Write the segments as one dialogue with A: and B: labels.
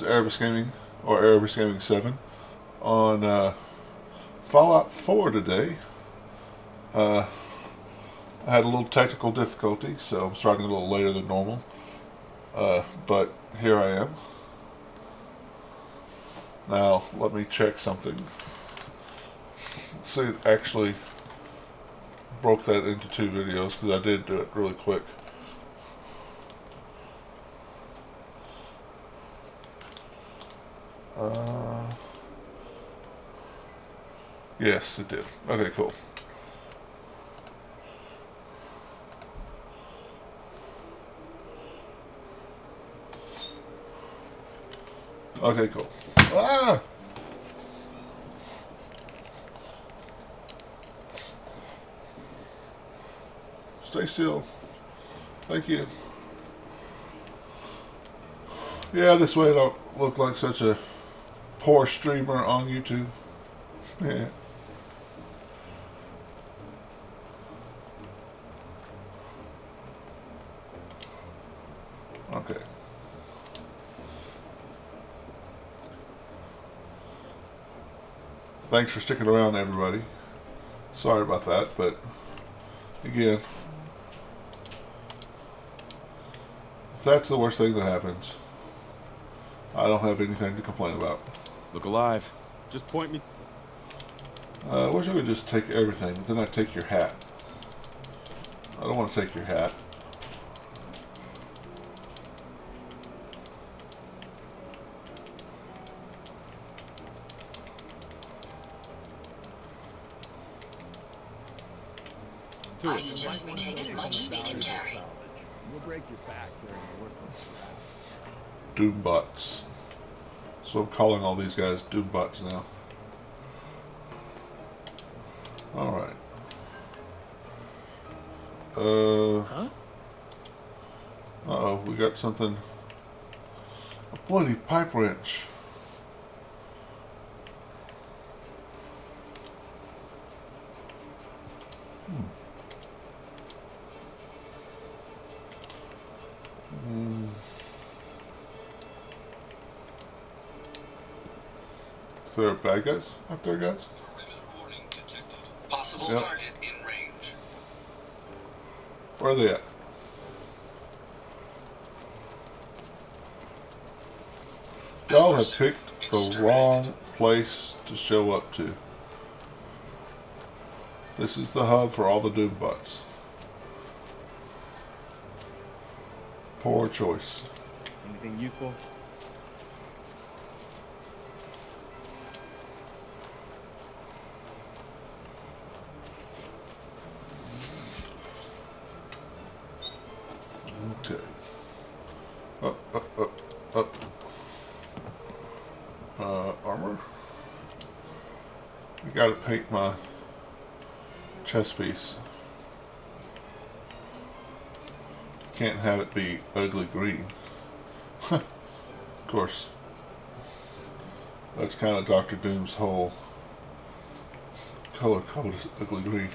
A: Erebus Gaming, or Erebus Gaming 7, on Fallout 4 today. I had a little technical difficulty, so I'm starting a little later than normal. But here I am. Now, let me check something. Let's see, it actually broke that into 2 videos, because I did do it really quick. Yes, it did. Okay, cool. Okay, cool. Ah! Stay still. Thank you. Yeah, this way I don't look like such a poor streamer on YouTube. Yeah. Okay. Thanks for sticking around, everybody. Sorry about that, but again, if that's the worst thing that happens, I don't have anything to complain about.
B: Look alive. Just point me.
A: I wish I could just take everything, but then I'd take your hat. I don't want to take your hat.
C: I suggest we take as much as we can carry.
D: You'll break your back carrying worthless scrap.
A: Doombots. So I'm calling all these guys Doombots now. Alright.
D: Huh?
A: Uh-oh, we got something. A bloody pipe wrench. Is there bad guys up there, guys?
E: Perimeter warning detected. Possible
A: Yep.
E: target in range.
A: Where are they at? Y'all have picked the wrong place to show up to. This is the hub for all the Doombots. Poor choice.
B: Anything useful?
A: Okay. Up. Armor. I gotta paint my chest piece. Can't have it be ugly green. Of course. That's kind of Dr. Doom's whole color code is ugly green.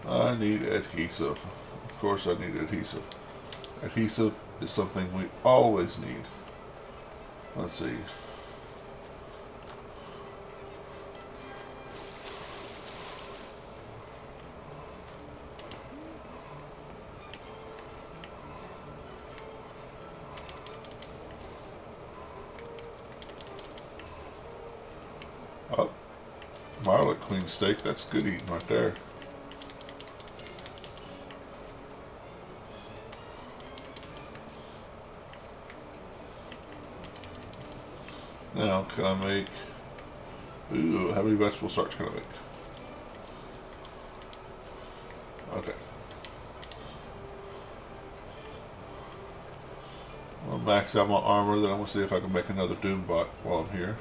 A: I need adhesive. Of course I need adhesive. Adhesive is something we always need. Let's see. Oh, Violet Queen steak. That's good eating right there. Now, can I make... Ooh, how many vegetable starch can I make? Okay. I'll max out my armor, then I'm going to see if I can make another Doombot while I'm here.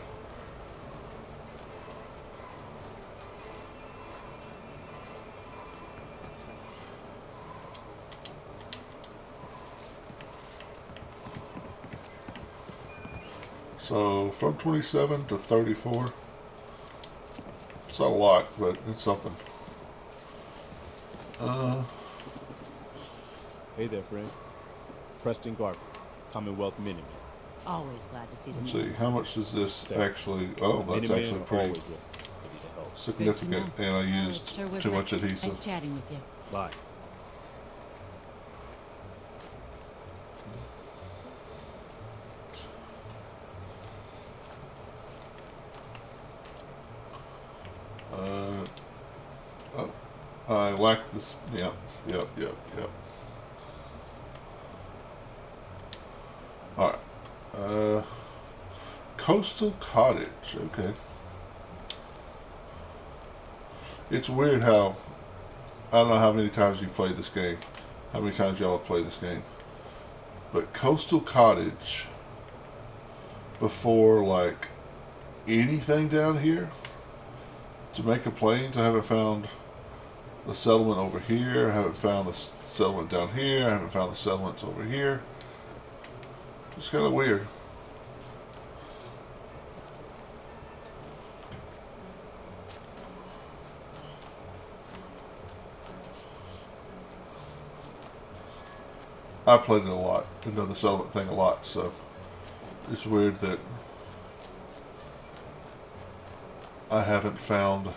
A: So from 27 to 34. It's not a lot, but it's something.
B: Hey there, Frank. Preston Garvey, Commonwealth Minutemen.
F: Always glad to see them.
A: Let's see, how much does this
B: Thanks.
A: actually... Oh, that's
B: Minutemen
A: actually
B: are
A: pretty
B: always ready to help.
A: significant, and I used
F: Sure was
A: too much
F: nice
A: adhesive.
F: chatting with you.
B: Bye.
A: Oh, I like this. Yep. All right. Coastal Cottage. Okay. It's weird how I don't know how many times you've played this game, how many times y'all have played this game, but Coastal Cottage before like anything down here. Jamaica Plains, I haven't found the settlement over here. I haven't found the settlement down here. I haven't found the settlements over here. It's kind of weird. I played it a lot. I know the settlement thing a lot, so it's weird that I haven't found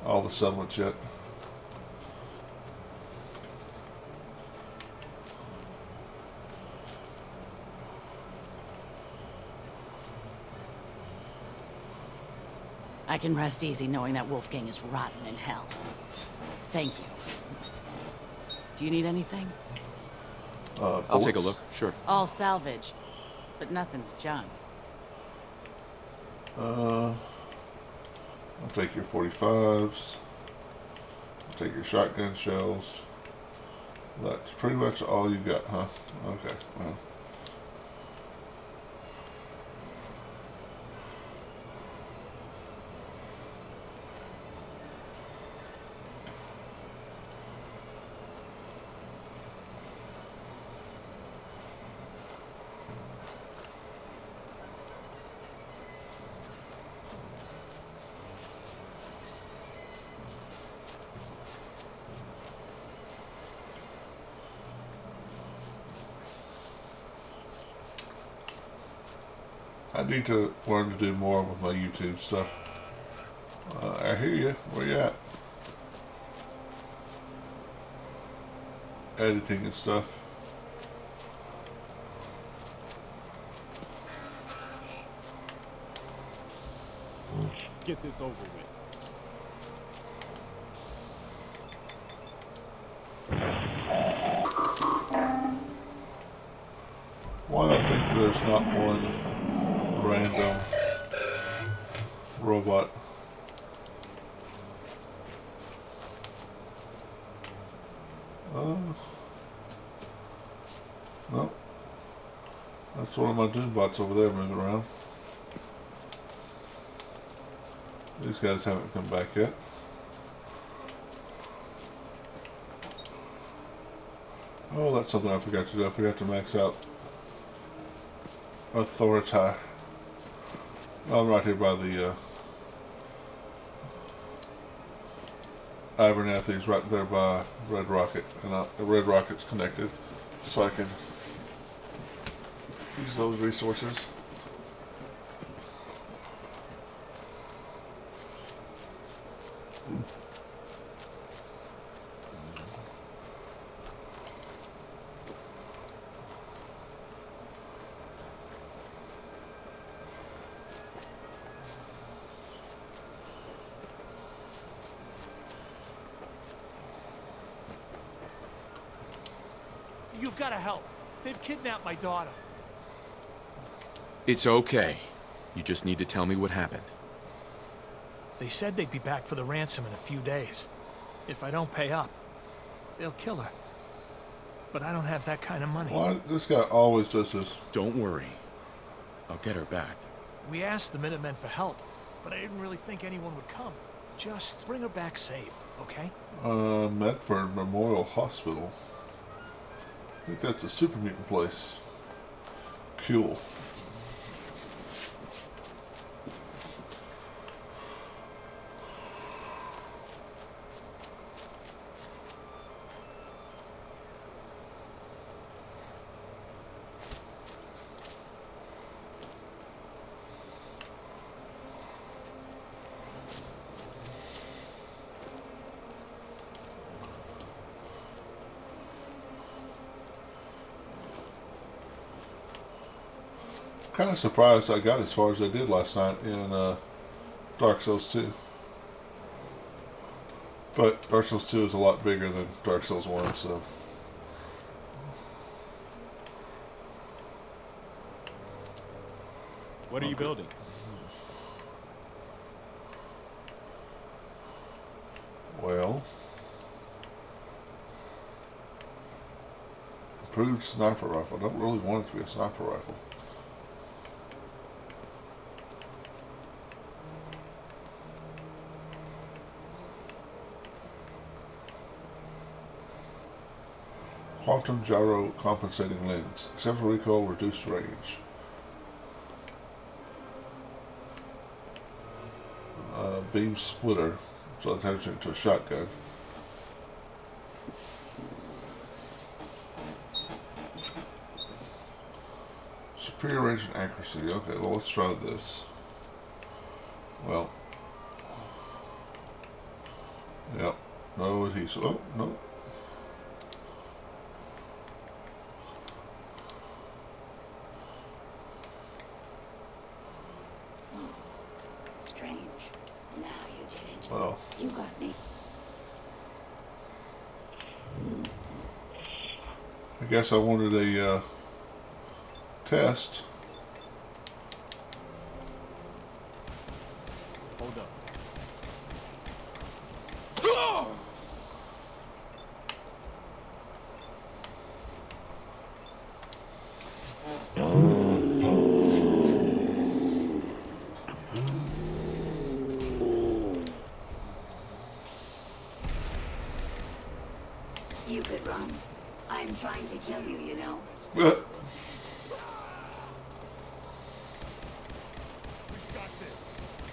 A: all the settlements yet.
F: I can rest easy knowing that Wolfgang is rotten in hell. Thank you. Do you need anything?
B: I'll take a
A: Bullets?
B: look. Sure.
F: All salvage, but nothing's junk.
A: I'll take your 45s. I'll take your shotgun shells. That's pretty much all you got, huh? Okay, well. I need to learn to do more with my YouTube stuff. I hear you. Where you at? Editing and stuff.
B: Get this over with.
A: Why do I think there's not one random robot? No. That's one of my Doombots over there moving around. These guys haven't come back yet. Oh, that's something I forgot to do. I forgot to max out Authority. I'm right here by the Abernathy's, right there by Red Rocket, and the Red Rocket's connected, so I can use those resources.
G: You've got to help. They've kidnapped my daughter.
H: It's okay. You just need to tell me what happened.
G: They said they'd be back for the ransom in a few days. If I don't pay up, they'll kill her. But I don't have that kind of money.
A: Why this guy always does this?
H: Don't worry. I'll get her back.
G: We asked the Minutemen for help, but I didn't really think anyone would come. Just bring her back safe, okay?
A: Medford Memorial Hospital. I think that's a super mutant place. Cool. kind of surprised I got as far as I did last night in Dark Souls 2. But Dark Souls 2 is a lot bigger than Dark Souls 1, so...
B: What are you building?
A: Well... Improved sniper rifle. I don't really want it to be a sniper rifle. Quantum gyro compensating lens. Except for recoil, reduced range. Beam splitter. So it turns into a shotgun. Superior range and accuracy. Okay, well, let's try this. Well. Yep. No adhesive. Oh, no.
C: Strange. Now you did it.
A: Well.
C: You got me.
A: I guess I wanted a test.
B: Hold up.
C: You could run. I'm trying to kill you, you know.
D: We got this.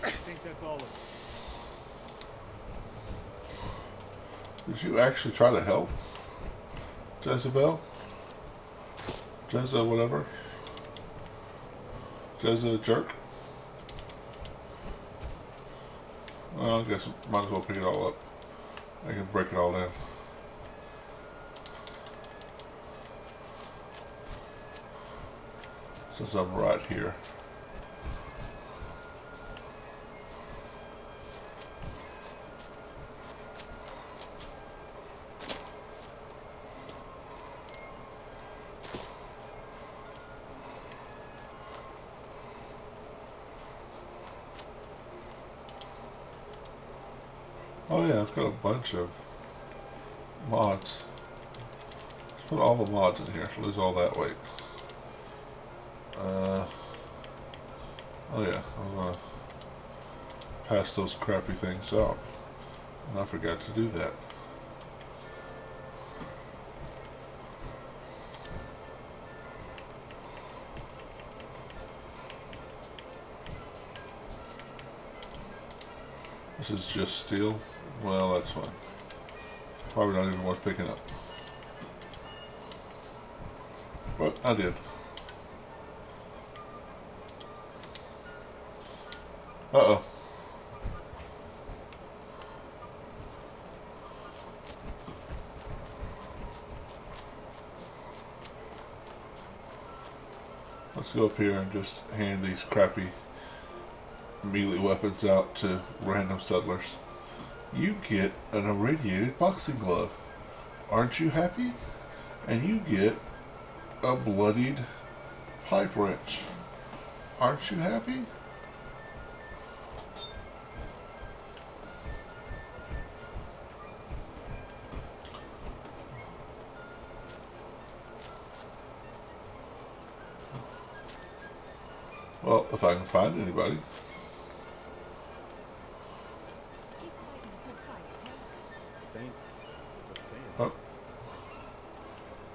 D: I think that's all of it.
A: Did you actually try to help? Jezebel? Jezza whatever? Jezza jerk? Well, I guess I might as well pick it all up. I can break it all down. Since I'm right here. Oh yeah, I've got a bunch of mods. Let's put all the mods in here to lose all that weight. Oh yeah, I'm gonna pass those crappy things out. And I forgot to do that. This is just steel. Well, that's fine. Probably not even worth picking up. But I did. Uh-oh. Let's go up here and just hand these crappy melee weapons out to random settlers. You get an irradiated boxing glove. Aren't you happy? And you get a bloodied pipe wrench. Aren't you happy? Well, if I can find anybody.
B: Thanks for saying
A: Oh.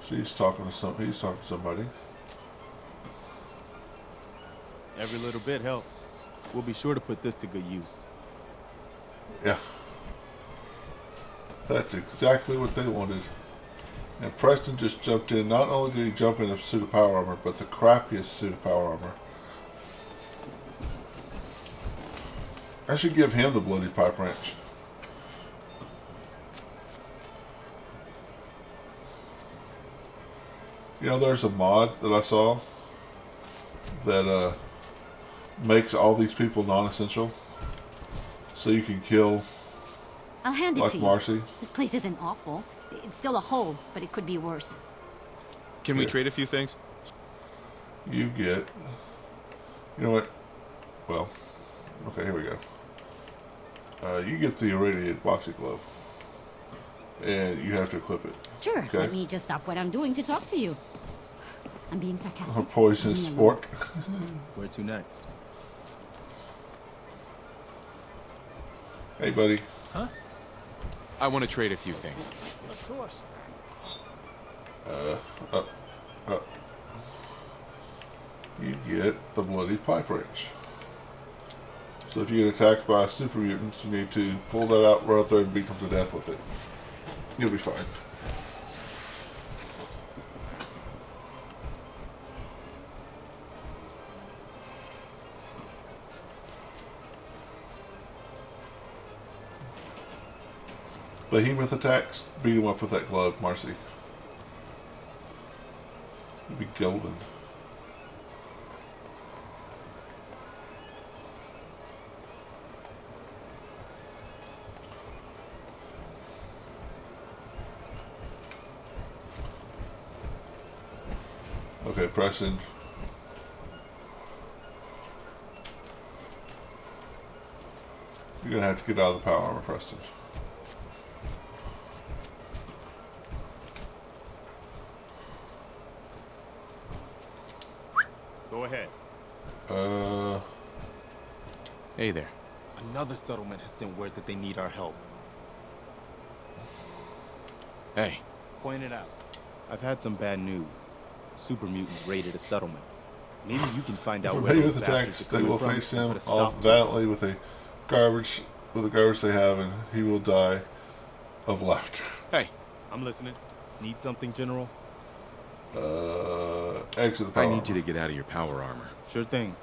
A: He's talking to somebody.
B: Every little bit helps. We'll be sure to put this to good use.
A: Yeah. That's exactly what they wanted. And Preston just jumped in. Not only did he jump in a suit of power armor, but the crappiest suit of power armor. I should give him the bloody pipe wrench. You know, there's a mod that I saw that makes all these people non-essential, so you can kill
I: I'll hand it
A: like
I: to you.
A: Marcy.
I: This place isn't awful. It's still a hole, but it could be worse.
H: Can we
A: Sure.
H: trade a few things?
A: You get. You know what? Well, okay, here we go. You get the irradiated boxing glove, and you have to equip it.
I: Sure,
A: Okay.
I: let me just stop what I'm doing to talk to you. I'm being
A: A
I: sarcastic.
A: poisonous
I: Leave me
A: fork.
B: Where to next?
A: Hey, buddy.
H: I want to trade a few things.
G: Of course.
A: Up. You get the bloody pipe wrench. So if you get attacked by a super mutant, you need to pull that out, run up there, and beat them to death with it. You'll be fine. Behemoth attacks, beat him up with that glove, Marcy. You'll be golden. Okay, Preston. You're gonna have to get out of the power armor, Preston.
B: Go ahead.
H: Hey there.
B: Another settlement has sent word that they need our help.
H: Hey,
B: Point it out. I've had some bad news. Super mutants raided a settlement. Maybe you can find out
A: If
B: where
A: Behemoth
B: those
A: attacks,
B: bastards are
A: they
B: coming
A: will
B: from
A: face
B: and
A: him
B: put a
A: off
B: stop to it.
A: valiantly with the garbage they have, and he will die of laughter.
H: hey,
B: I'm listening. Need something, General?
A: Exit the power
H: I need you
A: armor.
H: to get out of your power armor.
B: Sure thing.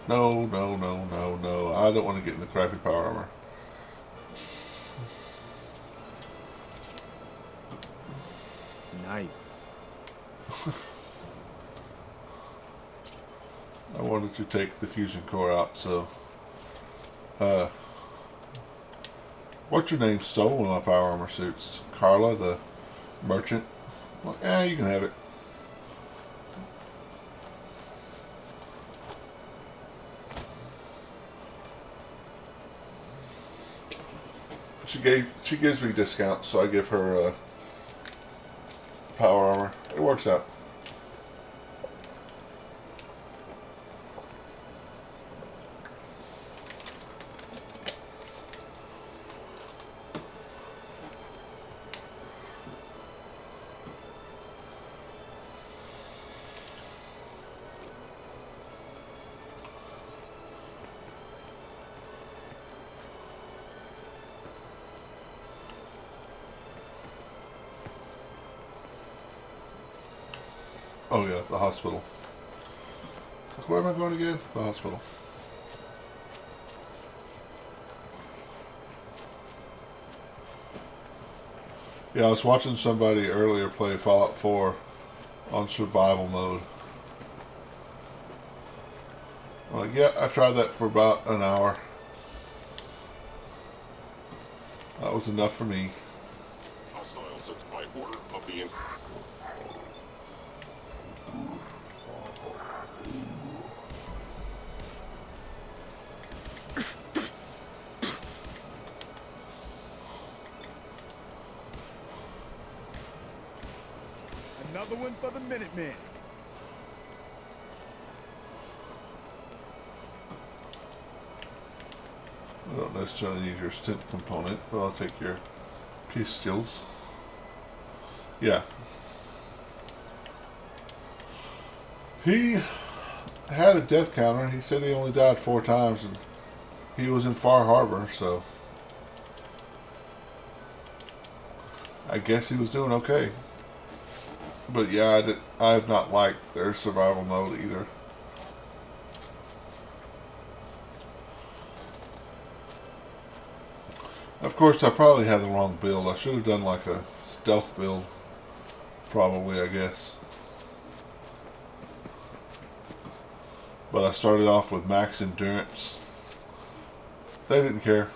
A: No. I don't want to get in the crappy power armor.
B: Nice.
A: I wanted to take the fusion core out, so what's your name stole one of my power armor suits? Carla, the merchant? Well, you can have it. She gives me discounts, so I give her power armor. It works out. Oh yeah, the hospital. Where am I going again? The hospital. Yeah, I was watching somebody earlier play Fallout 4 on survival mode. I'm like, yeah, I tried that for about an hour. That was enough for me.
J: Hostiles by order of the
D: Another one for the Minutemen.
A: I don't necessarily need your stint component, but I'll take your pistols. Yeah. He had a death counter. He said he only died 4 times, and he was in Far Harbor, so I guess he was doing okay. But yeah, I have not liked their survival mode either. Of course, I probably had the wrong build. I should have done like a stealth build. Probably, I guess. But I started off with max endurance. They didn't care.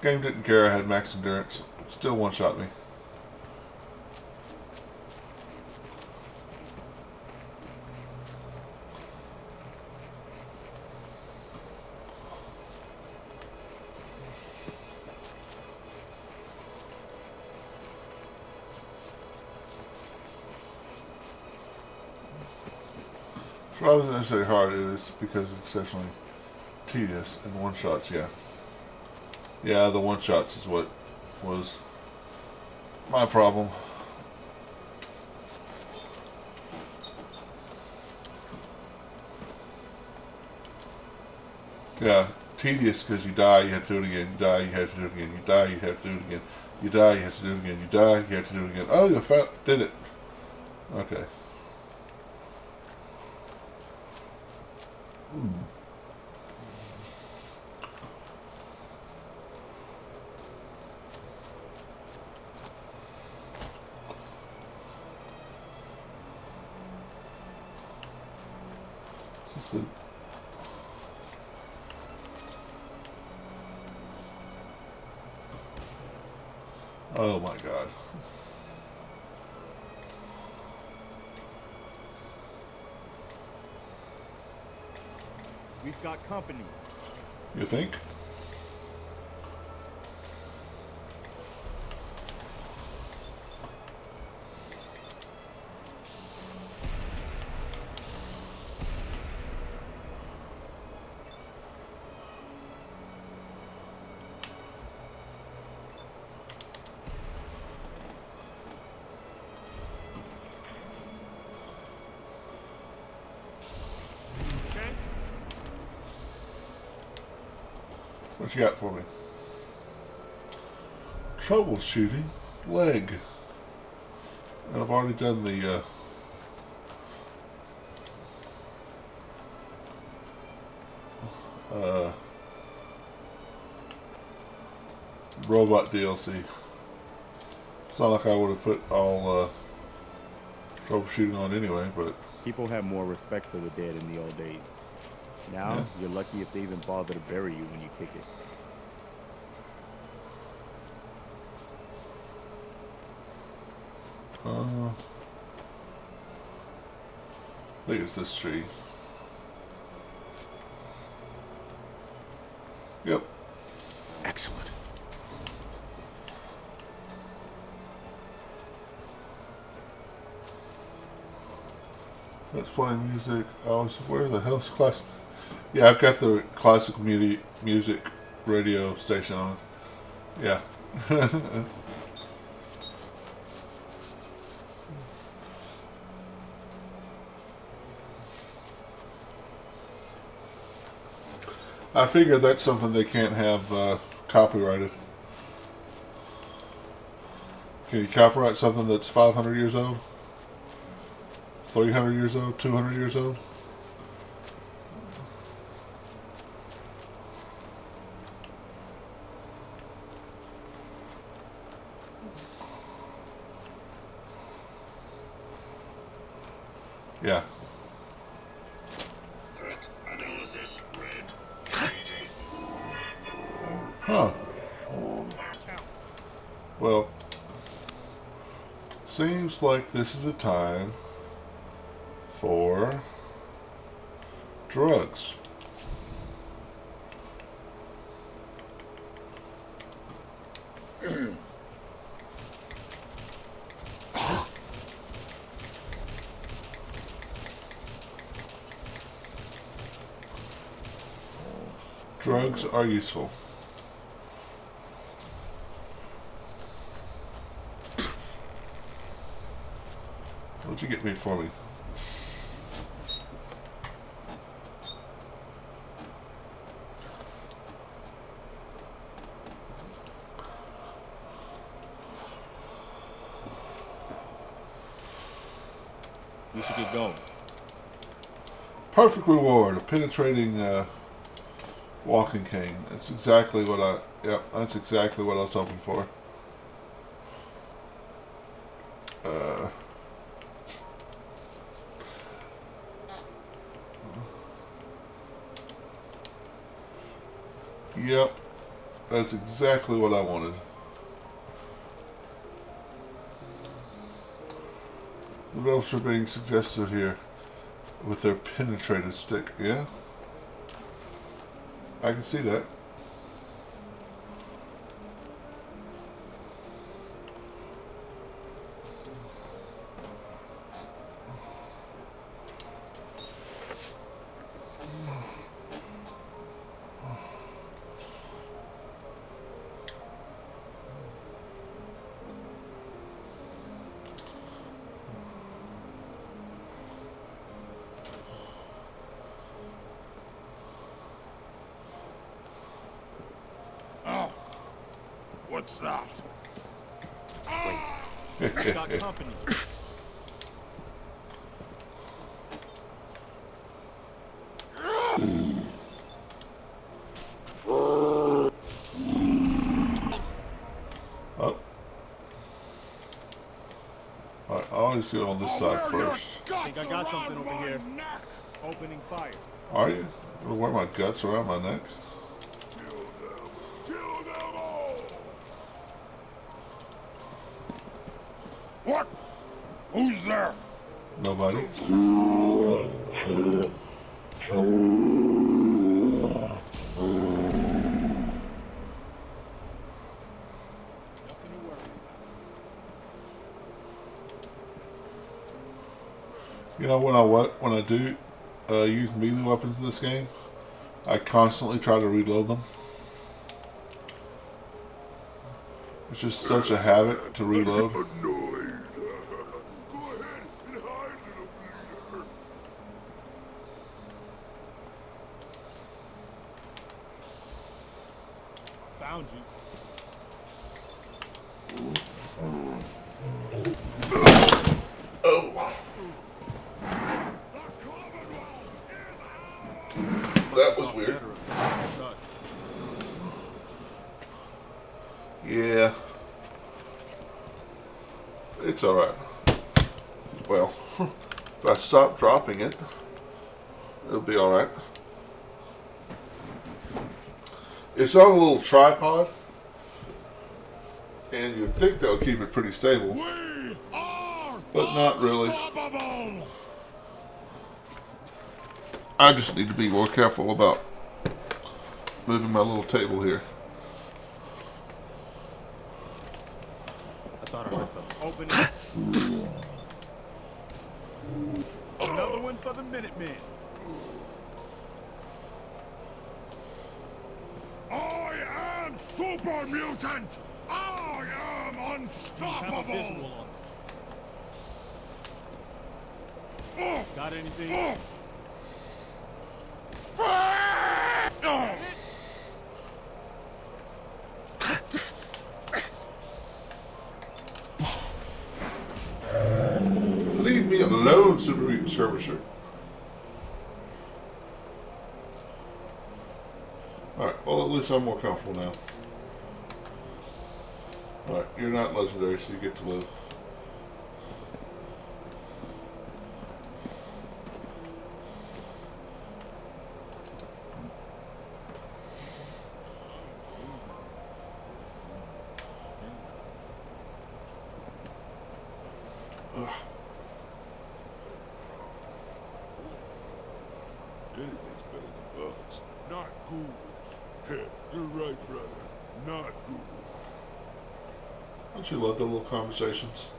A: Game didn't care I had max endurance. Still one-shot me. It's not necessarily hard, it is because it's exceptionally tedious and one-shots, yeah. Yeah, the one-shots is what was my problem. Yeah, tedious because you die, you have to do it again, you die, you have to do it again, you die, you have to do it again, you die, you have to do it again, you die, you have to do it again. Oh, you did it. Okay. Just the oh my god.
B: We've got company.
A: You think? What you got for me? Troubleshooting leg. And I've already done the robot DLC. It's not like I would have put all troubleshooting on anyway, but
B: People had more respect for the dead in the old days. Now,
A: yeah.
B: you're lucky if they even bother to bury you when you kick it.
A: I think it's this tree. Yep.
H: Excellent.
A: Let's play music. Where the hell's classic? Yeah, I've got the classic music radio station on. Yeah. I figure that's something they can't have copyrighted. Can you copyright something that's 500 years old? 300 years old? 200 years old? Yeah.
J: Threat analysis red.
A: Huh. Well, seems like this is a time for drugs. Drugs are useful. What'd you get me for me?
B: We should get going.
A: Perfect reward, a penetrating walking cane. That's exactly what that's exactly what I was hoping for. Uh, yep, that's exactly what I wanted. What else are being suggested here with their penetrated stick? Yeah, I can see that.
J: What's that?
B: We got company.
A: Oh. Alright, I always go on this side first.
B: I think I got something over here. Opening fire.
A: Are you? I'm gonna wear my guts around my neck.
J: Kill them all! What? Who's there?
A: Nobody.
B: Nothing to worry about.
A: You know, when I do use melee weapons in this game, I constantly try to reload them. It's just such a habit to reload.
J: Annoyed. Go ahead and hide, little bleeder.
B: Found you.
A: Oh, that was weird.
B: Better attack with us.
A: Yeah, it's all right. Well, if I stop dropping it, it'll be all right. It's on a little tripod, and you'd think that would keep it pretty stable,
J: We are
A: but not really.
J: unstoppable!
A: I just need to be more careful about moving my little table here.
B: I thought I heard something. Opening. Another one for the Minutemen.
J: I am super mutant! I am
B: Have a
J: unstoppable!
B: visual on. Got anything?
A: Leave me alone, Super Mutant Skirmisher. Alright, well, at least I'm more comfortable now. Alright, you're not legendary, so you get to live.
J: Anything's better than bugs. Not ghouls. Heh, you're right, brother. Not ghouls.
A: Don't you love the little conversations?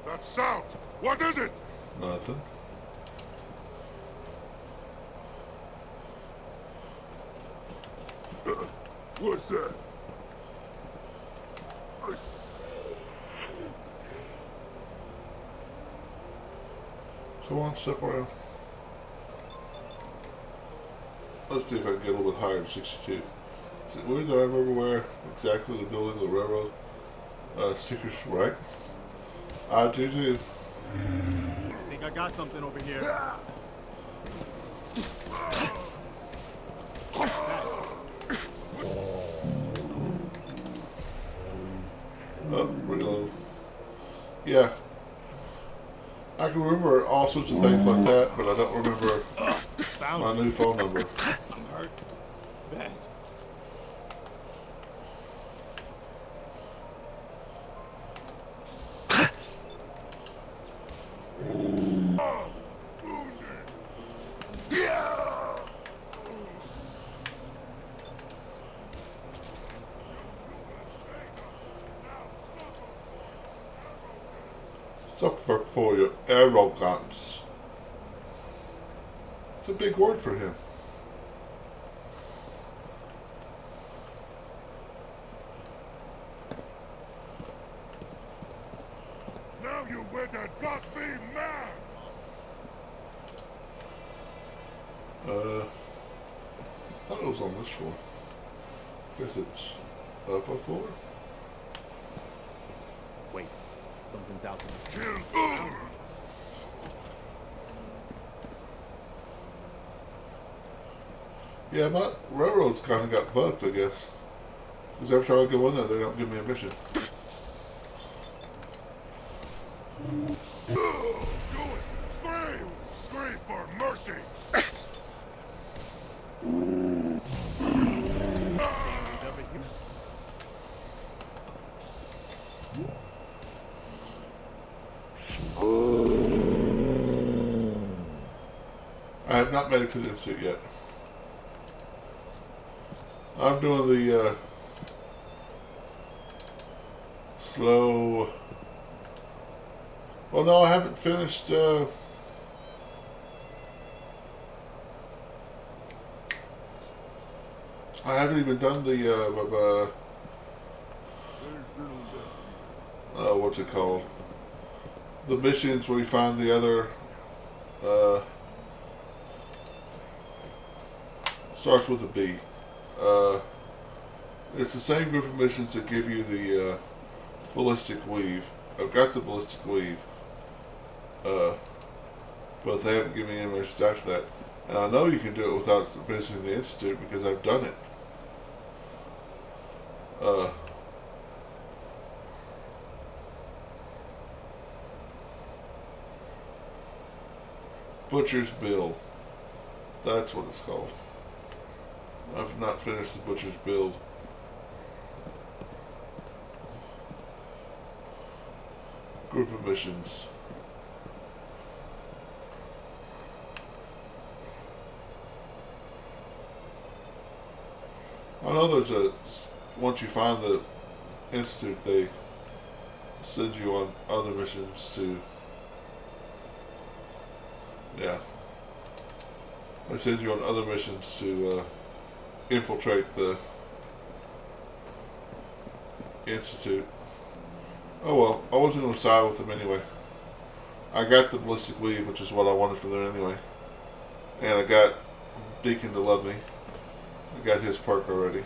J: That sound! What is it?
A: Nothing.
J: What's that?
A: Come on, step around. Let's see if I can get a little bit higher than 62. Is it weird that I remember where exactly the building of the railroad stickers right? I do too.
B: I think I got something over here.
A: Oh, reload. Yeah, I can remember all sorts of things like that, but I don't remember my new phone number.
J: I'm hurt. Bad.
A: Suffer for your arrogance. It's a big word for him.
J: Now you went and got me mad!
A: Thought it was on this floor. Guess it's up a floor.
B: Wait, something's out there.
J: Kill.
A: Yeah, my railroad's kind of got bugged, I guess. Because every time I go in there, they don't give me a mission.
J: Do it! Scream! Scream for mercy!
B: He's over here.
A: I have not made it to the institute yet. I'm doing the slow. Well, no, I haven't finished. I haven't even done the what's it called? The missions where you find the other. Starts with a B. It's the same group of missions that give you the ballistic weave. I've got the ballistic weave, but they haven't given me any missions after that. And I know you can do it without visiting the institute because I've done it. Butcher's Build. That's what it's called. I've not finished the Butcher's Build. Group of missions. I know there's a, once you find the institute, they send you on other missions to, yeah. They send you on other missions to infiltrate the institute. Oh well, I wasn't going to side with them anyway. I got the ballistic weave, which is what I wanted from there anyway. And I got Deacon to love me. I got his perk already.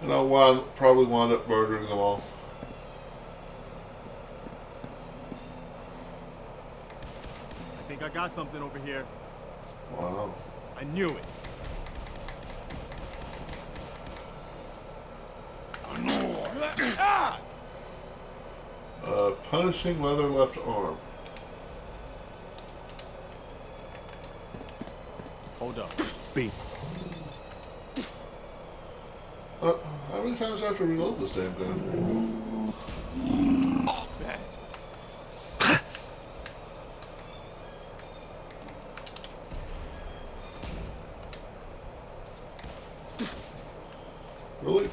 A: And I'll probably wind up murdering them all.
D: I think I got something over here.
A: Wow.
D: I knew it.
A: Punishing leather left arm.
B: Hold up. B.
A: How many times do I have to reload this damn gun?
J: Bad.
A: Really?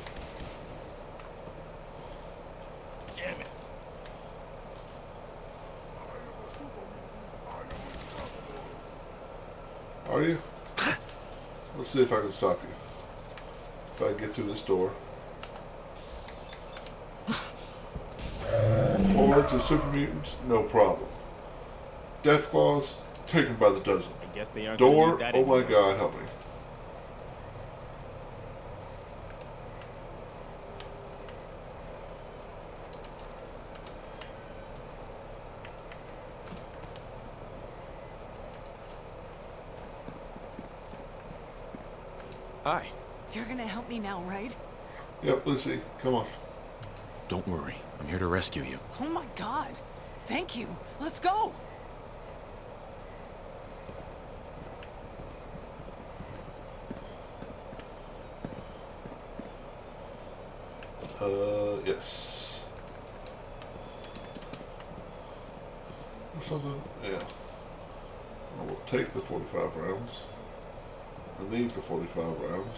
J: Damn it. I am a super mutant. I am unstoppable.
A: Are you? Let's see if I can stop you. If I can get through this door. Hordes of super mutants, no problem. Death claws, taken by the dozen.
B: I guess they aren't gonna
A: Door,
B: need that
A: oh my
B: anymore.
A: god, help me.
B: Hi.
F: You're gonna help me now, right?
A: Yep, Lucy, come on.
H: Don't worry. I'm here to rescue you.
F: Oh my God. Thank you. Let's go.
A: Yes. Or something? Yeah. I will take the 45 rounds. I need the 45 rounds.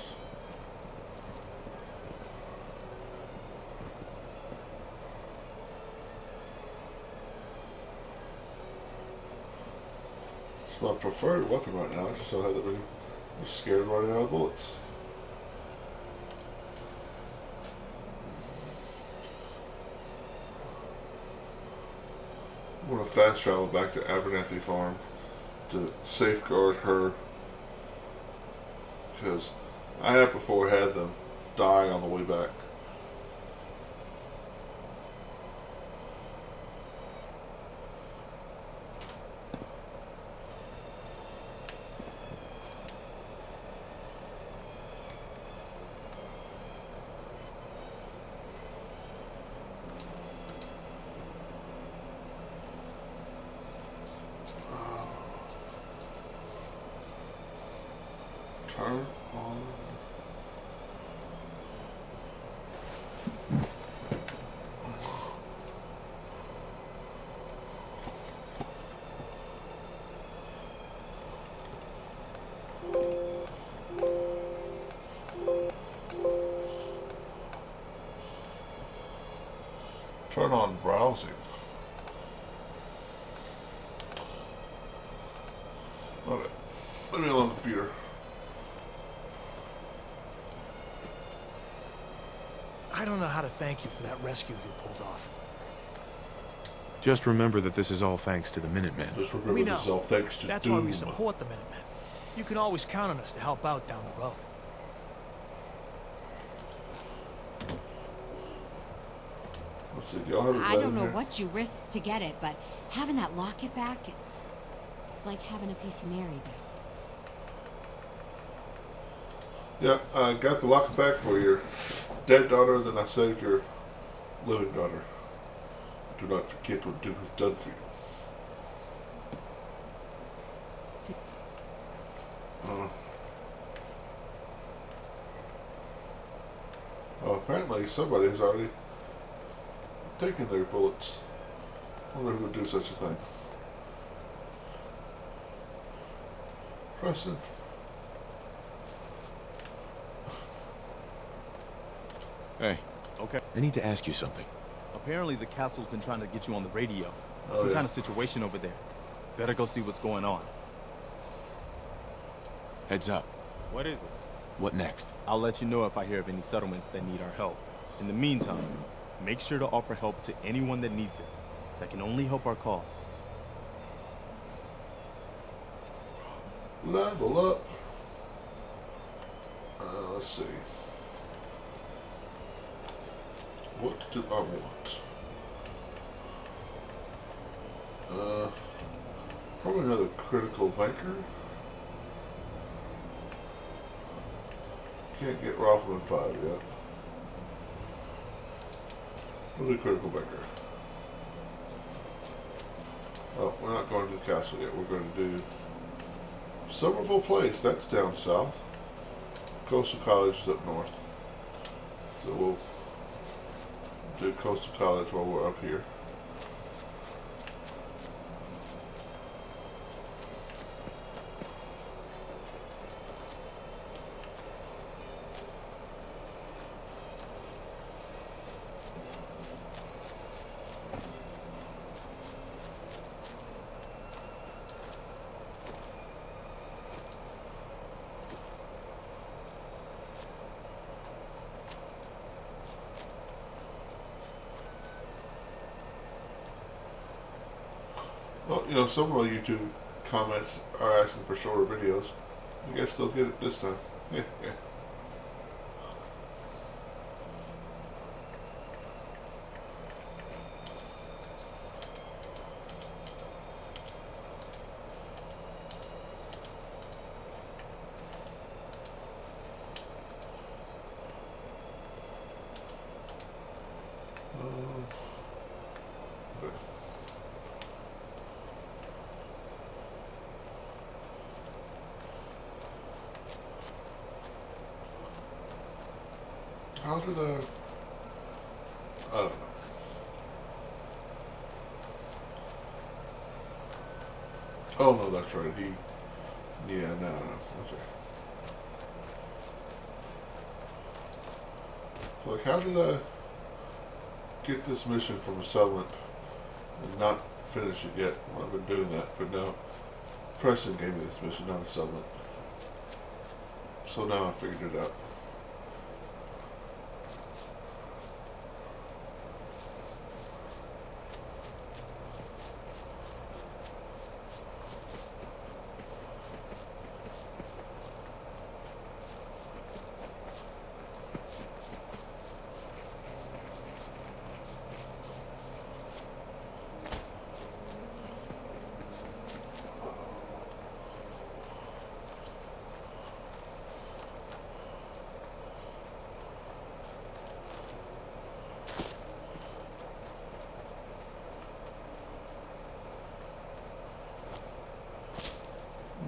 A: It's my preferred weapon right now. I just don't have that many. I'm scared of running out of bullets. I'm going to fast travel back to Abernathy Farm to safeguard her, because I have before had them die on the way back. Turn on. Turn on browsing. Okay. Let me alone, computer.
G: I don't know how to thank you for that rescue you pulled off.
H: Just remember that this is all thanks to the Minutemen.
A: Just remember
G: We
A: this is
G: know.
A: all thanks to
G: That's
A: Doom.
G: why we support the Minutemen. You can always count on us to help out down the road.
A: Let's see, do y'all have it
I: I
A: right
I: don't
A: in
I: know
A: here?
I: what you risked to get it, but having that locket back, it's like having a piece of Mary back.
A: Yeah, I got the locket back for your dead daughter, then I saved your living daughter. Do not forget what Doom has done for you. Well, apparently somebody's already taken their bullets. I wonder who would do such a thing. Preston.
H: Hey,
B: Okay.
H: I need to ask you something.
B: Apparently the castle's been trying to get you on the radio.
A: Oh,
B: Some
A: yeah.
B: kind of situation over there. Better go see what's going on.
H: Heads up.
B: What is it?
H: What next?
B: I'll let you know if I hear of any settlements that need our help. In the meantime, make sure to offer help to anyone that needs it. That can only help our cause.
A: Level up. Let's see. What do I want? Probably another critical banker. Can't get Rifleman 5 yet. We'll do critical banker. Oh, we're not going to the castle yet. We're going to do Somerville Place. That's down south. Coastal College is up north. So we'll do Coastal College while we're up here. Well, you know, some of our YouTube comments are asking for shorter videos. You guys still get it this time. How did I don't know. Oh no, that's right. Yeah, no. Okay. Like, how did I get this mission from a settlement and not finish it yet? Well, I've been doing that, but now Preston gave me this mission, not a settlement. So now I figured it out.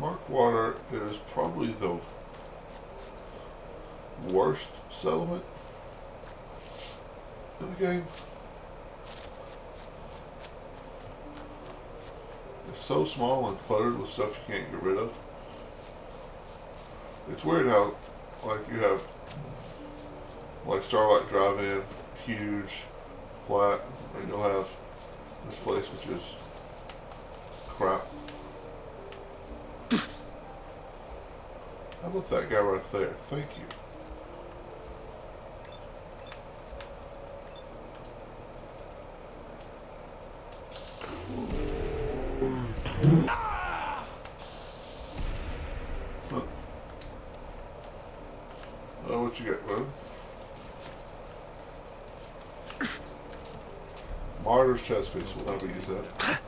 A: Markwater is probably the worst settlement in the game. It's so small and cluttered with stuff you can't get rid of. It's weird how, like, you have, like, Starlight Drive-In, huge, flat, and you'll have this place which is crap. How about that guy right there? Thank you. Huh. Oh, what you got, bud? Martyr's chest piece. We'll never use that.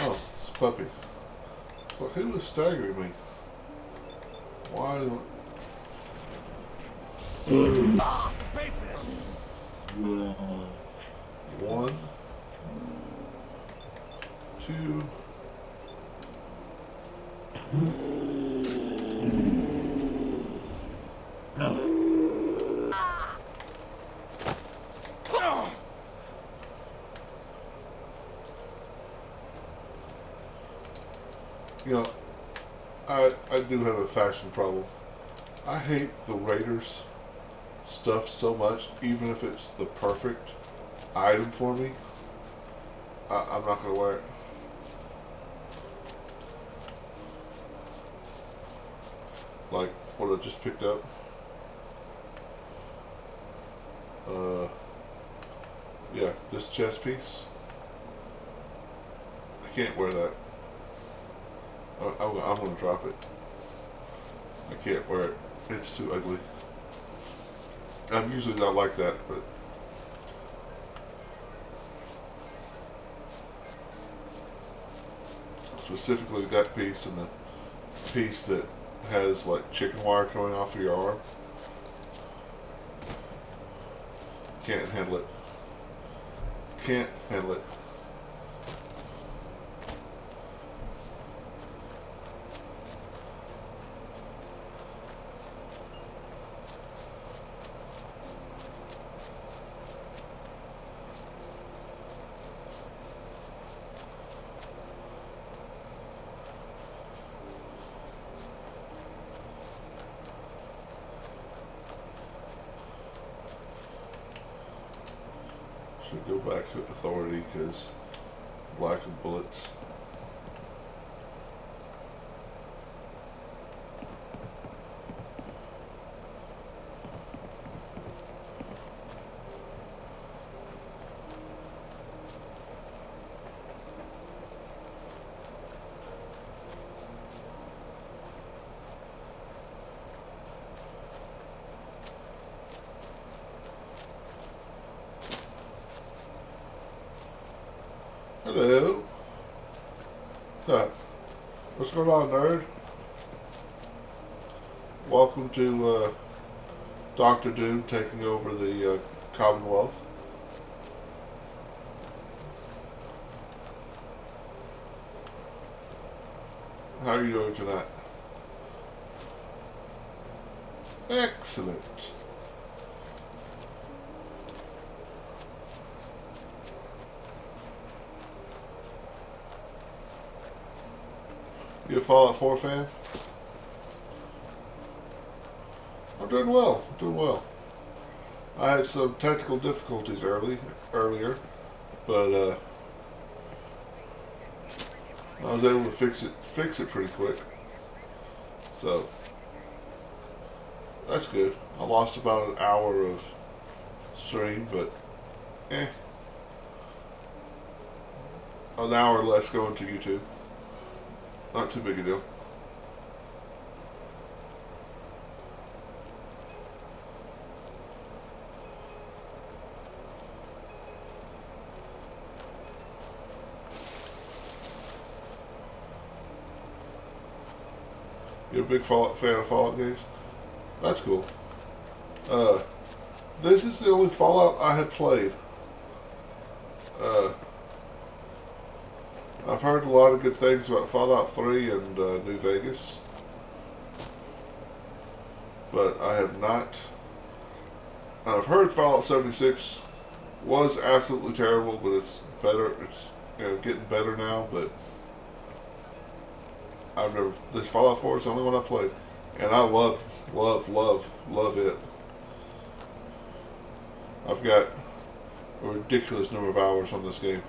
A: Oh, it's a puppy. So who is staggering me? Why? One, two. You know, I do have a fashion problem. I hate the Raiders stuff so much, even if it's the perfect item for me. I'm not going to wear it. Like what I just picked up. Yeah, this chest piece. I can't wear that. I'm going to drop it. I can't wear it. It's too ugly. I'm usually not like that, but specifically that piece and the piece that has like chicken wire coming off of your arm. Can't handle it. Can't handle it. Should go back to authority because lack of bullets. Hello. What's going on, nerd? Welcome to Dr. Doom taking over the Commonwealth. How are you doing tonight? Excellent. You a Fallout 4 fan? I'm doing well. I'm doing well. I had some technical difficulties earlier, but I was able to fix it pretty quick. So that's good. I lost about an hour of stream, but an hour less going to YouTube. Not too big a deal. You're a big fan of Fallout games? That's cool. This is the only Fallout I have played. I've heard a lot of good things about Fallout 3 and New Vegas, but I have not. I've heard Fallout 76 was absolutely terrible, but it's better. It's getting better now, but I've never. This Fallout 4 is the only one I've played, and I love it. I've got a ridiculous number of hours on this game.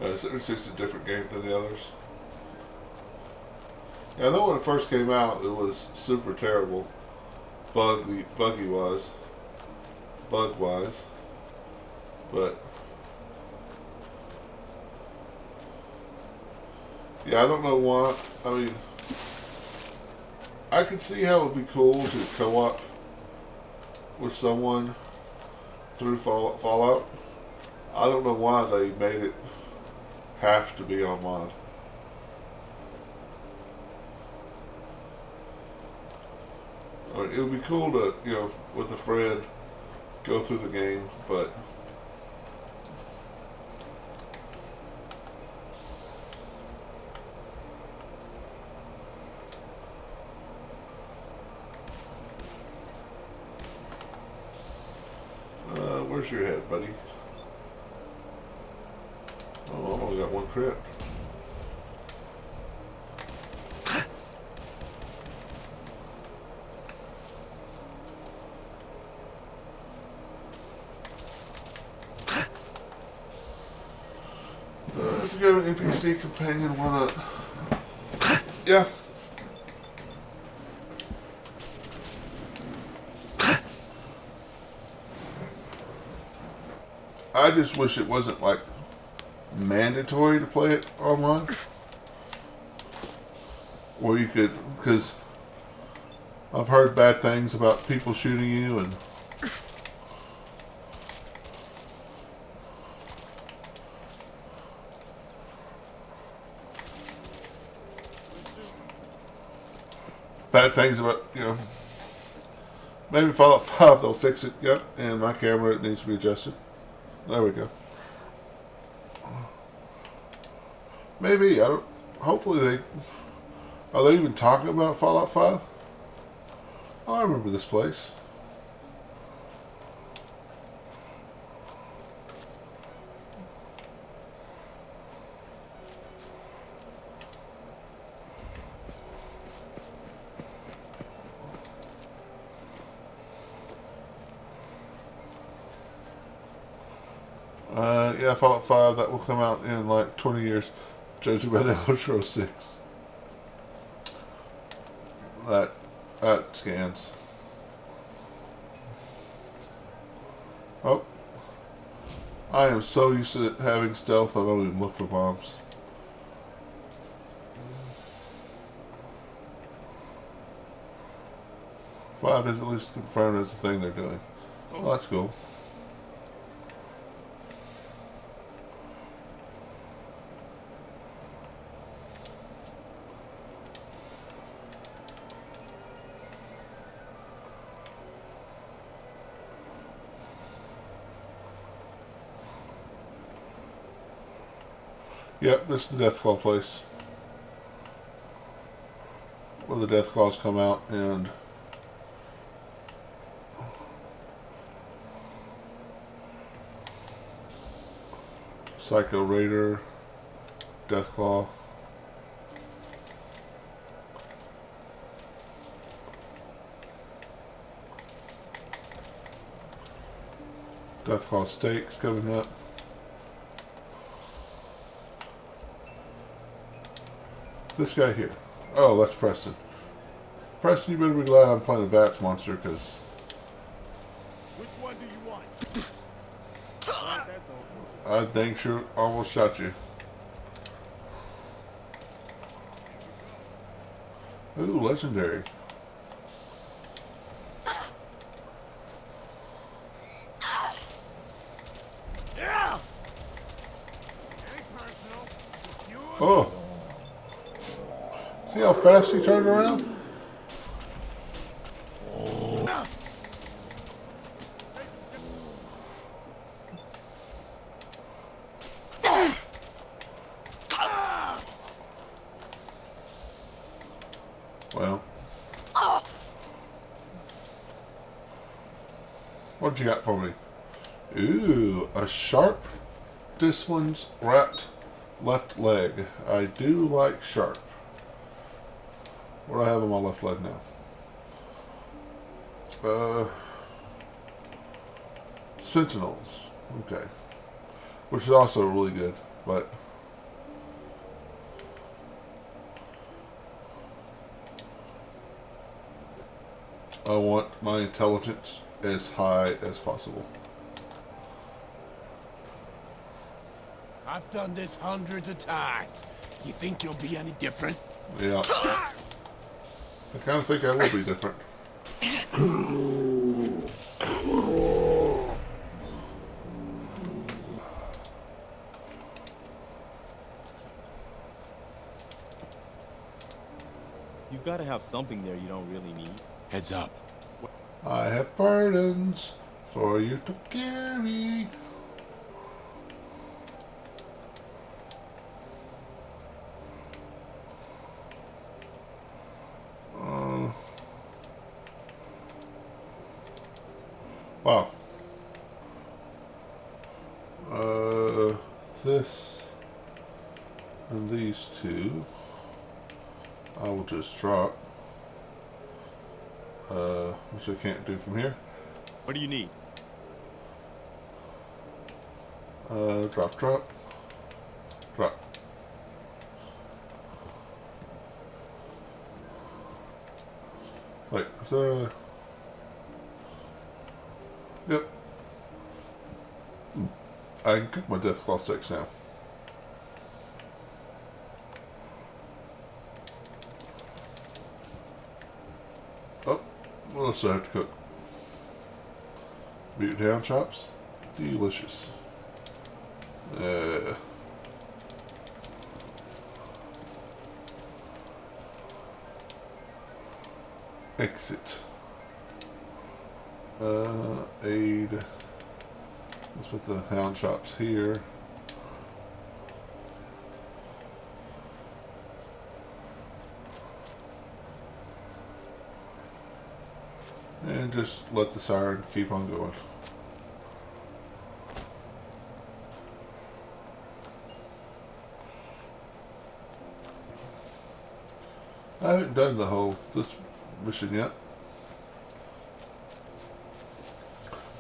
A: It's just a different game than the others. Yeah, I know when it first came out, it was super terrible, bug wise, but yeah, I don't know why. I mean, I could see how it would be cool to co-op with someone through Fallout. I don't know why they made it have to be online. I mean, it would be cool to, with a friend, go through the game, but where's your head, buddy? Oh, I've only got one crit. If you got an NPC companion, why not? Yeah. I just wish it wasn't like mandatory to play it online, or you could, because I've heard bad things about people shooting you and bad things about, maybe Fallout 5 they'll fix it. Yep, and my camera, it needs to be adjusted. There we go. Maybe, I don't, hopefully are they even talking about Fallout 5? Oh, I remember this place. Yeah, Fallout 5, that will come out in like 20 years, judging by the Outro 6. That scans. Oh. I am so used to having stealth, I don't even look for bombs. Five is at least confirmed as the thing they're doing. Well, that's cool. Yep, this is the Deathclaw place. Where the Deathclaws come out and Psycho Raider, Deathclaw. Deathclaw Stakes coming up. This guy here. Oh, that's Preston. Preston, you better be glad I'm playing a Vats monster, because...
D: Which one do you want? Alright, that's over.
A: I dang sure almost shot you. Ooh, legendary.
D: Yeah! Ain't personal. Just you.
A: Oh! See how fast he turned around? Well. What you got for me? Ooh, a sharp Disciplin's wrapped left leg. I do like sharp. What do I have on my left leg now? Sentinels. Okay. Which is also really good, but I want my intelligence as high as possible.
J: I've done this hundreds of times. You think you'll be any different?
A: Yeah. I kind of think I will be different.
B: You gotta have something there you don't really need.
J: Heads up.
A: I have burdens for you to carry. Wow. This and these two I will just drop. Which I can't do from here.
B: What do you need?
A: Drop, drop. Drop. Wait, so... Yep. I can cook my Deathclaw sticks now. Oh, what else do I have to cook? Mutant ham chops. Delicious. Exit. Aid. Let's put the hound chops here. And just let the siren keep on going. I haven't done this mission yet.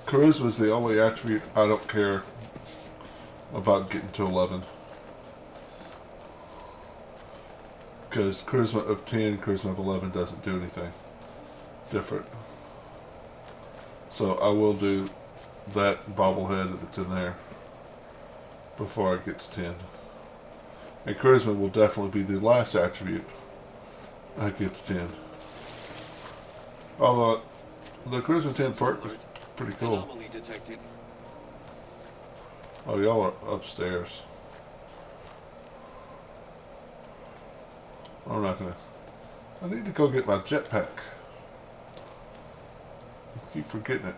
A: Charisma is the only attribute I don't care about getting to 11. Because Charisma of 10, Charisma of 11 doesn't do anything different. So I will do that bobblehead that's in there before I get to 10. And Charisma will definitely be the last attribute I get to 10. Although the Charisma 10 perk is pretty cool.
E: Anomaly detected.
A: Oh, y'all are upstairs. I'm not gonna... I need to go get my jetpack. I keep forgetting it.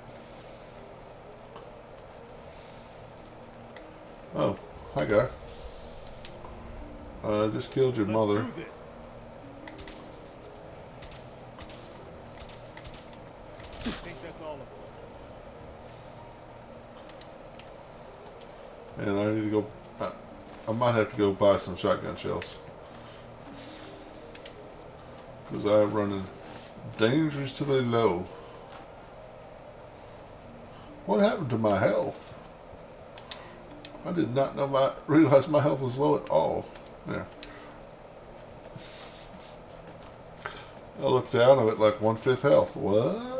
A: Oh, hi guy. I just killed your mother.
D: Let's do this. I think that's all of them.
A: And I need to go I might have to go buy some shotgun shells. Because I'm running dangerously low. What happened to my health? I did not realize my health was low at all. There. I looked down, I'm at like 1/5 health. What?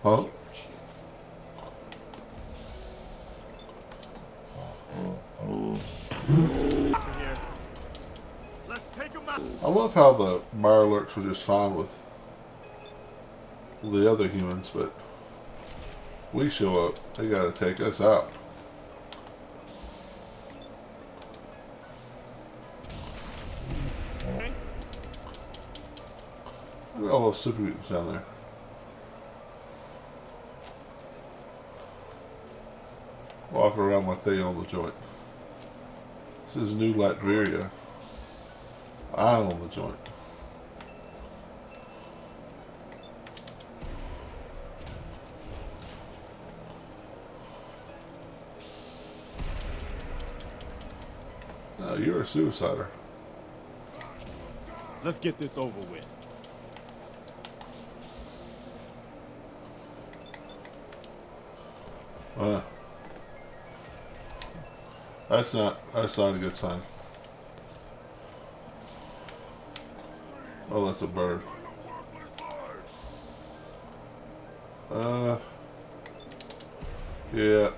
A: Huh?
D: Here. Let's take 'em out.
A: I love how the Mirelurks were just fine with the other humans, but we show up, they gotta take us out. Look at all those super mutants down there. Walking around like they own the joint. This is New Latveria. I own the joint. No, you're a suicider.
B: Let's get this over with.
A: That's not a good sign. Oh, that's a bird. Yeah.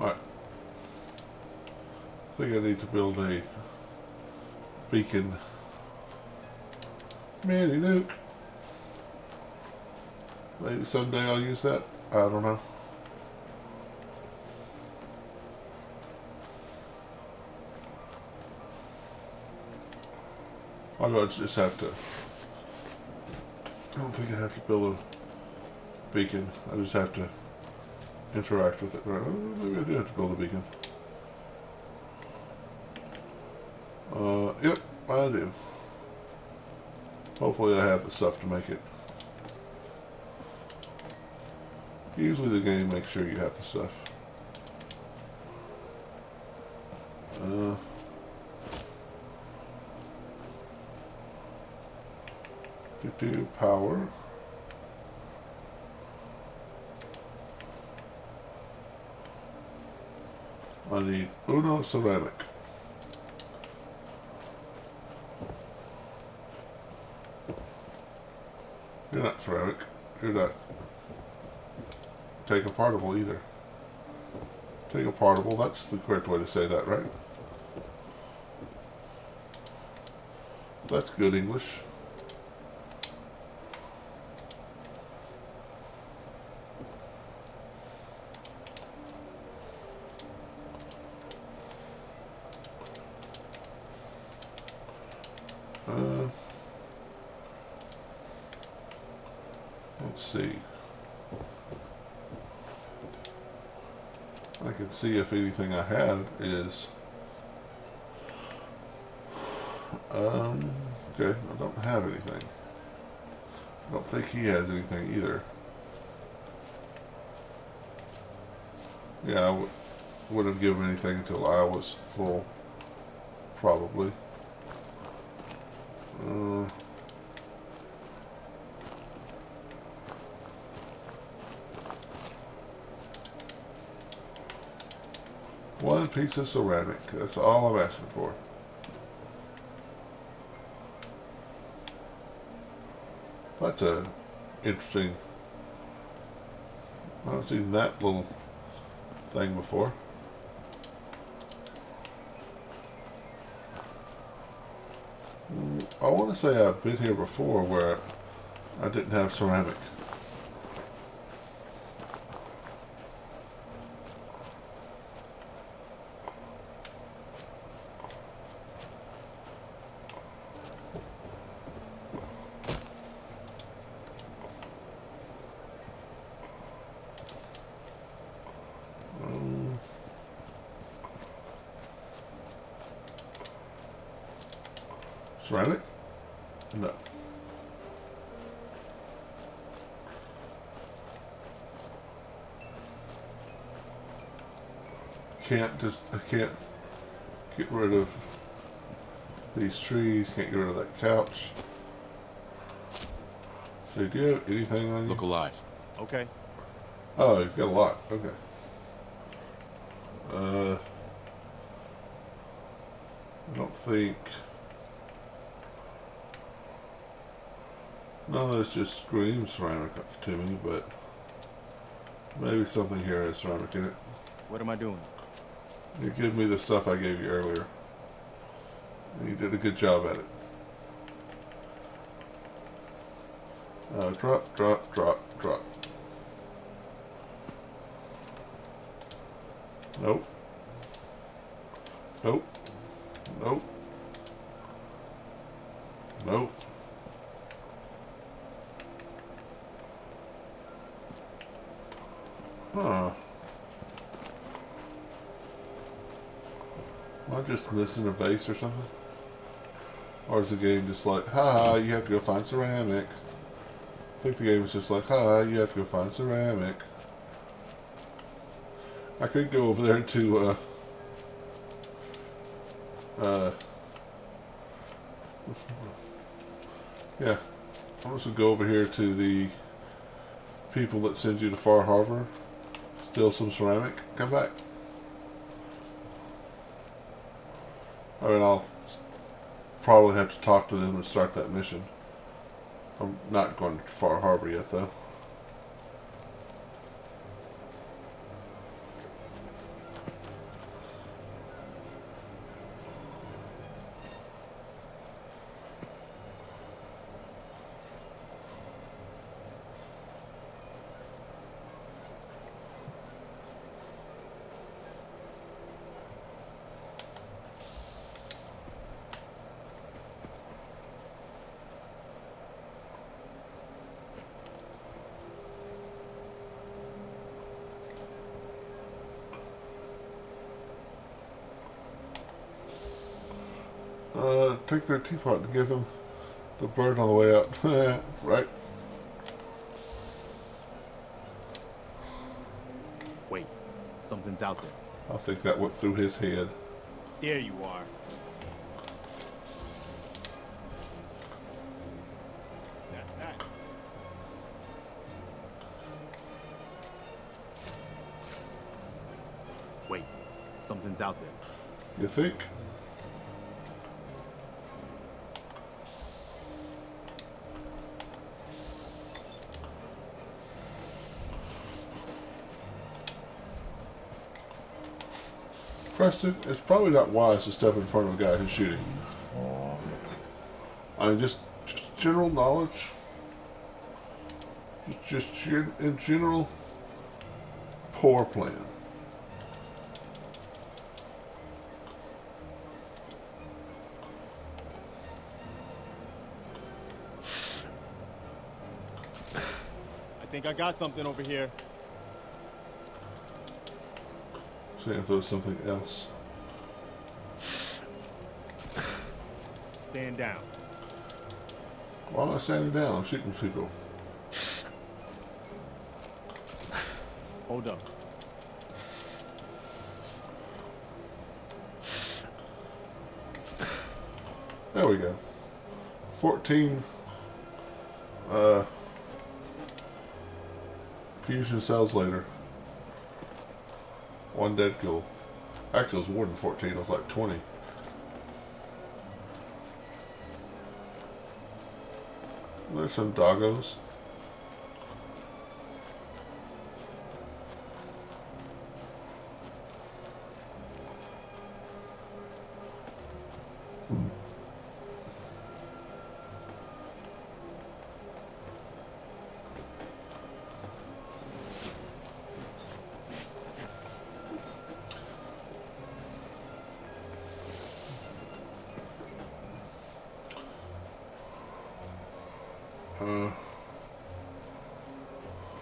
A: Alright. I think I need to build a beacon. Manny Nuke. Maybe someday I'll use that. I don't know. Or do I just have to... I don't think I have to build a beacon. I just have to interact with it. Maybe I do have to build a beacon. Yep, I do. Hopefully I have the stuff to make it. Usually the game makes sure you have the stuff. Power. I need uno ceramic. You're not ceramic. You're not take apartable either. Take apartable, that's the correct way to say that, right? That's good English. Let's see. I can see if anything I have is okay, I don't have anything. I don't think he has anything either. Yeah, I wouldn't have given anything until I was full, probably. One piece of ceramic. That's all I'm asking for. That's a interesting. I haven't seen that little thing before. I want to say I've been here before where I didn't have ceramic. Ceramic? No. I can't get rid of these trees, can't get rid of that couch. So do you have anything on you?
H: Look alive.
B: Okay.
A: Oh, you've got a lot. Okay. I don't think. None of this just screams ceramic to me, but maybe something here has ceramic in it.
B: What am I doing?
A: You give me the stuff I gave you earlier. And you did a good job at it. Drop, drop, drop, drop. Nope. Nope. Nope. Nope. Huh. Am I just missing a base or something? Or is the game just like, haha, you have to go find ceramic? I think the game is just like, haha, you have to go find ceramic. I could go over there to, yeah. I'm just gonna go over here to the people that send you to Far Harbor, steal some ceramic, come back. I mean, I'll probably have to talk to them and start that mission. I'm not going to Far Harbor yet, though. Take their teapot and give him the bird on the way out. Right?
B: Wait, something's out there.
A: I think that went through his head.
B: There you are. That's that. Wait, something's out there.
A: You think? Preston, it's probably not wise to step in front of a guy who's shooting. I mean, just general knowledge. In general, poor plan.
B: I think I got something over here.
A: See if there's something else.
B: Stand down.
A: Why am I standing down? I'm shooting people.
B: Hold up.
A: There we go. 14 fusion cells later. One dead ghoul. Actually, it was more than 14. It was like 20. There's some doggos.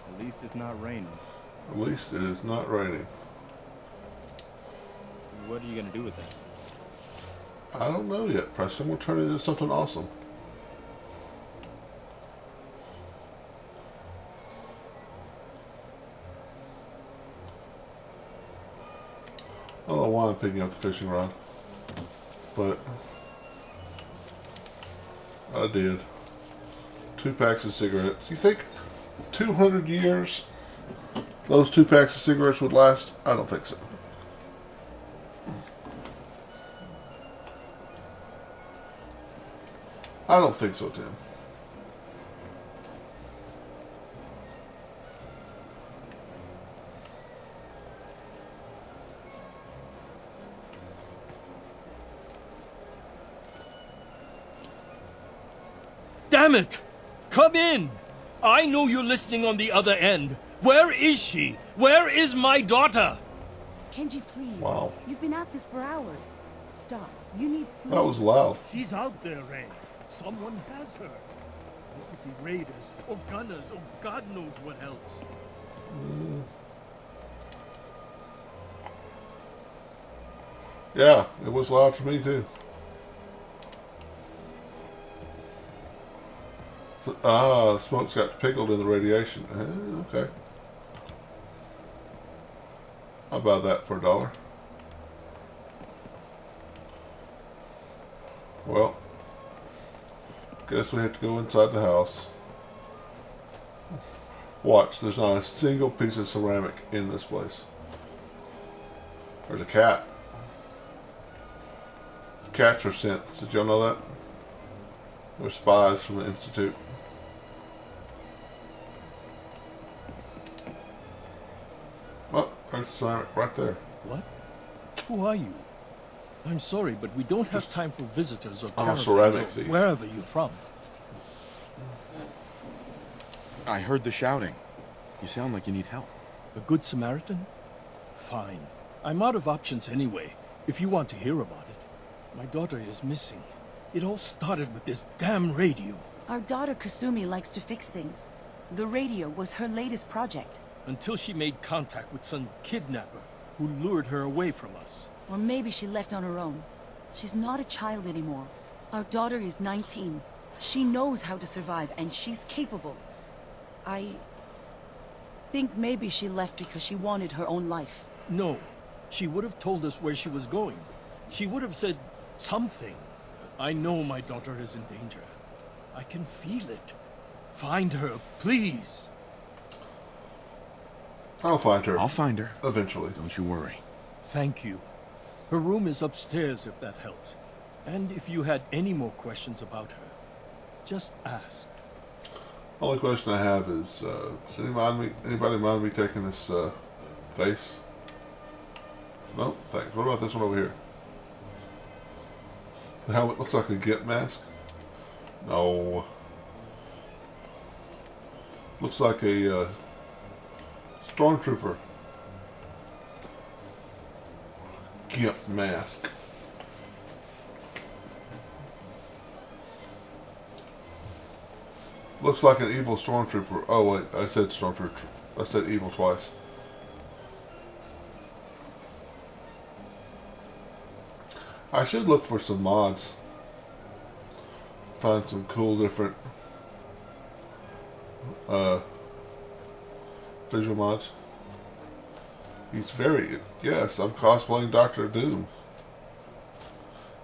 B: At least it's not raining.
A: At least it is not raining.
B: What are you gonna do with that?
A: I don't know yet, Preston. We'll turn it into something awesome. I don't know why I'm picking up the fishing rod, but I did. 2 packs of cigarettes. You think 200 years those 2 packs of cigarettes would last? I don't think so. I don't think so, Tim.
K: Damn it! Come in! I know you're listening on the other end. Where is she? Where is my daughter?
L: Kenji, please.
A: Wow.
L: You've been at this for hours. Stop. You need sleep.
A: That was loud.
D: She's out there, Ray. Someone has her. It could be raiders, or gunners, or God knows what else.
A: Yeah, it was loud to me too. The smoke's got pickled in the radiation. Okay. I'll buy that for $1. Well, guess we have to go inside the house. Watch, there's not a single piece of ceramic in this place. There's a cat. Cats are synths. Did y'all know that? They're spies from the Institute. Oh, there's ceramic right there.
K: What? Who are you? I'm sorry, but we don't have time for visitors or
A: I'm a
K: caravans
A: ceramic
K: or
A: thief.
K: wherever you're from.
H: I heard the shouting. You sound like you need help.
K: A good Samaritan? Fine. I'm out of options anyway, if you want to hear about it. My daughter is missing. It all started with this damn radio.
L: Our daughter Kasumi likes to fix things. The radio was her latest project.
K: Until she made contact with some kidnapper who lured her away from us.
L: Or maybe she left on her own. She's not a child anymore. Our daughter is 19. She knows how to survive, and she's capable. I think maybe she left because she wanted her own life.
K: No. She would have told us where she was going. She would have said something. I know my daughter is in danger. I can feel it. Find her, please.
A: I'll find her.
H: I'll find her.
A: Eventually.
H: Don't you worry.
K: Thank you. Her room is upstairs if that helps. And if you had any more questions about her, just ask.
A: Only question I have is, does anybody mind me taking this face? No, thanks. What about this one over here? The helmet looks like a Gimp mask. No. Looks like a stormtrooper. Gimp mask. Looks like an evil stormtrooper. Oh wait, I said stormtrooper. I said evil twice. I should look for some mods. Find some cool different visual mods. He's very... Yes, I'm cosplaying Doctor Doom.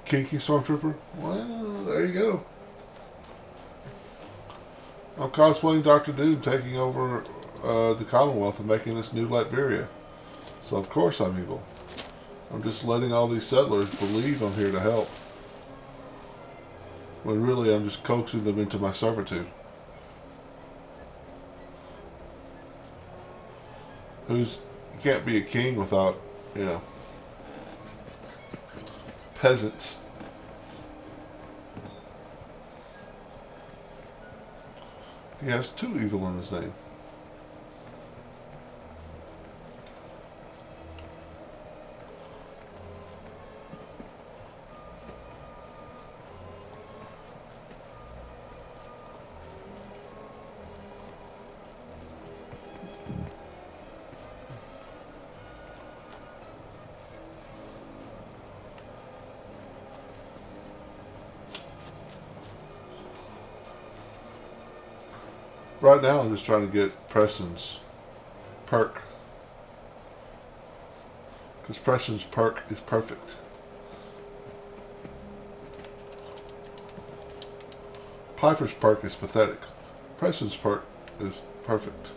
A: Kinky Stormtrooper? Well, there you go. I'm cosplaying Doctor Doom, taking over the Commonwealth and making this new Latveria. So of course I'm evil. I'm just letting all these settlers believe I'm here to help. When really I'm just coaxing them into my servitude. You can't be a king without, you know, peasants. He has 2 evil in his name. Right now, I'm just trying to get Preston's perk. Because Preston's perk is perfect. Piper's perk is pathetic. Preston's perk is perfect.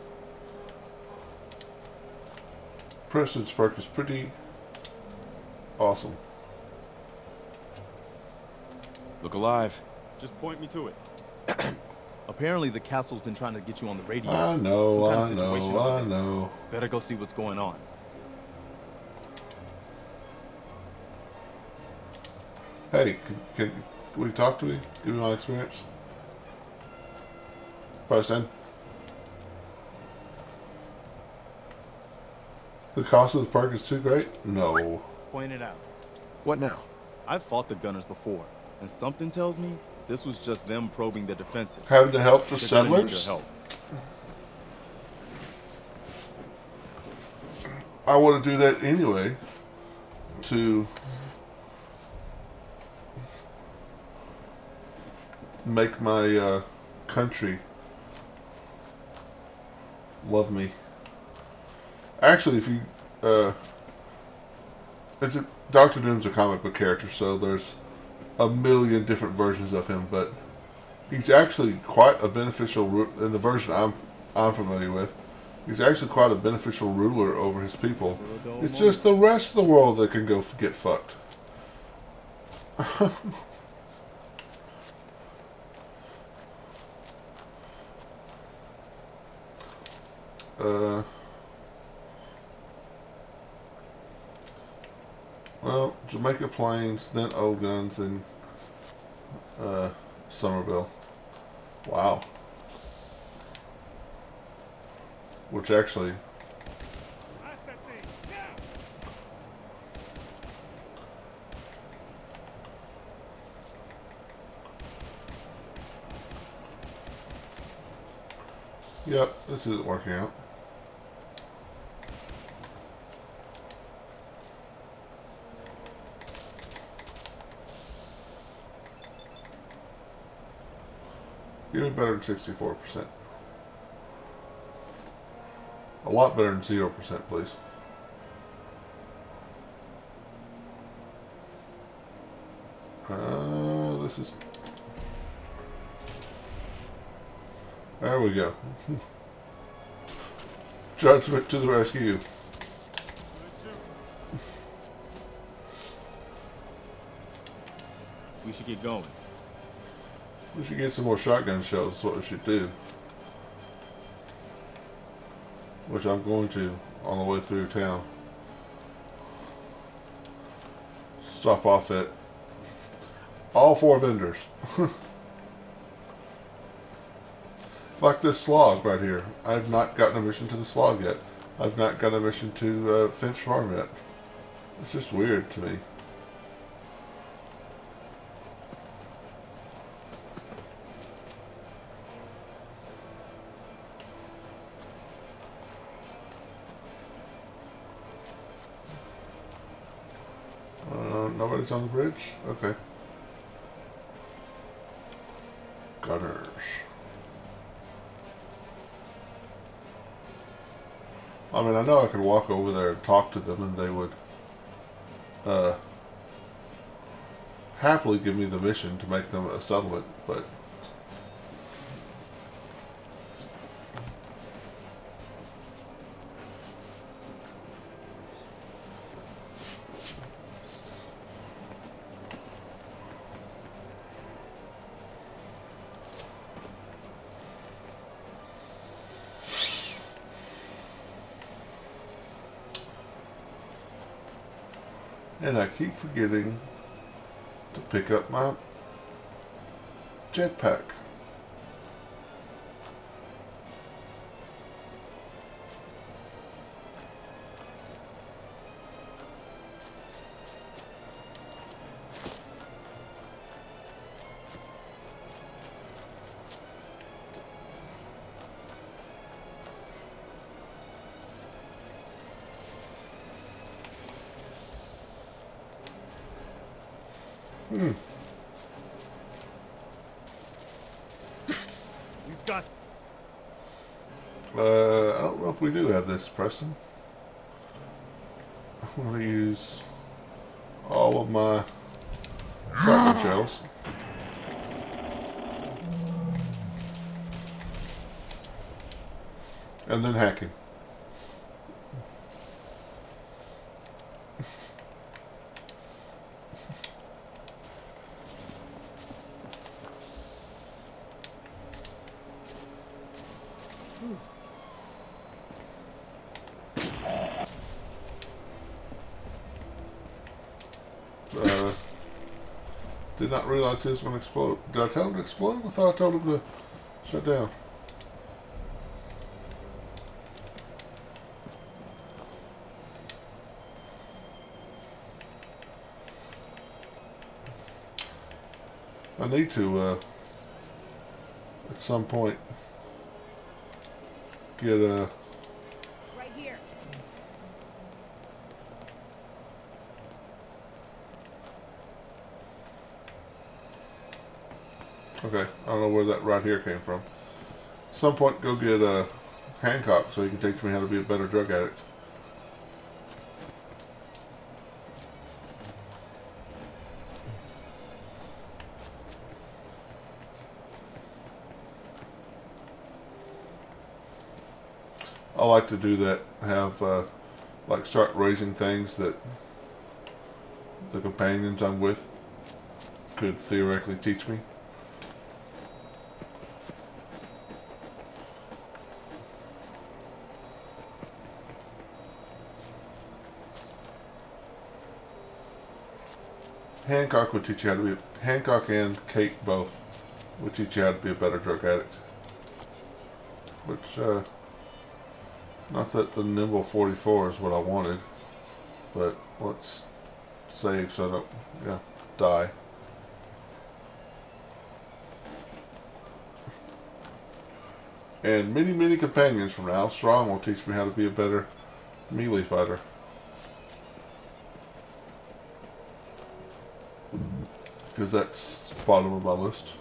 A: Preston's perk is pretty awesome.
H: Look alive.
B: Just point me to it. Apparently the castle's been trying to get you on the radio.
A: I know,
B: Some kind
A: I
B: of situation
A: know,
B: over
A: I
B: there.
A: know.
B: Better go see what's going on.
A: Hey, can we talk to me? Give me my experience. Preston. The cost of the perk is too great? No.
B: Point it out.
H: What now?
B: I've fought the gunners before, and something tells me this was just them probing their defenses.
A: Having to help the
B: They're gonna need
A: settlers?
B: your help.
A: I want to do that anyway. To make my country love me. Actually, if you Doctor Doom's a comic book character, so there's a million different versions of him, but he's actually quite a beneficial in the version I'm familiar with. He's actually quite a beneficial ruler over his people. It's just the rest of the world that can go get fucked. Well, Jamaica Plains, then Old Guns, and Somerville. Wow. Which actually... Yep, this isn't working out. Give me better than 64%. A lot better than 0%, please. This is... There we go. Judgment to the rescue.
B: We should get going.
A: We should get some more shotgun shells, that's what we should do. Which I'm going to on the way through town. Stop off at all 4 vendors. Like this slog right here. I've not gotten a mission to the slog yet. I've not got a mission to Finch Farm yet. It's just weird to me. Nobody's on the bridge? Okay. Gunners. I mean, I know I could walk over there and talk to them and they would happily give me the mission to make them a settlement, but and I keep forgetting to pick up my jetpack.
D: We've got...
A: I don't know if we do have this, Preston. I'm going to use all of my shotgun shells. And then hacking. Did not realize he was going to explode. Did I tell him to explode? I thought I told him to shut down. I need to, at some point, get a...
I: Right here.
A: Okay, I don't know where that right here came from. At some point, go get a Hancock so he can teach me how to be a better drug addict. I like to do that. Have like start raising things that the companions I'm with could theoretically teach me. Hancock would teach you how to be. Hancock and Kate both would teach you how to be a better drug addict. Which, not that the Nimble 44 is what I wanted, but let's save so I don't, die. And many, many companions from now strong will teach me how to be a better melee fighter. Because that's bottom of my list.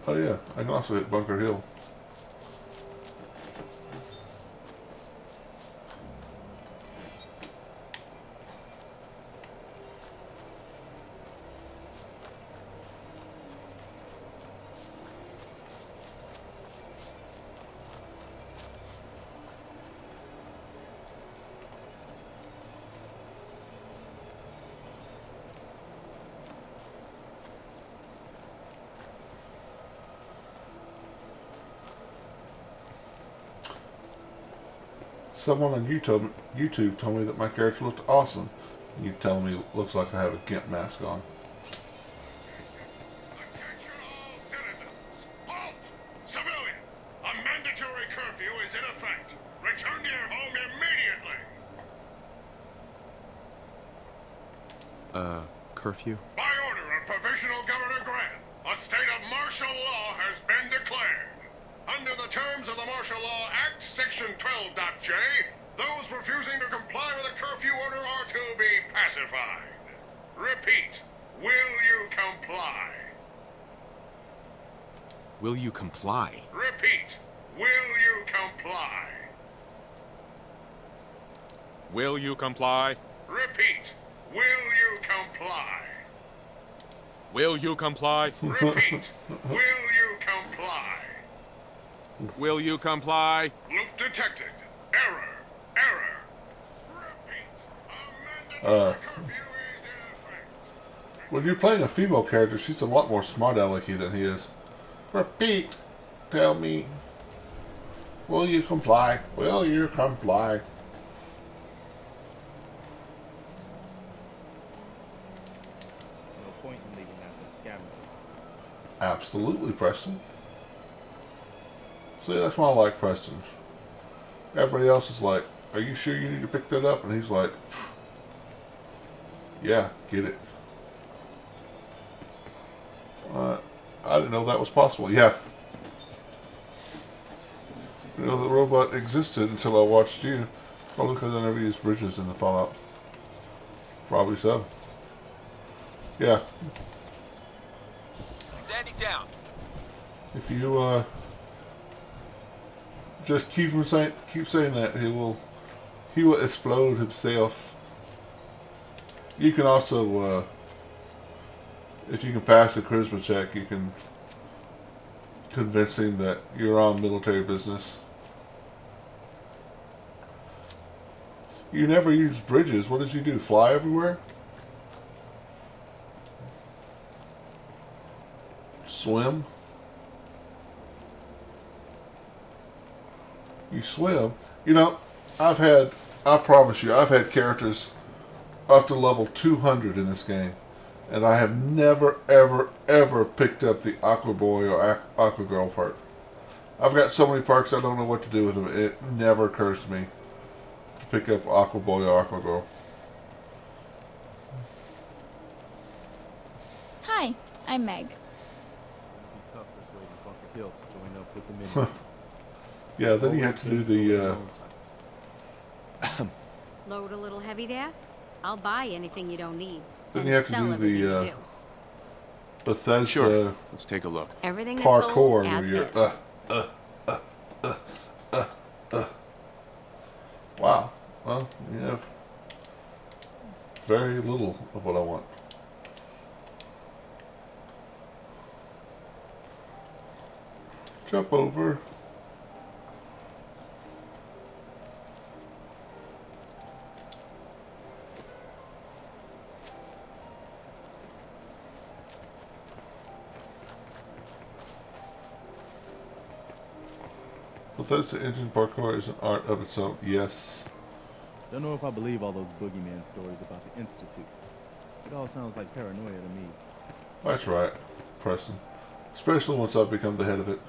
A: Oh yeah, I can also hit Bunker Hill. Someone on YouTube told me that my character looked awesome. You tell me it looks like I have a GIMP mask on.
J: Attention all citizens! Halt! Civilian! A mandatory curfew is in effect. Return to your home immediately.
H: Curfew?
J: By order of Provisional Governor Grant, a state of martial law has been declared. Under the terms of the Martial Law Act, Section 12.J, those refusing to comply with a curfew order are to be pacified. Repeat, will you comply?
H: Will you comply?
J: Repeat, will you comply?
B: Will you comply?
J: Repeat, will you comply?
B: Will you comply?
J: Repeat, will you comply?
B: Will you comply?
J: Loop detected. Error. Error. Repeat. A mandatory curfew is in effect.
A: When you're playing a female character, she's a lot more smart alecky than he is. Repeat. Tell me. Will you comply? Will you comply?
B: No point in leaving that for the scavengers.
A: Absolutely, Preston. See, that's why I like Preston. Everybody else is like, are you sure you need to pick that up? And he's like, yeah, get it. I didn't know that was possible. Yeah. You know, the robot existed until I watched you. Probably because I never used bridges in the Fallout. Probably so. Yeah.
M: Standing down.
A: If you just keep saying that, he will explode himself. You can also if you can pass the charisma check, you can convince him that you're on military business. You never use bridges. What did you do? Fly everywhere? Swim? You swim? You know, I promise you, I've had characters up to level 200 in this game. And I have never, ever, ever picked up the Aqua Boy or Aqua Girl part. I've got so many parks I don't know what to do with them. It never occurs to me to pick up Aqua Boy or Aqua Girl.
N: Hi, I'm Meg.
B: It'd be tough persuading Bunker Hill to join up with the men.
A: Yeah, then you have to do the
I: Load a little heavy there? I'll buy anything you don't need.
A: then
I: and
A: you have to
I: sell
A: do
I: everything you
A: the
I: do.
A: Bethesda
H: Sure. Let's take a look.
I: Everything is
A: parkour
I: sold
A: where
I: as
A: you're
I: is.
A: Wow. Well, you have very little of what I want. Jump over. Bethesda engine parkour is an art of its own. Yes.
B: Don't know if I believe all those boogeyman stories about the Institute. It all sounds like paranoia to me.
A: That's right, Preston. Especially once I've become the head of it.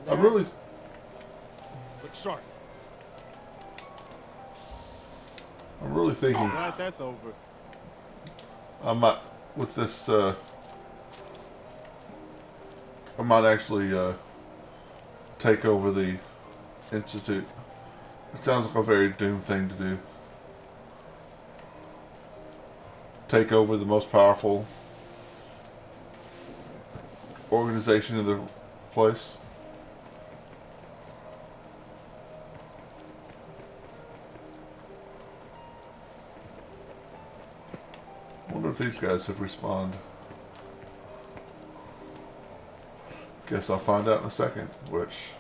A: I really...
D: Look sharp.
A: I'm really thinking...
B: Glad that's over.
A: I might... With this, I might actually, take over the Institute. It sounds like a very doomed thing to do. Take over the most powerful organization in the place. I wonder if these guys have respawned. Guess I'll find out in a second, which...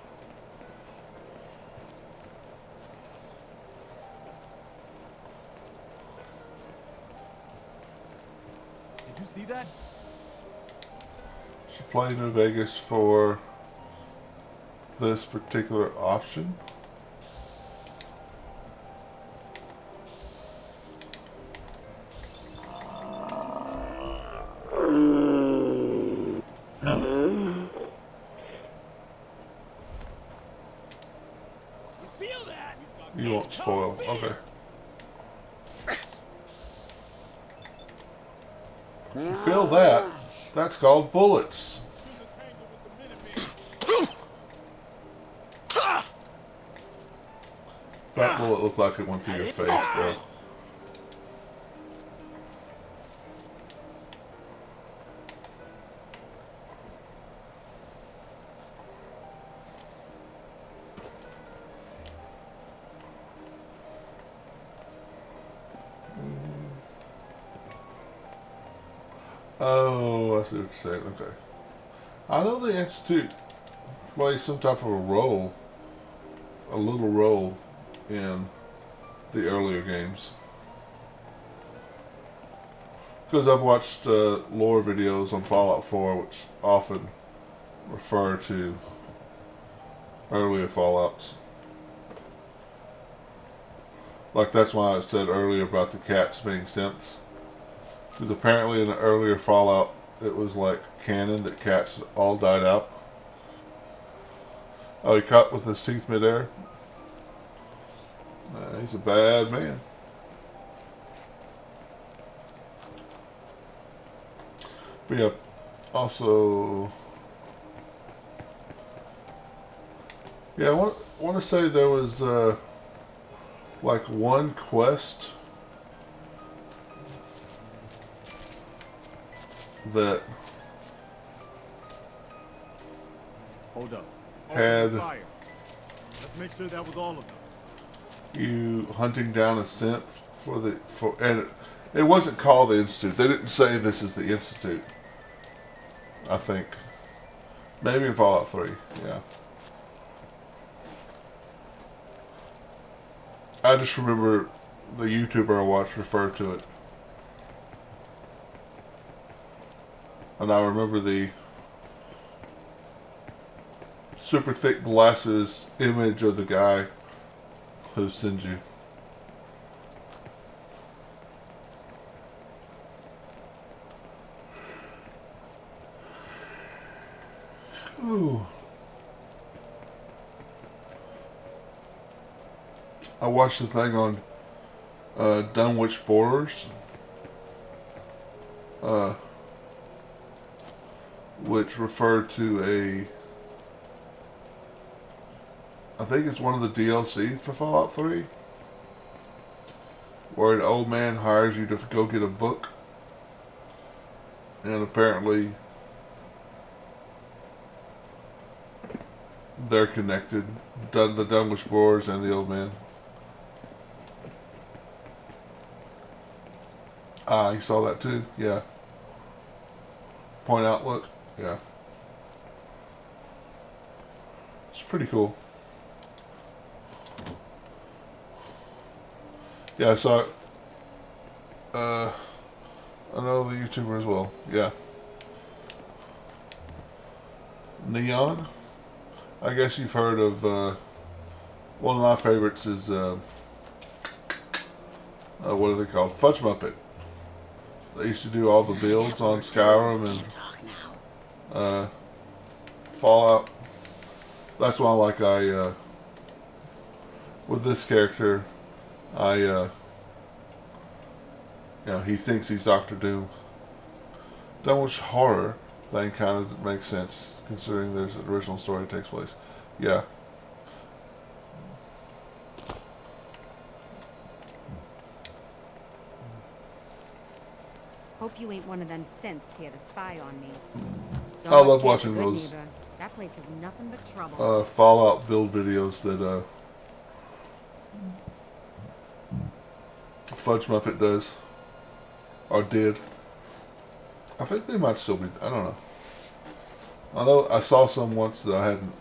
D: Did you see that?
A: Should play New Vegas for this particular option. You won't spoil. Okay. You feel that? That's called bullets. That bullet looked like it went through your face, bro. Oh, I see what you're saying. Okay. I know the Institute plays some type of a role, a little role, in the earlier games. Because I've watched lore videos on Fallout 4, which often refer to earlier Fallouts. Like that's why I said earlier about the cats being synths. Because apparently in the earlier Fallout, it was like canon that cats all died out. Oh, he caught with his teeth midair? He's a bad man. But yeah, Also, yeah, I want to say there was like one quest that
D: Hold up.
A: had
D: Fire. Let's make sure that was all of them.
A: you hunting down a synth and it wasn't called the Institute. They didn't say this is the Institute. I think maybe in Fallout 3. Yeah. I just remember the YouTuber I watched refer to it. And I remember the super thick glasses image of the guy who sends you. Ooh. I watched the thing on Dunwich Borders, which referred to I think it's one of the DLCs for Fallout 3, where an old man hires you to go get a book, and apparently they're connected, the Dunwich Borders and the old man. Ah, you saw that too? Yeah. Point outlook? Yeah. It's pretty cool. Yeah, I saw it. I know the YouTuber as well. Yeah. Neon? I guess you've heard of, one of my favorites is, what are they called? Fudge Muppet. They used to do all the builds on Skyrim and Fallout. That's why with this character, you know, he thinks he's Doctor Doom. Dunwich horror thing kind of makes sense considering there's an original story that takes place. Yeah.
I: Hope you ain't one of them synths here to spy on me.
A: I love watching those
I: That place is nothing but trouble.
A: Fallout build videos that Fudge Muppet does. Or did. I think they might still be, I don't know. I know I saw some once that I hadn't,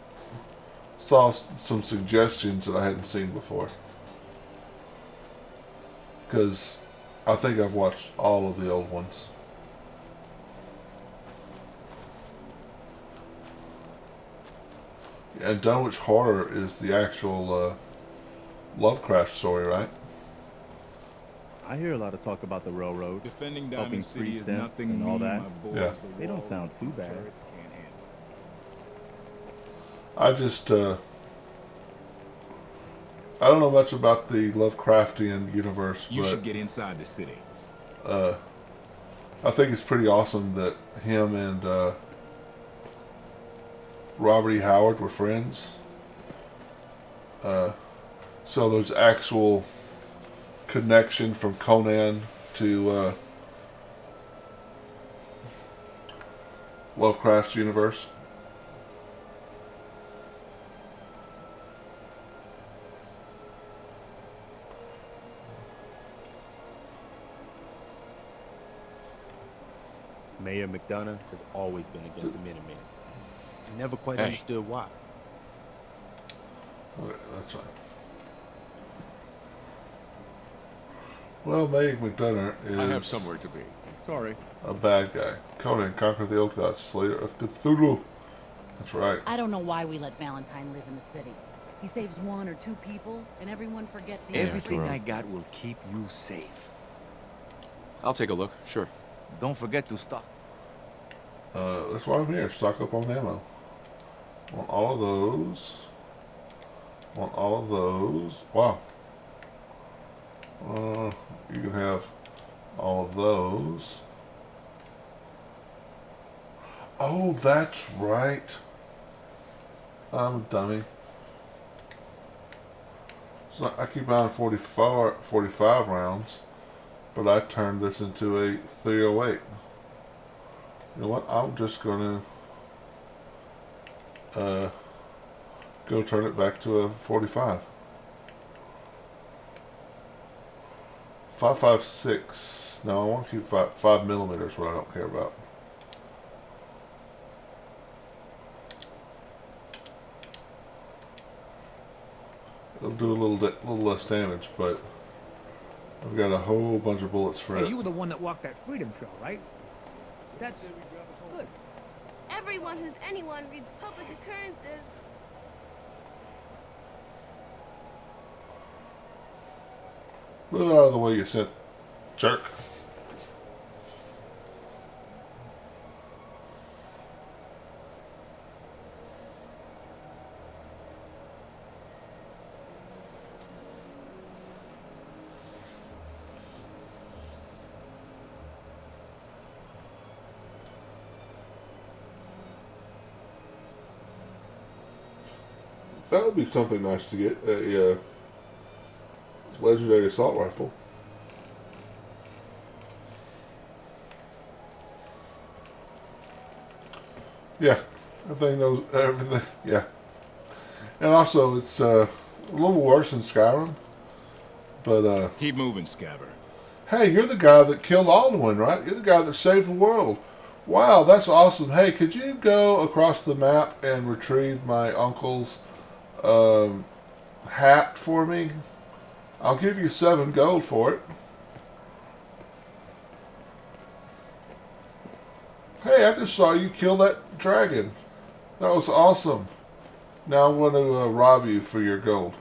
A: saw some suggestions that I hadn't seen before. Because I think I've watched all of the old ones. And Dunwich Horror is the actual Lovecraft story, right?
B: I hear a lot of talk about the railroad,
M: Defending
B: helping
M: Diamond City
B: free
M: is
B: synths
M: nothing
B: and all
M: me,
B: that.
M: my boys,
A: Yeah.
M: the
B: They don't
M: walls
B: sound too
M: and
B: bad.
M: turrets can't handle.
A: I just, I don't know much about the Lovecraftian universe,
M: You
A: but
M: should get inside the city.
A: I think it's pretty awesome that him and Robert E. Howard were friends. So there's actual connection from Conan to Lovecraft's universe.
B: Mayor McDonough has always been against the Minutemen. I never quite
M: Hey.
B: understood why.
A: Okay, that's fine. Well, Mayor McDonough is
M: I have somewhere to be. Sorry.
A: a bad guy. Conan, conquer the old gods, slayer of Cthulhu. That's right.
F: I don't know why we let Valentine live in the city. He saves one or two people, and everyone forgets he
N: Everything
F: ever
N: I
F: was.
N: got will keep you safe.
H: I'll take a look, sure.
N: Don't forget to stop.
A: That's why I'm here. Stock up on ammo. Want all of those. Want all of those. Wow. You can have all of those. Oh, that's right. I'm a dummy. So I keep buying 45 rounds, but I turned this into a 308. You know what? I'm just gonna go turn it back to a 45. 5.56. No, I want to keep 5 millimeters. What I don't care about. It'll do a little less damage, but I've got a whole bunch of bullets for
O: Hey,
A: it.
O: you were the one that walked that freedom trail, right? That's good.
P: Everyone who's anyone reads public occurrences.
A: Move out of the way, you said, jerk. That would be something nice to get, a legendary assault rifle. Yeah, everything knows everything. Yeah, and also it's a little worse than Skyrim. But
M: keep moving, Scabber.
A: Hey, you're the guy that killed Alduin, right? You're the guy that saved the world. Wow, that's awesome. Hey, could you go across the map and retrieve my uncle's hat for me? I'll give you 7 gold for it. Hey, I just saw you kill that dragon. That was awesome. Now I'm going to rob you for your gold.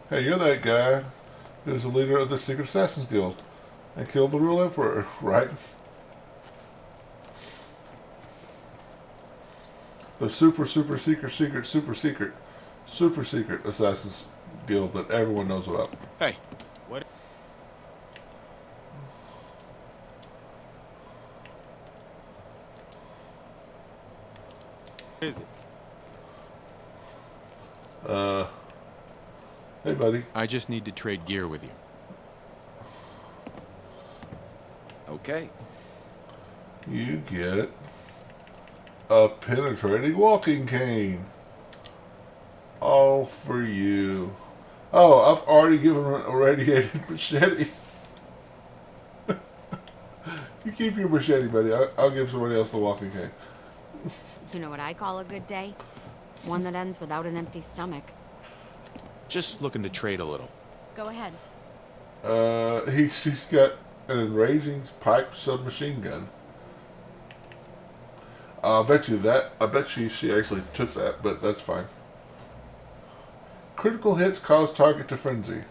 A: Hey, you're that guy who's the leader of the Secret Assassins Guild and killed the real Emperor, right? The super secret Assassins Guild that everyone knows about.
M: Hey, what
B: is it?
A: Hey, buddy.
H: I just need to trade gear with you.
N: Okay.
A: You get a penetrating walking cane. All for you. Oh, I've already given him a radiated machete. You keep your machete, buddy. I'll give somebody else the walking cane.
I: You know what I call a good day? One that ends without an empty stomach.
H: Just looking to trade a little.
I: Go ahead.
A: She's got an enraging pipe submachine gun. I bet she actually took that, but that's fine. Critical hits cause target to frenzy.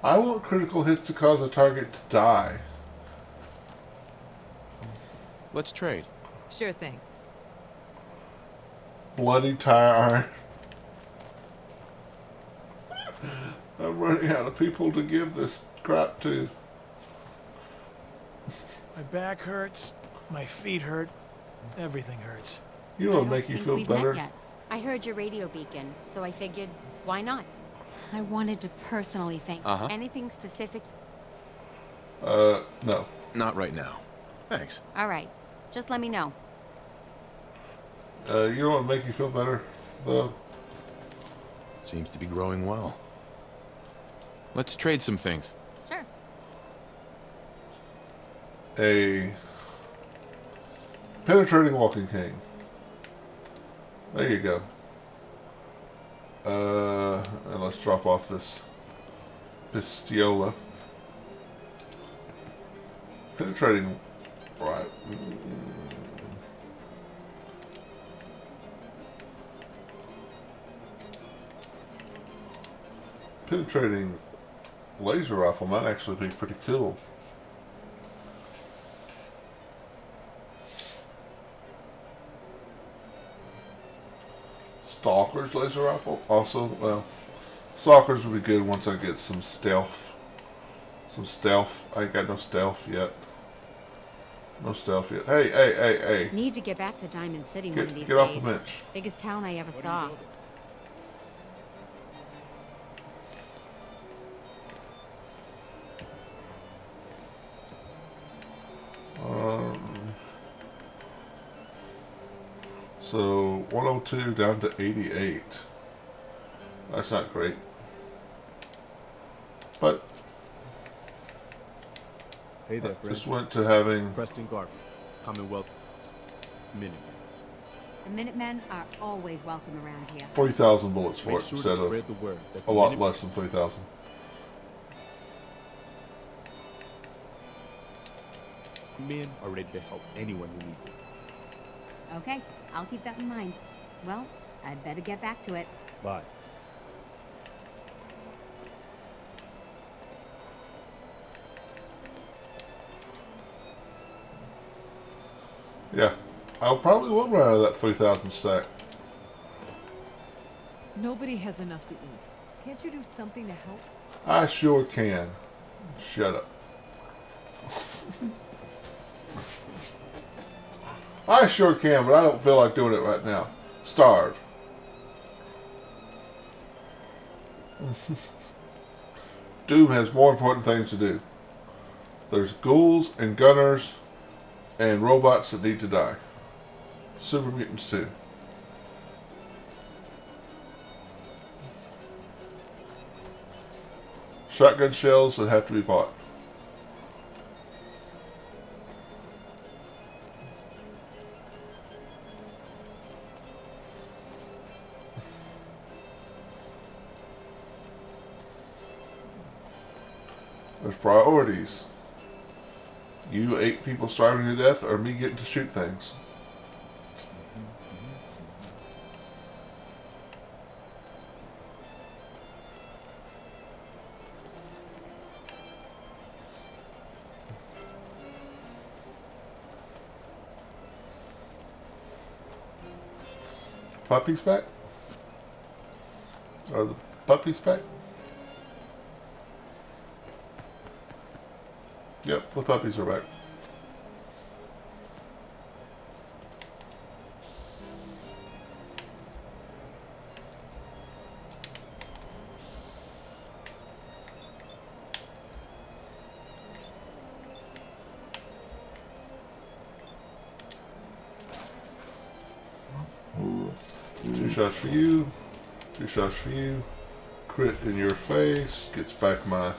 A: I want critical hits to cause a target to die.
H: Let's trade.
I: Sure thing.
A: Bloody tire iron. I'm running out of people to give this crap to.
G: My back hurts, my feet hurt, everything hurts.
A: You know what make you feel
I: we've
A: better?
I: Met yet. I heard your radio beacon, so I figured, why not? I wanted to personally thank you. Anything specific?
A: No.
H: Not right now. Thanks.
I: All right. Just let me know.
A: You know what make you feel better, though?
H: Seems to be growing well. Let's trade some things.
I: Sure.
A: A penetrating walking cane. There you go. And let's drop off this pistiola. Penetrating, right? Penetrating laser rifle might actually be pretty cool. Stalker's laser rifle. Also, well, Stalker's would be good once I get some stealth. I ain't got no stealth yet. No stealth yet. Hey.
I: Need to get back to Diamond City one of these days.
A: Get off the bench.
I: Biggest town I ever saw.
A: So 102 down to 88. That's not great. But
B: Hey there, friend.
A: just went to having
B: Preston Garvey, Commonwealth Minutemen.
I: The Minutemen are always welcome around here.
A: 40,000 bullets for
B: Make
A: it
B: sure
A: instead
B: to
A: of
B: spread the word that
A: a
B: the
A: lot
B: Minute-
A: less than 40,000.
B: Men are ready to help anyone who needs it.
I: Okay, I'll keep that in mind. Well, I'd better get back to it.
B: Bye.
A: Yeah, I probably will run out of that 3,000 stack.
Q: Nobody has enough to eat. Can't you do something to help?
A: I sure can. Shut up. I sure can, but I don't feel like doing it right now. Starve. Doom has more important things to do. There's ghouls and gunners and robots that need to die. Super mutants too. Shotgun shells that have to be bought. There's priorities. You 8 people starving to death, or me getting to shoot things. Puppies back? Are the puppies back? Yep, the puppies are back. Two shots for you. 2 shots for you. Crit in your face. Gets back my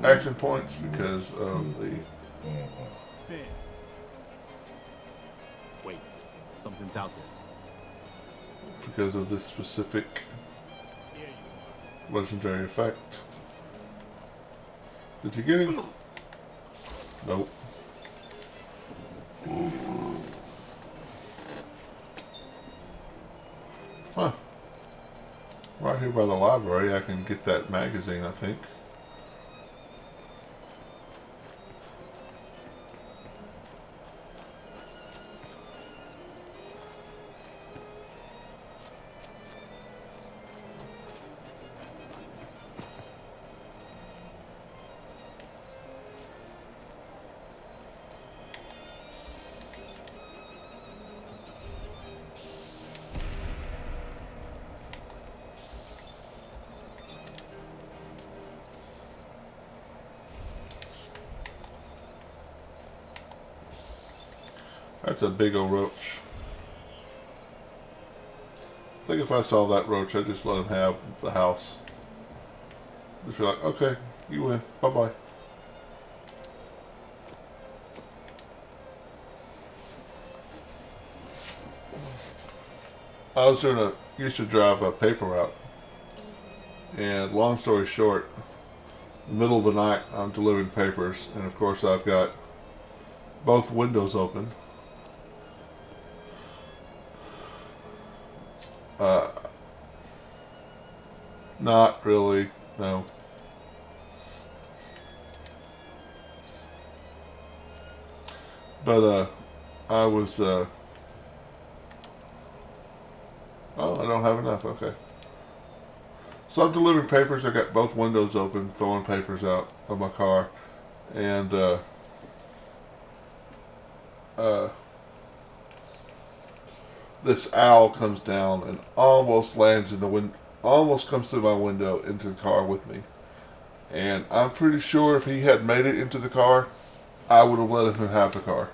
A: action points because of the...
B: Wait, something's out there.
A: Because of this specific legendary effect. Did you get him? Nope. Huh. Right here by the library, I can get that magazine, I think. That's a big old roach. I think if I saw that roach, I'd just let him have the house. Just be like, okay, you win. Bye-bye. I was used to drive a paper route. And long story short, in the middle of the night, I'm delivering papers. And of course, I've got both windows open. Not really, no. But I was Oh, I don't have enough. Okay. So I'm delivering papers. I got both windows open, throwing papers out of my car, and this owl comes down and almost lands in the almost comes through my window into the car with me. And I'm pretty sure if he had made it into the car, I would have let him have the car.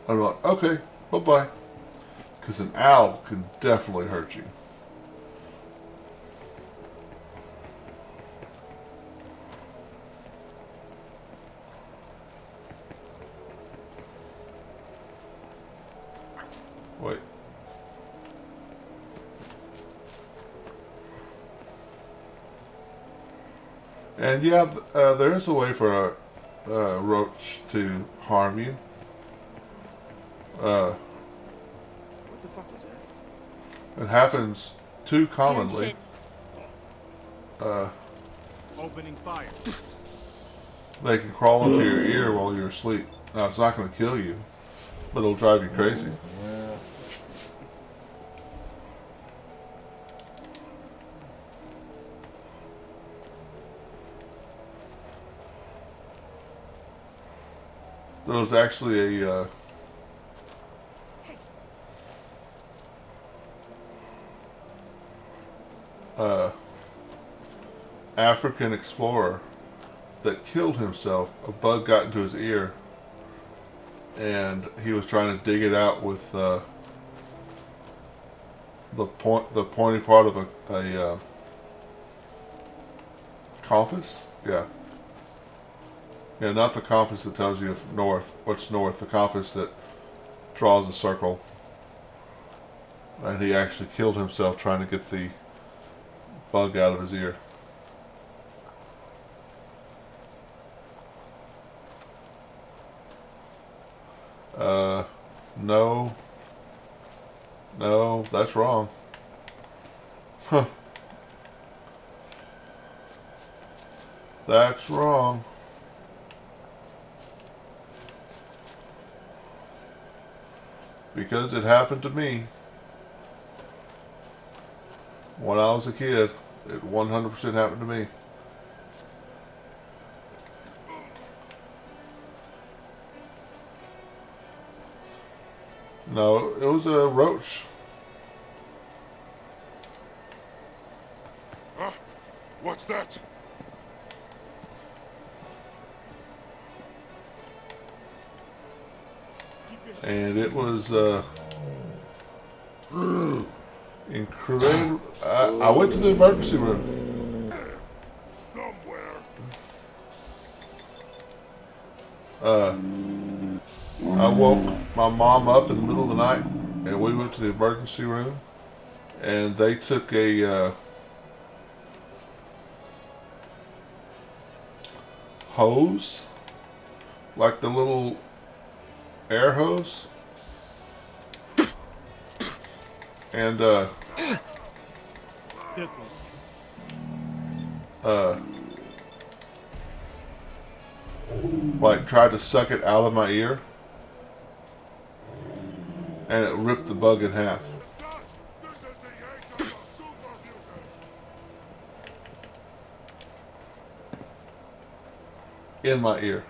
A: I'm like, okay, bye-bye. Because an owl can definitely hurt you. Wait. And yeah, there is a way for a roach to harm you.
N: What the fuck was that?
A: It happens too commonly.
B: Opening fire.
A: They can crawl into your ear while you're asleep. Now, it's not going to kill you, but it'll drive you crazy. There was actually a African explorer that killed himself. A bug got into his ear, and he was trying to dig it out with the pointy part of a compass. Yeah. Yeah, not the compass that tells you if what's north, the compass that draws a circle. And he actually killed himself trying to get the bug out of his ear. No. No, that's wrong. Huh. That's wrong. Because it happened to me when I was a kid. It 100% happened to me. No, it was a roach.
J: Huh? What's that?
A: And it was incredible. I went to the emergency room.
J: Somewhere.
A: I woke my mom up in the middle of the night, and we went to the emergency room, and they took a hose, like the little air hose, and
B: This one.
A: like tried to suck it out of my ear, and it ripped the bug in half. In my ear.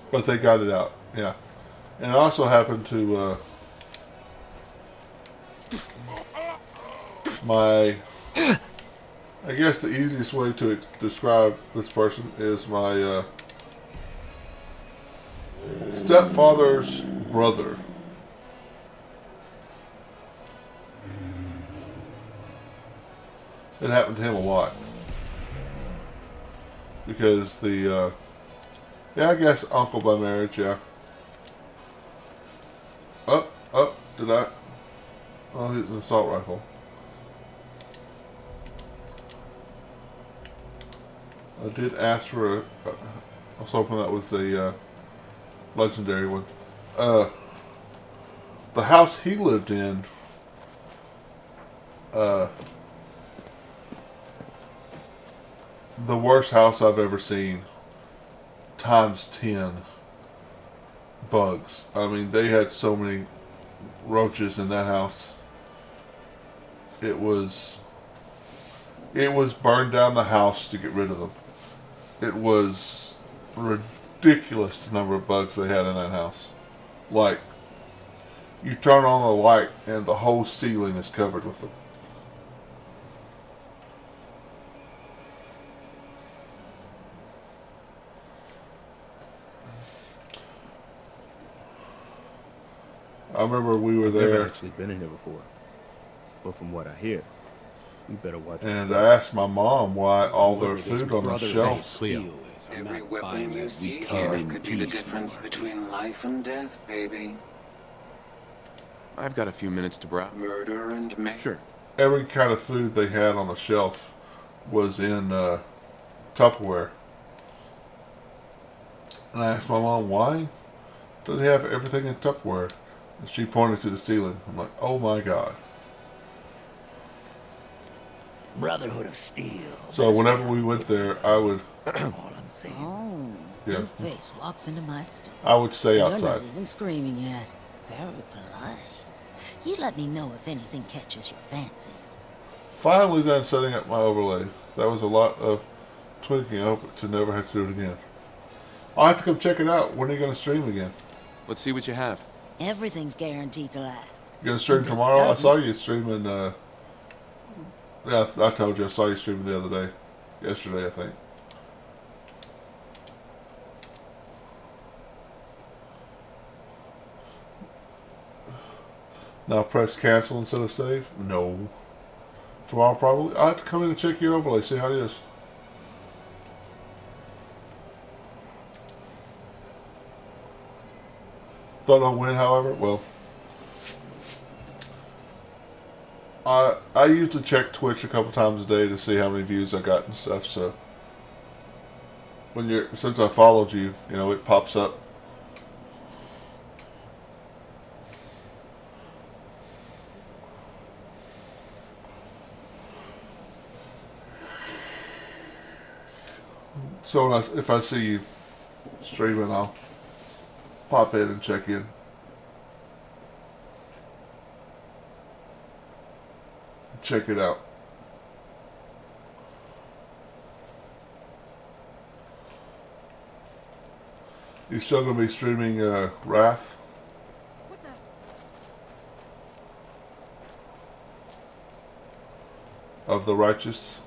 A: But they got it out, yeah. And it also happened to I guess the easiest way to describe this person is my stepfather's brother. It happened to him a lot. Because the, yeah, I guess uncle by marriage, yeah. Did I? Oh, it's an assault rifle. I did ask for a, I was hoping that was a legendary one. The house he lived in, the worst house I've ever seen. Times 10 bugs. I mean, they had so many roaches in that house. It was burned down the house to get rid of them. It was ridiculous the number of bugs they had in that house. Like, you turn on the light and the whole ceiling is covered with them. I remember we were
N: I've
A: there.
N: never actually been in here before, but from what I hear, we better watch.
A: And I asked my mom why all their food on the shelf.
C: Every weapon you see here could be the difference between life and death, baby.
H: I've got a few minutes to browse.
C: Murder and mayhem.
H: Sure.
A: Every kind of food they had on the shelf was in Tupperware. And I asked my mom, why do they have everything in Tupperware? And she pointed to the ceiling. I'm like, oh my God.
O: Brotherhood of Steel.
A: So whenever we went there, I would...
O: All I'm saying.
F: Oh,
A: Yeah.
F: your face walks into my store.
A: I would stay
F: You're
A: outside.
F: not even screaming yet. Very polite. You let me know if anything catches your fancy.
A: Finally done setting up my overlay. That was a lot of tweaking. I hope to never have to do it again. I'll have to come check it out. When are you going to stream again?
H: Let's see what you have.
F: Everything's guaranteed to last.
A: You going to stream
F: Until it
A: tomorrow? I
F: doesn't.
A: saw you streaming... yeah, I told you. I saw you streaming the other day. Yesterday, I think. Now press cancel instead of save? No. Tomorrow probably? I'll have to come in and check your overlay, see how it is. Don't know when, however. Well, I used to check Twitch a couple times a day to see how many views I got and stuff, so since I followed you, it pops up. So if I see you streaming, I'll pop in and check in. Check it out. You still gonna be streaming Wrath?
P: What the?
A: Of the Righteous?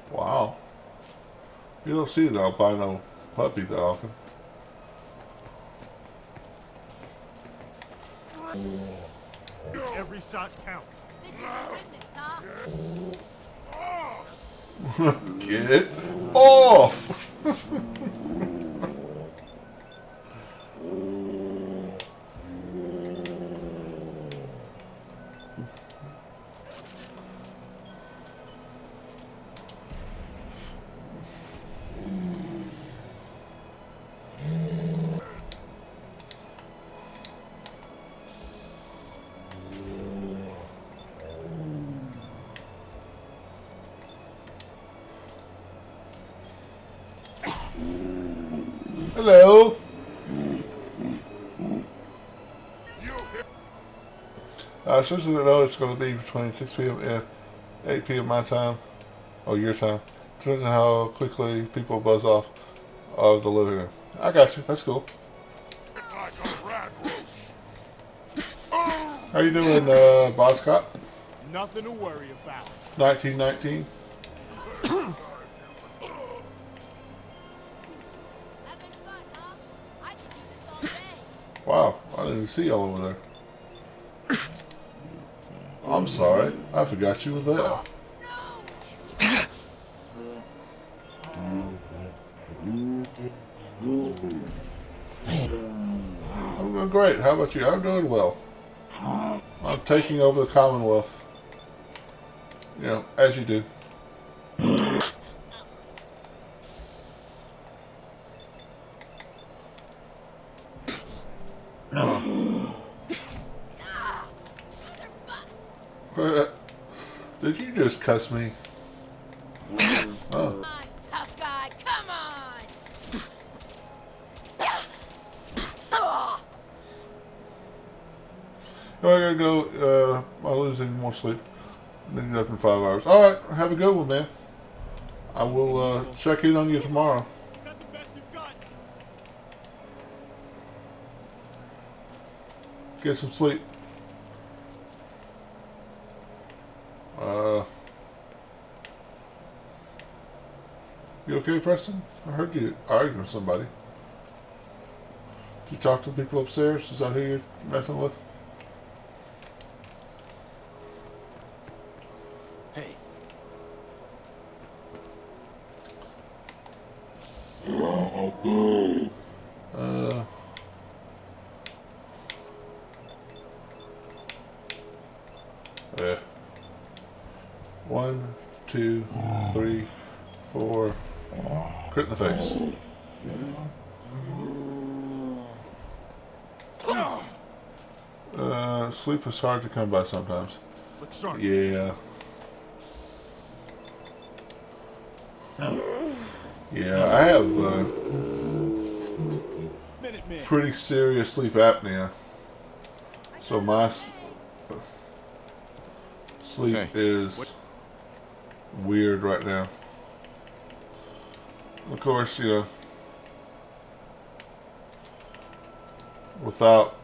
A: Wow. You don't see an albino puppy that often.
D: Every shot counts.
A: Get it off! Hello. Since I know it's going to be between 6 p.m. and 8 p.m. my time, or your time, depending on how quickly people buzz off of the living room. I got you. That's cool. How you doing, Boss Cop?
D: Nothing to worry about.
A: 1919. Wow, I didn't see y'all over there. I'm sorry, I forgot you were there. I'm doing great. How about you? I'm doing well. I'm taking over the Commonwealth. You know, as you do. Did you just cuss me? Oh.
P: Tough guy, come on!
A: Oh, I gotta go. I'm losing more sleep. Been up in 5 hours. Alright, have a good one, man. I will check in on you tomorrow. Get some sleep. You okay, Preston? I heard you arguing with somebody. Did you talk to the people upstairs? Is that who you're messing with?
H: Hey.
A: Yeah. 1, 2, 3, 4. Crit in the face. Sleep is hard to come by sometimes. Yeah. Yeah, I have pretty serious sleep apnea. So my sleep is weird right now. Of course, you know, without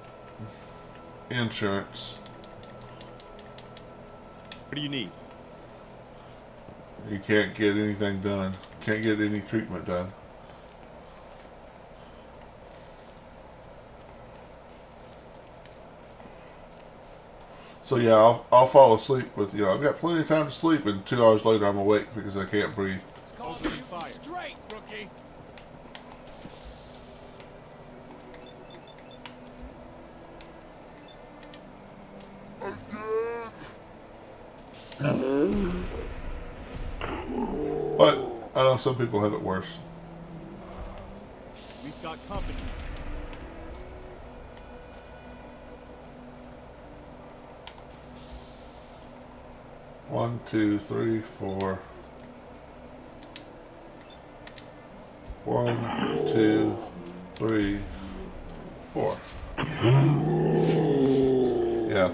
A: insurance,
B: what do you need?
A: You can't get anything done. Can't get any treatment done. So yeah, I'll fall asleep with, you know, I've got plenty of time to sleep, and 2 hours later I'm awake because I can't breathe.
K: Straight, rookie.
A: But I know some people have it worse.
B: We've got company.
A: One, 2, 3, 4. 1, 2, 3, 4. Yeah.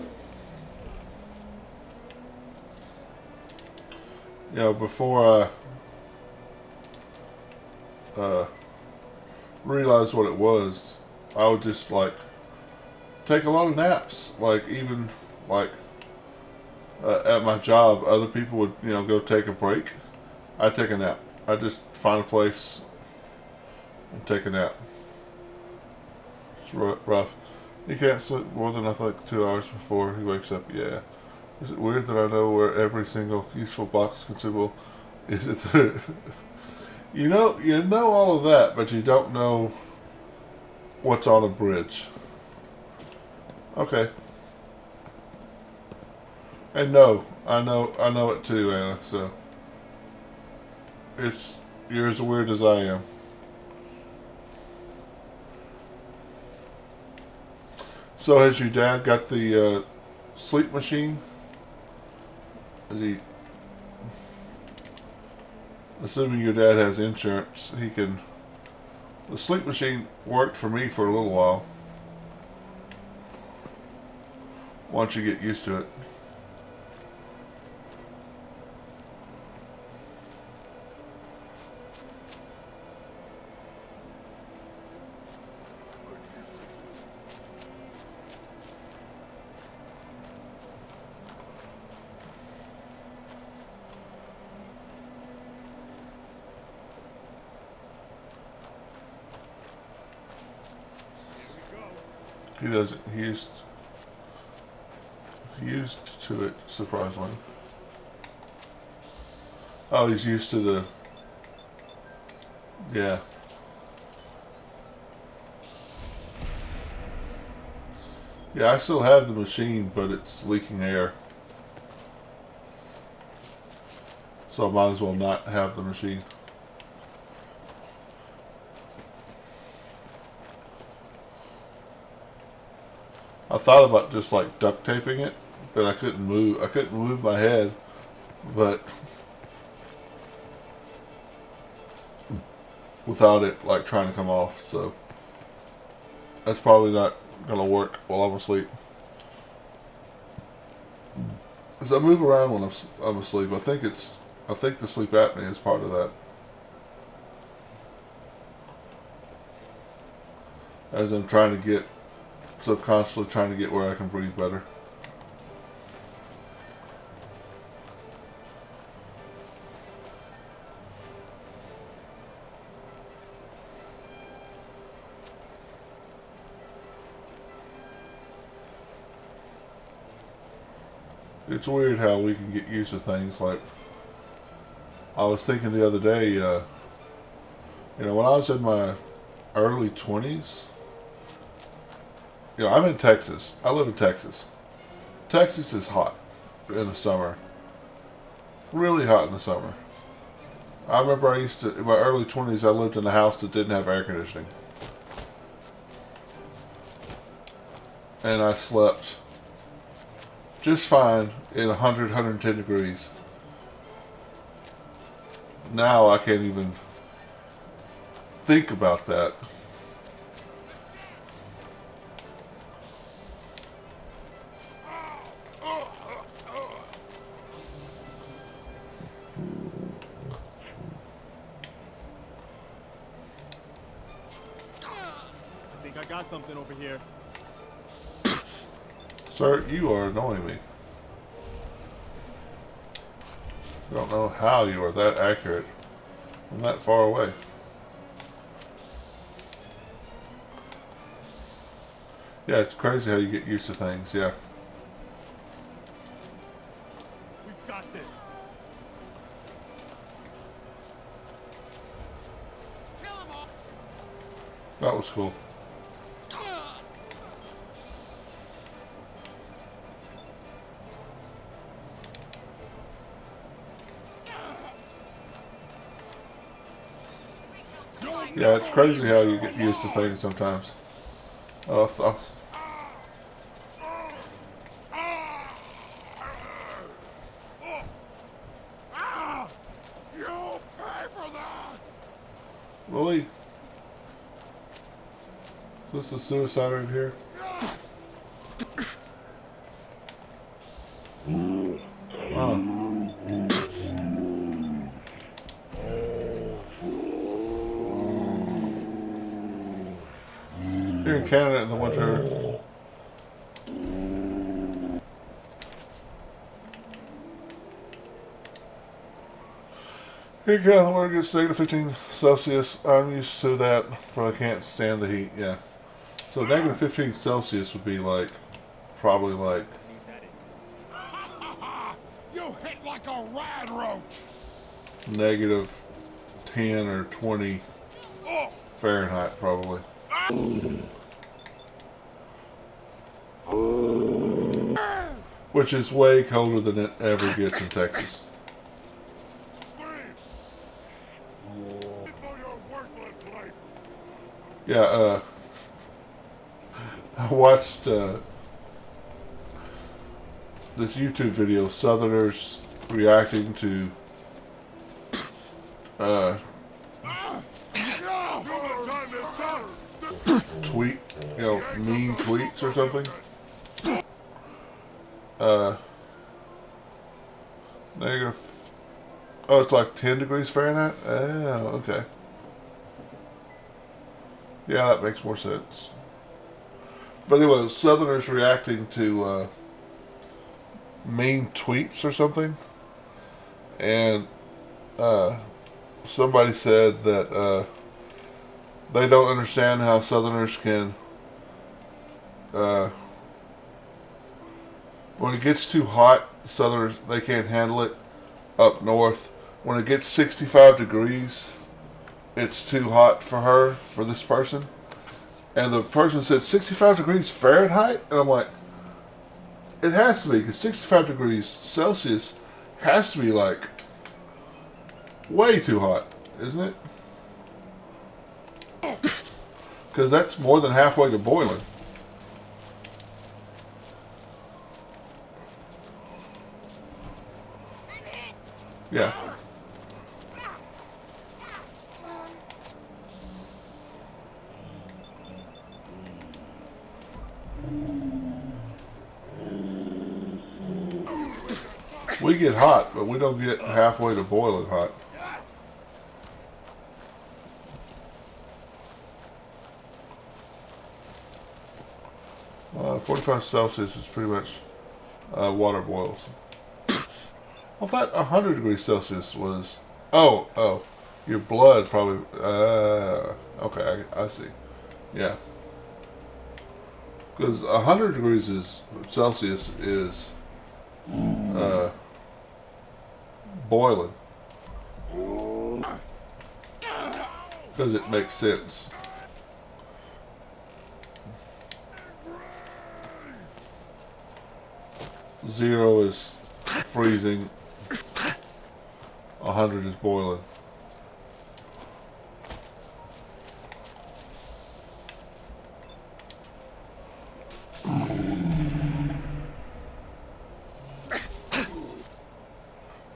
A: You know, before I realized what it was, I would just like take a lot of naps. Like even like at my job, other people would, you know, go take a break. I'd take a nap. I'd just find a place and take a nap. It's rough. He can't sleep more than I think 2 hours before he wakes up. Yeah. Is it weird that I know where every single useful box consumable is? It there? You know all of that, but you don't know what's on a bridge. Okay. And no, I know it too, Anna. So you're as weird as I am. So has your dad got the sleep machine? Is he? Assuming your dad has insurance, he can. The sleep machine worked for me for a little while. Once you get used to it. He doesn't. He used to it, surprisingly. Oh, he's used to the. Yeah. Yeah, I still have the machine, but it's leaking air. So I might as well not have the machine. I thought about just like duct taping it, but I couldn't move. I couldn't move my head, but without it like trying to come off. So that's probably not gonna work while I'm asleep. As I move around when I'm asleep, I think the sleep apnea is part of that. As I'm trying to get, subconsciously trying to get where I can breathe better. It's weird how we can get used to things. Like, I was thinking the other day, you know, when I was in my early 20s, you know, I'm in Texas. I live in Texas. Texas is hot in the summer. Really hot in the summer. I remember in my early 20s, I lived in a house that didn't have air conditioning. And I slept just fine in 100, 110 degrees. Now I can't even think about that.
B: I think I got something over here.
A: Sir, you are annoying me. I don't know how you are that accurate from that far away. Yeah, it's crazy how you get used to things, yeah.
B: We've got this.
A: That was cool. Yeah, it's crazy how you get used to things sometimes.
J: You'll pay for that!
A: Really? Is this a suicide right here? Oh. Here in Canada in the winter. Here in Canada, the winter gets negative 15 Celsius. I'm used to that, but I can't stand the heat. Yeah. So negative 15 Celsius would be like, probably like.
J: You hit like a rad roach!
A: Negative 10 or 20 Fahrenheit, probably. Which is way colder than it ever gets in Texas. Yeah, I watched this YouTube video, Southerners reacting to tweet, you know, mean tweets or something. Negative. Oh, it's like 10 degrees Fahrenheit? Oh, okay. Yeah, that makes more sense. But anyway, Southerners reacting to mean tweets or something. And somebody said that they don't understand how Southerners can, when it gets too hot, Southerners, they can't handle it up north. When it gets 65 degrees, it's too hot for her, for this person. And the person said 65 degrees Fahrenheit? And I'm like, it has to be, because 65 degrees Celsius has to be like way too hot, isn't it? Because that's more than halfway to boiling. Yeah. We get hot, but we don't get halfway to boiling hot. Uh, 45 Celsius is pretty much water boils. I thought 100 degrees Celsius was... Oh, your blood probably... okay, I see. Yeah. Because 100 degrees Celsius is boiling. Because it makes sense. Zero is freezing. 100 is boiling.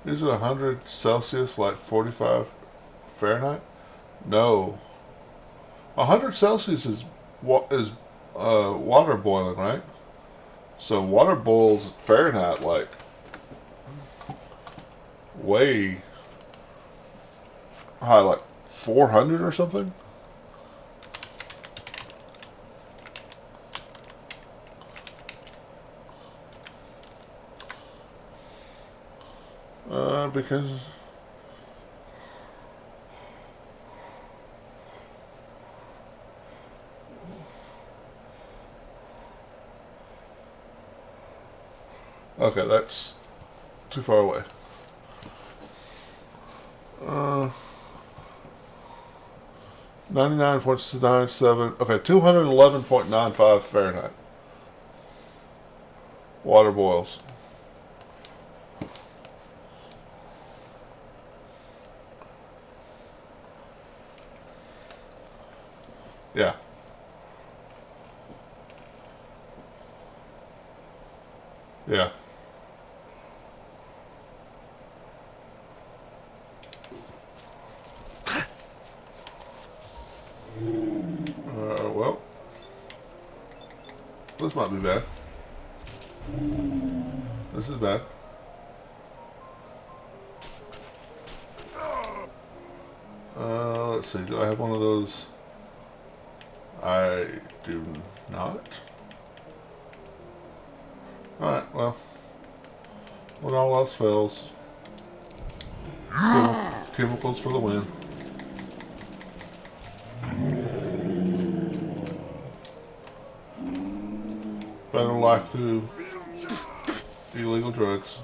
A: Is it 100 Celsius like 45 Fahrenheit? No. 100 Celsius is water boiling, right? So water boils Fahrenheit like way high, like 400 or something. Because okay, that's too far away. 99.97. Okay, 211.95 Fahrenheit. Water boils. Yeah. Yeah. Well, this might be bad. This is bad. Let's see. Do I have one of those? I do not. Alright, well. When all else fails, chemicals for the win. Better life through illegal drugs.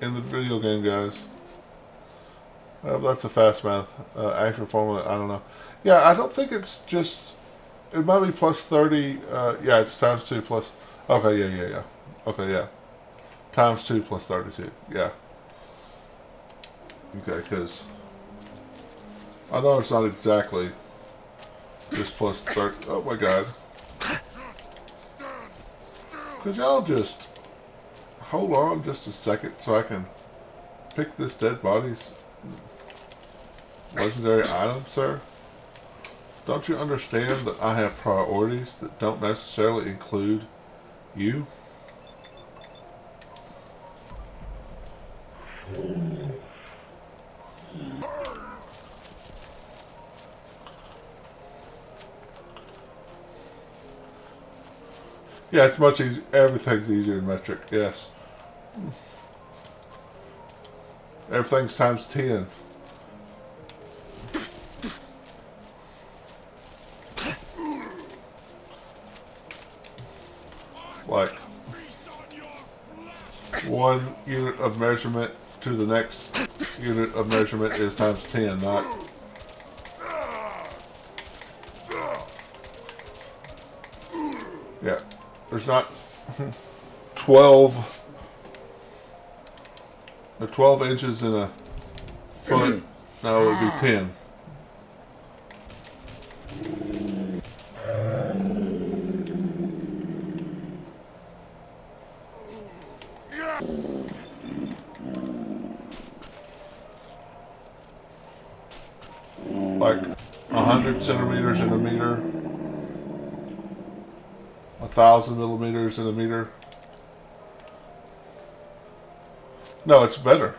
A: In the video game, guys. That's a fast math. Actual formula, I don't know. Yeah, I don't think it's just... It might be plus 30. Yeah, it's times 2 plus... Okay, yeah. Okay, yeah. Times 2 plus 32. Yeah. Okay, because... I know it's not exactly just plus 30. Oh my god. Could y'all just hold on just a second so I can pick this dead body's legendary item, sir? Don't you understand that I have priorities that don't necessarily include you? Yeah, it's much easier. Everything's easier in metric, yes. Everything's times 10. Like 1 unit of measurement to the next unit of measurement is times 10, not... Yeah. There's not 12 Or 12 inches in a foot. No, it would be 10. Like 100 centimeters in a meter. 1,000 millimeters in a meter. No, it's better.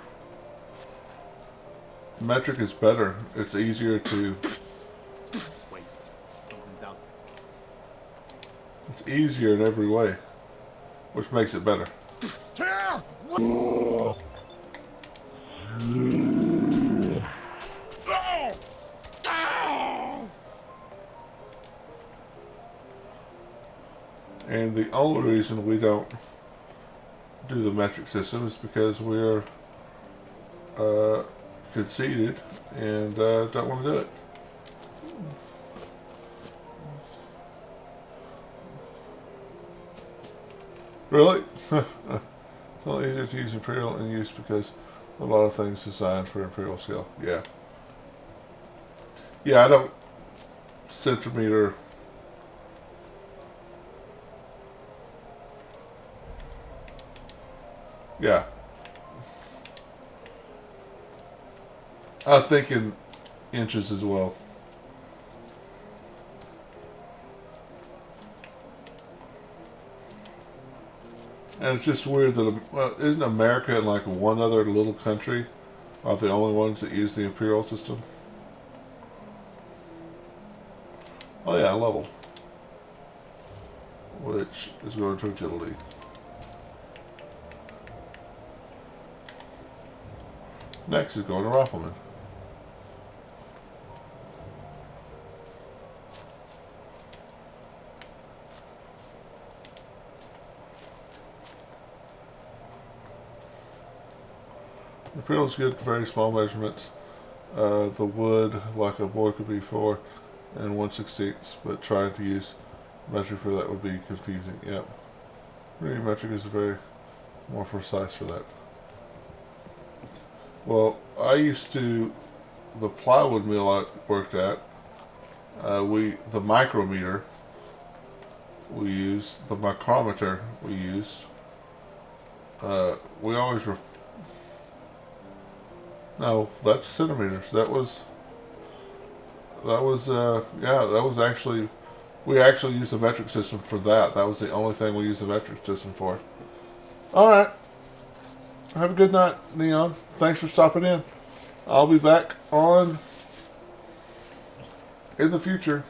A: Metric is better. It's easier to...
B: Wait, something's out
A: It's easier in every way, which makes it better. And the only reason we don't do the metric system is because we're conceited and don't want to do it. Really? It's not easier to use Imperial in use because a lot of things designed for Imperial scale. Yeah. Yeah, I don't centimeter. Yeah. I think in inches as well. And it's just weird that, well, isn't America and like one other little country are the only ones that use the Imperial system? Oh yeah, level. Which is going to agility. Next is going to Rifleman. Imperial is good for very small measurements. The wood, like a board, could be 4 and 1/16, but trying to use metric for that would be confusing. Yep. Really, metric is very more precise for that. Well, I used to, the plywood mill I worked at, the micrometer we used, the micrometer we used, we always no, that's centimeters. That was yeah, that was actually, we actually used the metric system for that. That was the only thing we used the metric system for. Alright. Have a good night, Neon. Thanks for stopping in. I'll be back on in the future.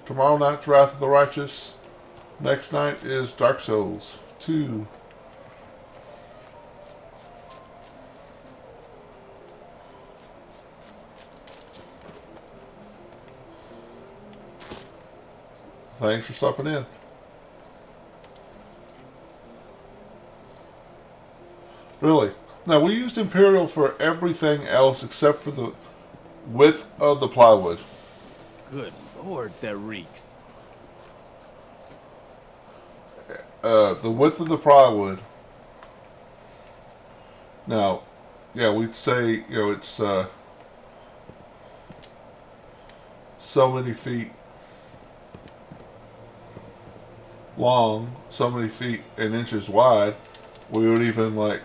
A: Tomorrow night's Wrath of the Righteous. Next night is Dark Souls 2. Thanks for stopping in. Really. Now, we used Imperial for everything else except for the width of the plywood.
B: Good lord, that reeks.
A: The width of the plywood. Now, yeah, we'd say, you know, it's so many feet long, so many feet and inches wide. We would even like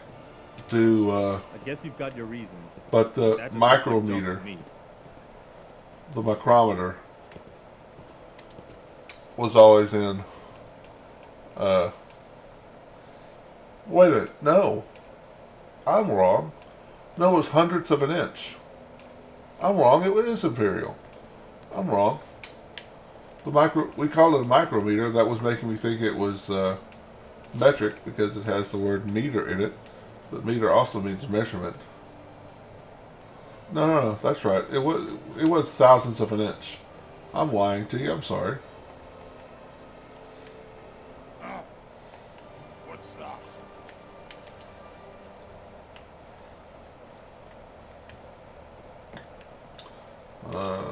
A: do
B: I guess you've got your reasons.
A: But the
B: That just looks like junk
A: micrometer,
B: to me.
A: the micrometer was always in wait a minute, no, I'm wrong. No, it was hundredths of an inch. I'm wrong, it is Imperial. I'm wrong. We called it a micrometer. That was making me think it was metric because it has the word meter in it. But meter also means measurement. No, that's right. It was thousandths of an inch. I'm lying to you. I'm sorry.
J: What's that?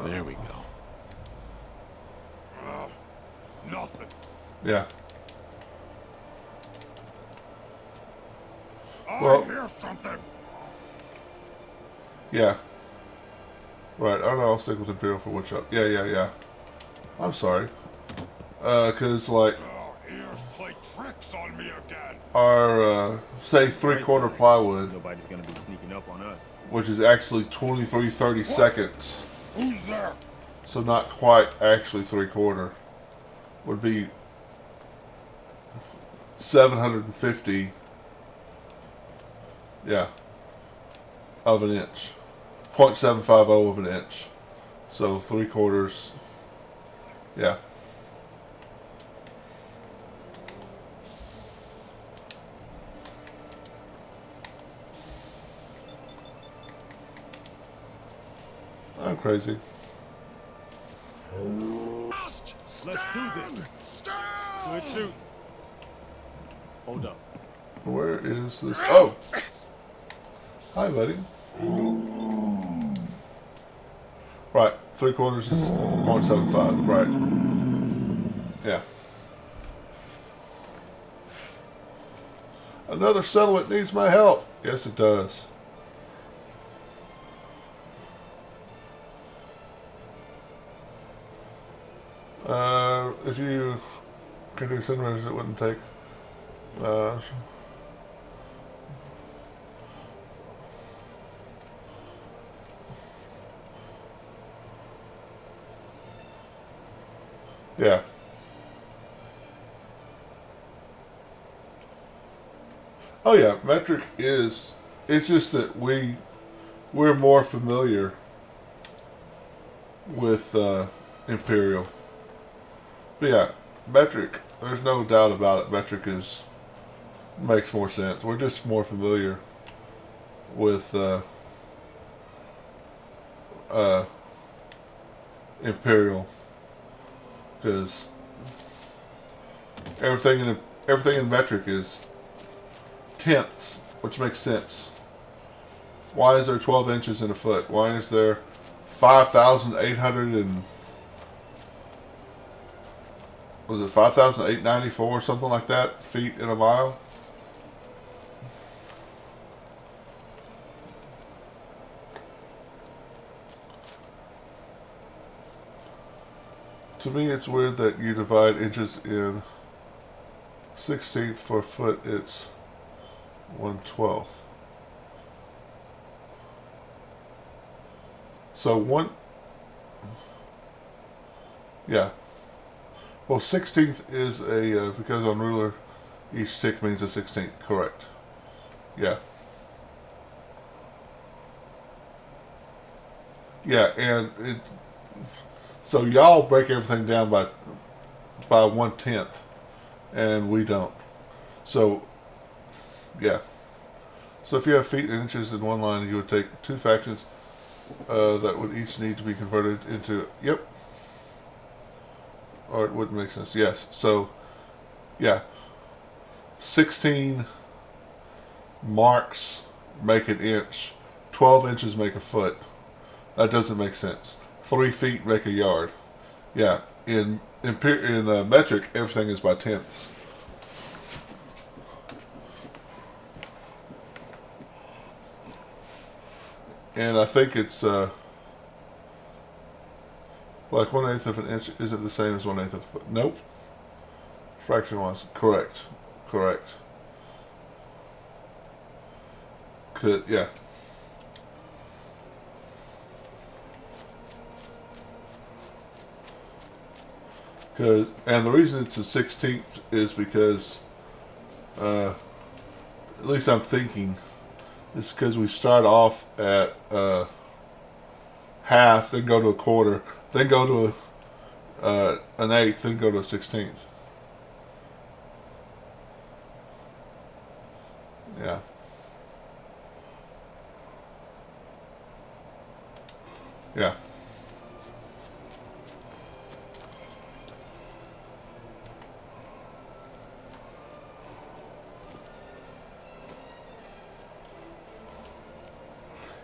H: There we go.
J: Nothing.
A: Yeah.
J: I
A: Well,
J: hear something.
A: Yeah. Right. Oh no, I'll stick with Imperial for wood shop. Yeah. I'm sorry. Cause like
J: Ears play tricks on me again.
A: our say 3/4 plywood.
B: Nobody's gonna be sneaking up on us.
A: Which is actually 23-30 seconds.
J: Who's there?
A: So not quite actually 3/4. Would be 750. Yeah. Of an inch. 0.750 of an inch. So 3/4. Yeah. I'm crazy.
D: Let's do this.
B: Good shoot. Hold up.
A: Where is this? Oh! Hi, buddy. Right. 3/4 is 0.75. Right. Yeah. Another settlement needs my help. Yes, it does. If you can do some measures, it wouldn't take. Yeah. Oh yeah, metric is. It's just that we're more familiar with Imperial. But yeah, metric. There's no doubt about it. Metric makes more sense. We're just more familiar with Imperial because everything in metric is tenths, which makes sense. Why is there 12 inches in a foot? Why is there 5,800 and was it 5,894 or something like that feet in a mile? To me, it's weird that you divide inches in 16th for a foot. It's 1/12. So yeah. Well, 16th is a, because on ruler, each tick means a 16th. Correct. Yeah. Yeah, and so y'all break everything down by 1/10, and we don't. So, yeah. So if you have feet and inches in one line, you would take two fractions that would each need to be converted into, yep. Or it wouldn't make sense. Yes. So, yeah. 16 marks make an inch. 12 inches make a foot. That doesn't make sense. 3 feet make a yard. Yeah. In metric, everything is by tenths. And I think it's like 1/8 of an inch isn't the same as 1/8 of a foot. Nope. Fraction wise, correct. Yeah. And the reason it's a 16th is because, at least I'm thinking, it's because we start off at half, then go to a quarter, then go to an eighth, then go to a 16th. Yeah. Yeah.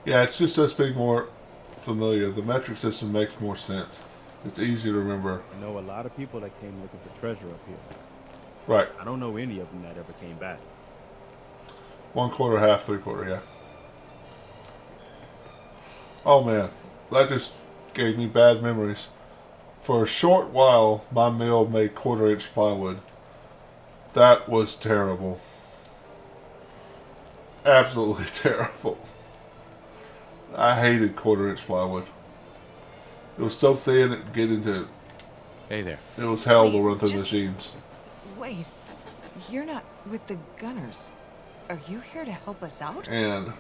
A: Yeah, it's just us being more familiar. The metric system makes more sense. It's easier to remember.
B: I know a lot of people that came looking for treasure up here.
A: Right.
B: I don't know any of them that ever came back.
A: 1/4, half, 3/4, yeah. Oh man, that just gave me bad memories. For a short while, my mill made 1/4-inch plywood. That was terrible. Absolutely terrible. I hated 1/4-inch plywood. It was so thin it would get into...
H: Hey there.
A: It was hell to
R: Please,
A: run through
R: just-
A: machines.
R: Wait, you're not with the Gunners. Are you here to help us out?
A: And...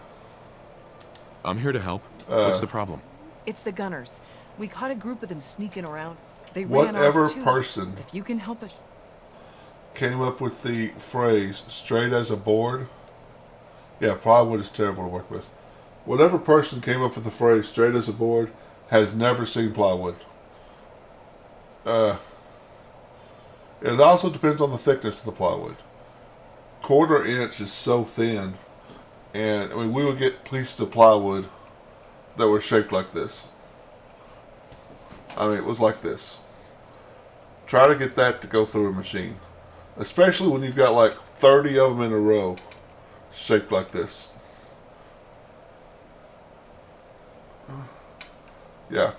H: I'm here to help. What's the problem?
R: It's the Gunners. We caught a group of them sneaking around. They ran
A: whatever
R: off too.
A: person
R: If you can help us...
A: came up with the phrase, straight as a board... Yeah, plywood is terrible to work with. Whatever person came up with the phrase, straight as a board, has never seen plywood. It also depends on the thickness of the plywood. 1/4-inch is so thin, and I mean, we would get pieces of plywood that were shaped like this. I mean, it was like this. Try to get that to go through a machine, especially when you've got like 30 of them in a row, shaped like this. Yeah.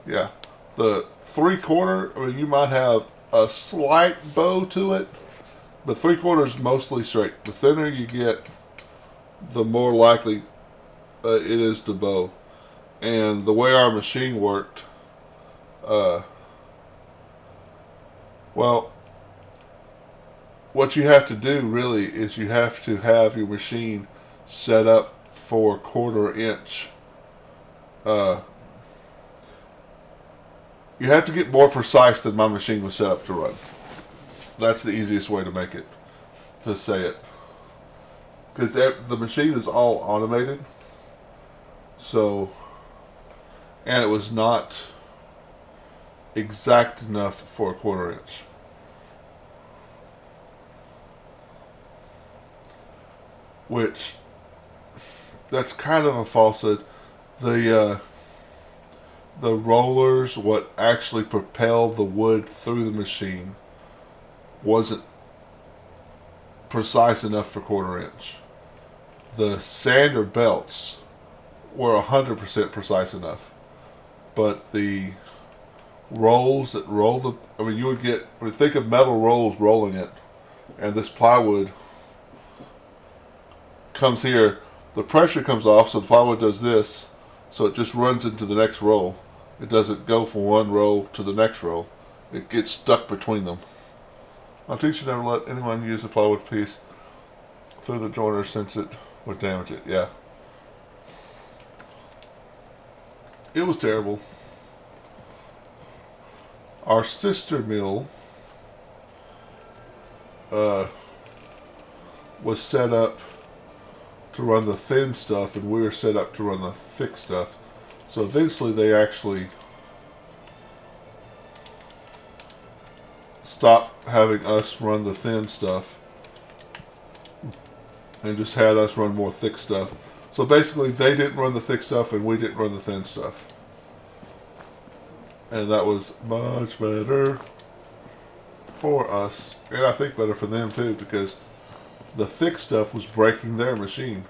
A: Yeah. The 3/4, I mean, you might have a slight bow to it, but 3/4 is mostly straight. The thinner you get, the more likely it is to bow. And the way our machine worked, well, what you have to do really is you have to have your machine set up for 1/4-inch. You have to get more precise than my machine was set up to run. That's the easiest way to make it, to say it. Because the machine is all automated. So, and it was not exact enough for a 1/4-inch. Which, that's kind of a falsehood. The rollers, what actually propelled the wood through the machine, wasn't precise enough for 1/4-inch. The sander belts were 100% precise enough, but the rolls that roll the, I mean, you would get, when you think of metal rolls rolling it, and this plywood comes here, the pressure comes off, so the plywood does this, so it just runs into the next roll. It doesn't go from one row to the next row. It gets stuck between them. I'll teach you never let anyone use a plywood piece through the joiner since it would damage it. Yeah. It was terrible. Our sister mill was set up to run the thin stuff, and we were set up to run the thick stuff. So eventually they actually stopped having us run the thin stuff and just had us run more thick stuff. So basically they didn't run the thick stuff and we didn't run the thin stuff. And that was much better for us. And I think better for them too, because the thick stuff was breaking their machine.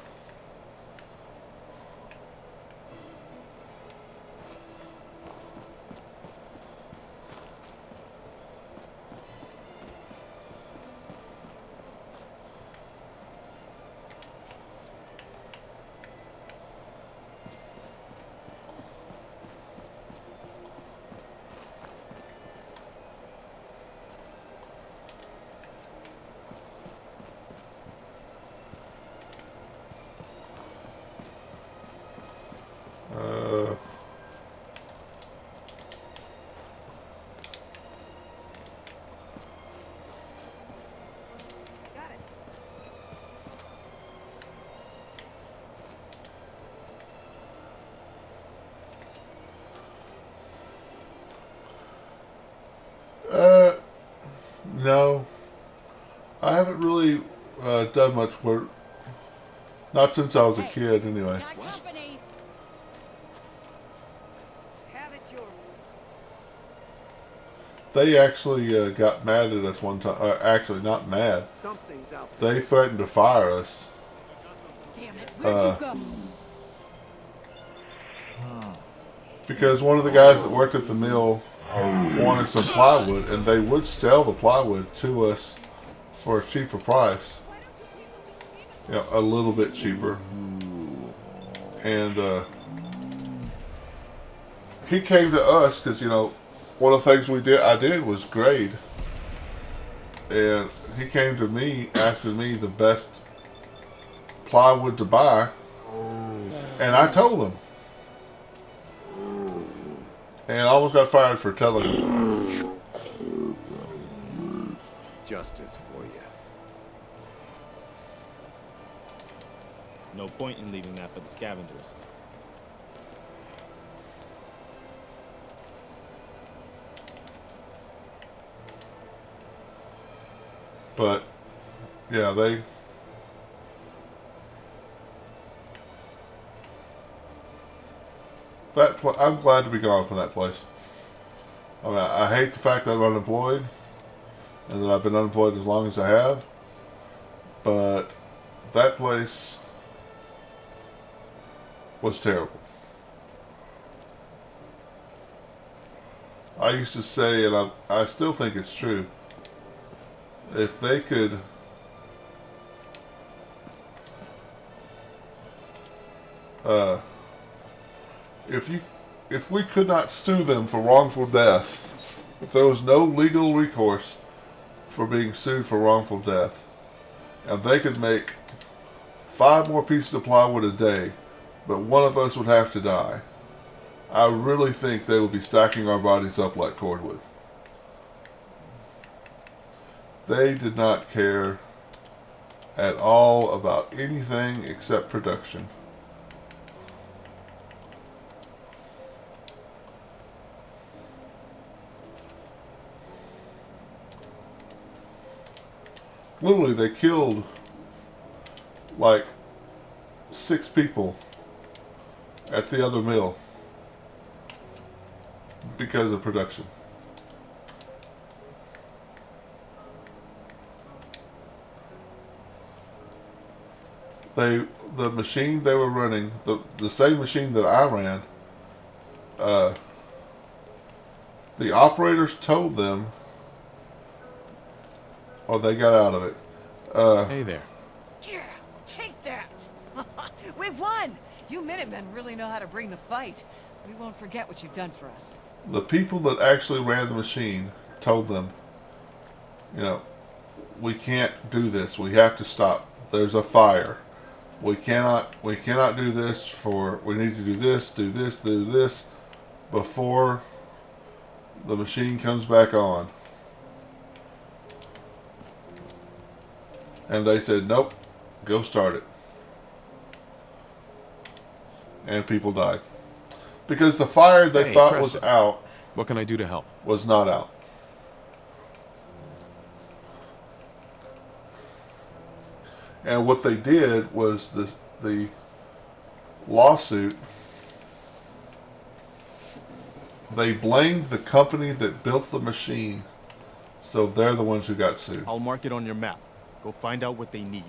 A: No. I haven't really done much work. Not since I was a kid, anyway.
O: Have it your
A: They actually got mad at us one time. Actually, not mad.
O: Something's out
A: They threatened to fire us.
O: Damn it, where'd you go?
A: Because one of the guys that worked at the mill wanted some plywood, and they would sell the plywood to us for a cheaper price. You know, a little bit cheaper. And he came to us because, you know, one of the things I did was grade. And he came to me asking me the best plywood to buy. And I told him. And I almost got fired for telling him.
N: Justice for you.
B: No point in leaving that for the scavengers.
A: But, yeah, I'm glad to be gone from that place. I mean, I hate the fact that I'm unemployed, and that I've been unemployed as long as I have. But that place was terrible. I used to say, and I still think it's true, if they could if we could not sue them for wrongful death, if there was no legal recourse for being sued for wrongful death, and they could make 5 more pieces of plywood a day, but one of us would have to die, I really think they would be stacking our bodies up like cordwood. They did not care at all about anything except production. Literally, they killed like 6 people at the other mill because of production. The machine they were running, the same machine that I ran, the operators told them, or they got out of it.
H: Hey there.
R: Yeah, take that. We won. You Minutemen really know how to bring the fight. We won't forget what you've done for us.
A: The people that actually ran the machine told them, you know, we can't do this. We have to stop. There's a fire. We cannot do this we need to do this before the machine comes back on. And they said, nope, go start it. And people died. Because the fire they thought
H: Preston.
A: was out.
H: What can I do to help?
A: Was not out. And what they did was the lawsuit, they blamed the company that built the machine, so they're the ones who got sued.
B: I'll mark it on your map. Go find out what they need.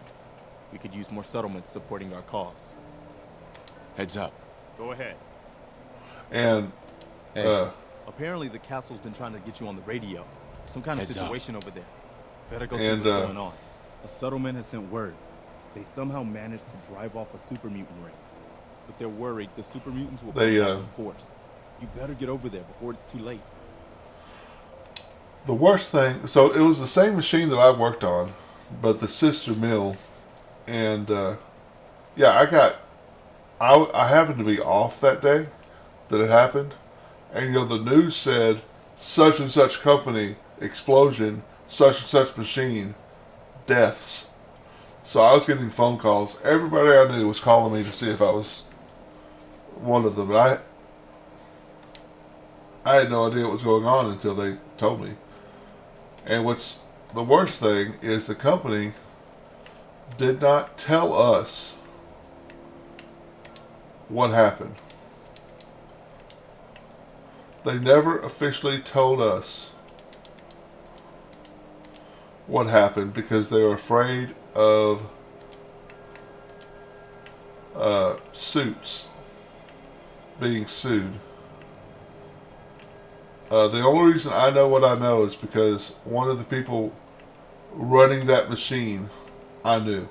B: We could use more settlements supporting our cause.
H: Heads up.
B: Go ahead.
A: And
B: apparently the castle's been trying to get you on the radio. Some kind of
H: Heads
B: situation over there. Better go see what's going on. A settlement has sent word. They somehow managed to drive off a super mutant ring. But they're worried the super mutants will come back in force. You better get over there before it's too late.
A: The worst thing, so it was the same machine that I worked on, but the sister mill, and yeah, I happened to be off that day that it happened, and you know the news said such and such company explosion, such and such machine, deaths. So I was getting phone calls. Everybody I knew was calling me to see if I was one of them. But I had no idea what was going on until they told me. And what's the worst thing is the company did not tell us what happened. They never officially told us what happened because they were afraid of suits being sued. The only reason I know what I know is because one of the people running that machine I knew.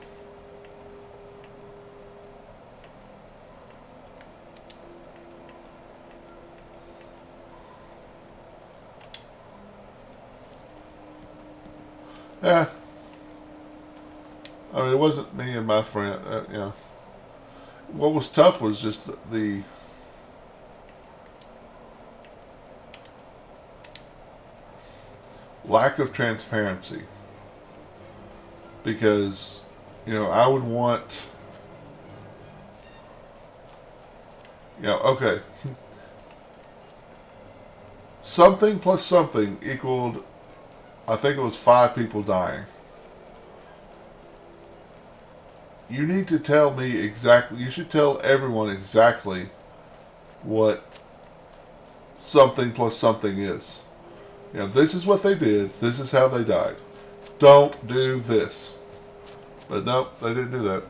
A: Yeah. I mean, it wasn't me and my friend, you know. What was tough was just the lack of transparency. Because, you know, I would want, you know, okay. Something plus something equaled, I think it was 5 people dying. You need to tell me exactly, you should tell everyone exactly what something plus something is. You know, this is what they did, this is how they died. Don't do this. But nope, they didn't do that.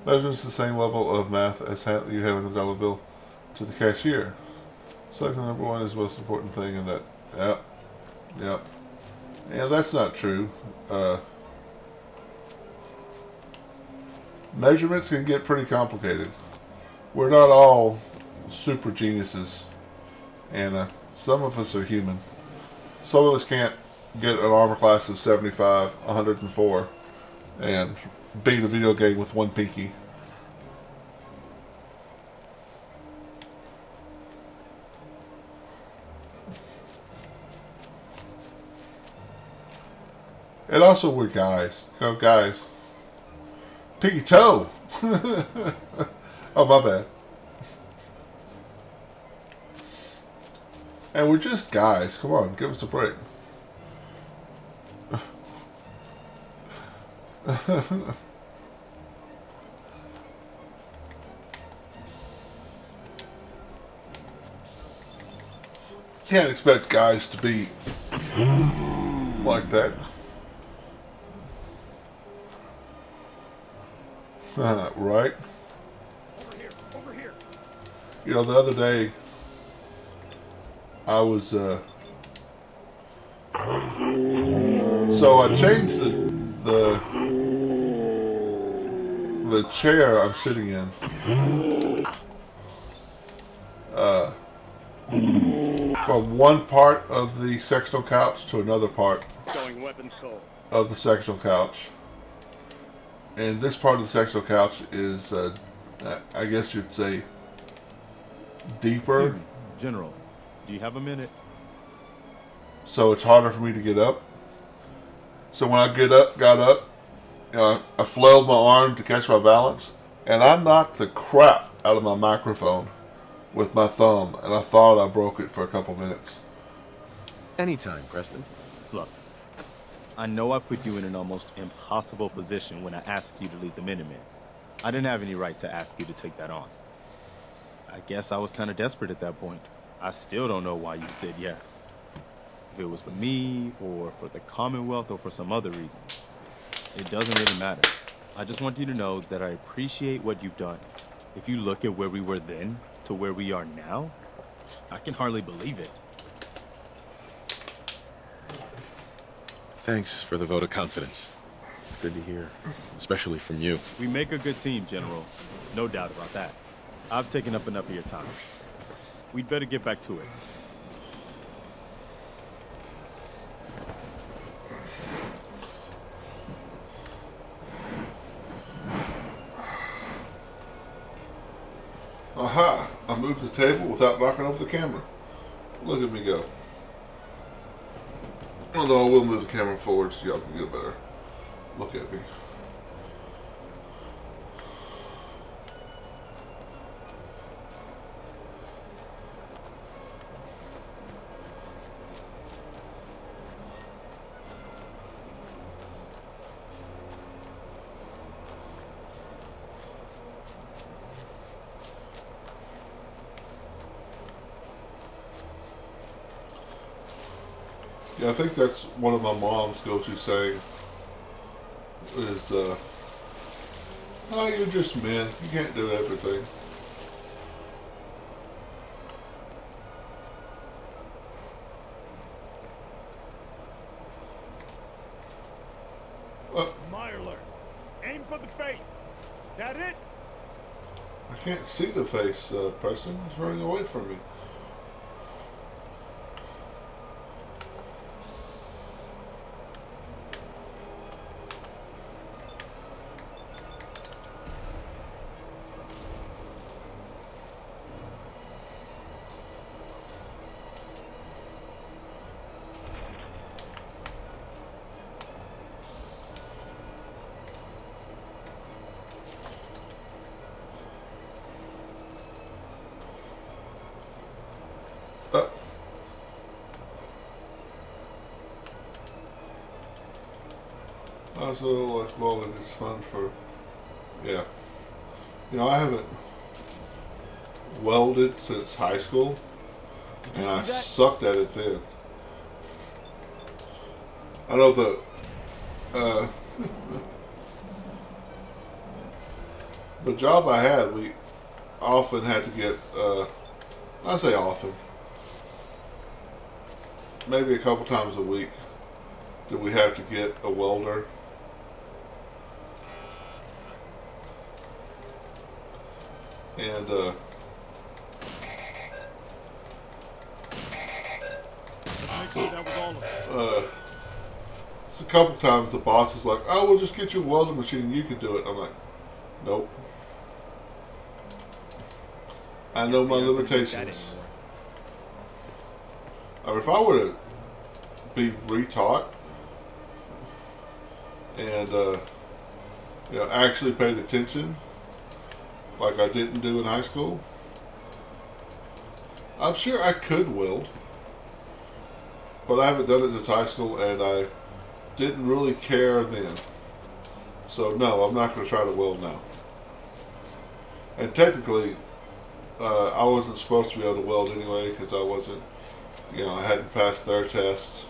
A: Measures the same level of math as you have in the dollar bill to the cashier. Selecting number 1 is the most important thing in that. Yep. Yep. And that's not true. Measurements can get pretty complicated. We're not all super geniuses. And some of us are human. Some of us can't get an armor class of 75, 104, and beat a video game with one pinky. And also we're guys. You know, guys. Pinky toe! Oh, my bad. And we're just guys. Come on, give us a break. Can't expect guys to be like that. Right?
D: Over here, over here.
A: You know, the other day, I was, so I changed the chair I'm sitting in, from one part of the sectional couch to another part
B: Going weapons cold.
A: of the sectional couch. And this part of the sectional couch is, I guess you'd say, deeper.
B: Excuse me, General, do you have a minute?
A: So it's harder for me to get up. So when I got up, you know, I flailed my arm to catch my balance, and I knocked the crap out of my microphone with my thumb, and I thought I broke it for a couple minutes.
H: Anytime, Preston.
B: Look, I know I put you in an almost impossible position when I asked you to lead the Minutemen. I didn't have any right to ask you to take that on. I guess I was kind of desperate at that point. I still don't know why you said yes. If it was for me, or for the Commonwealth, or for some other reason. It doesn't really matter. I just want you to know that I appreciate what you've done. If you look at where we were then to where we are now, I can hardly believe it.
H: Thanks for the vote of confidence. It's good to hear, especially from you.
B: We make a good team, General. No doubt about that. I've taken up enough of your time. We'd better get back to it.
A: Aha! I moved the table without knocking over the camera. Look at me go. Although I will move the camera forward so y'all can get a better look at me. Yeah, I think that's one of my mom's go-to saying is, oh, you're just men. You can't do everything.
D: Meyer lurks. Aim for the face. Is that it?
A: I can't see the face, Preston. It's running away from me. Also, like, welding is fun for, yeah. You know, I haven't welded since high school, and I sucked at it then. I know the job I had, we often had to get, I say often, maybe a couple times a week, did we have to get a welder. And it's a couple times the boss is like, "Oh, we'll just get you a welding machine. You can do it." I'm like, "Nope. I know my limitations." I mean, if I were to be retaught and you know, actually paid attention, like I didn't do in high school, I'm sure I could weld, but I haven't done it since high school, and I didn't really care then. So no, I'm not going to try to weld now. And technically, I wasn't supposed to be able to weld anyway, because I wasn't, you know, I hadn't passed their test.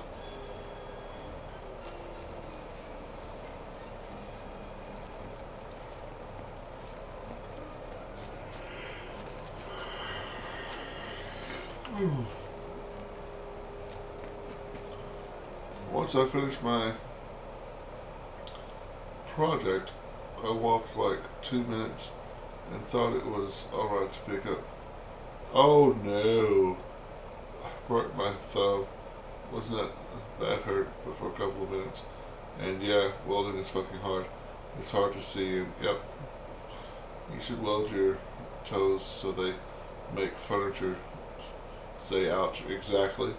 A: Once I finished my project, I walked like 2 minutes and thought it was alright to pick up. Oh no! I broke my thumb. Wasn't that hurt for a couple of minutes? And yeah, welding is fucking hard. It's hard to see, and yep. You should weld your toes so they make furniture say ouch. Exactly.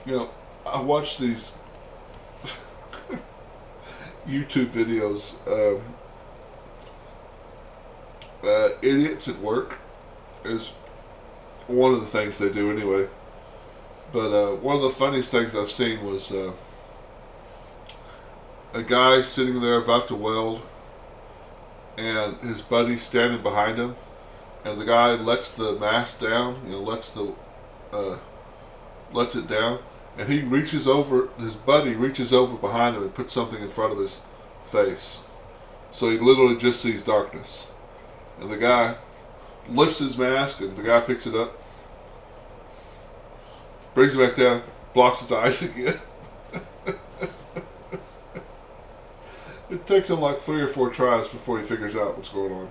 A: You know, I watch these YouTube videos, idiots at work is one of the things they do anyway. But one of the funniest things I've seen was a guy sitting there about to weld, and his buddy standing behind him, and the guy lets the mask down, you know, lets it down, and he reaches over, his buddy reaches over behind him and puts something in front of his face. So he literally just sees darkness. And the guy lifts his mask, and the guy picks it up, brings it back down, blocks his eyes again. It takes him like 3 or 4 tries before he figures out what's going on.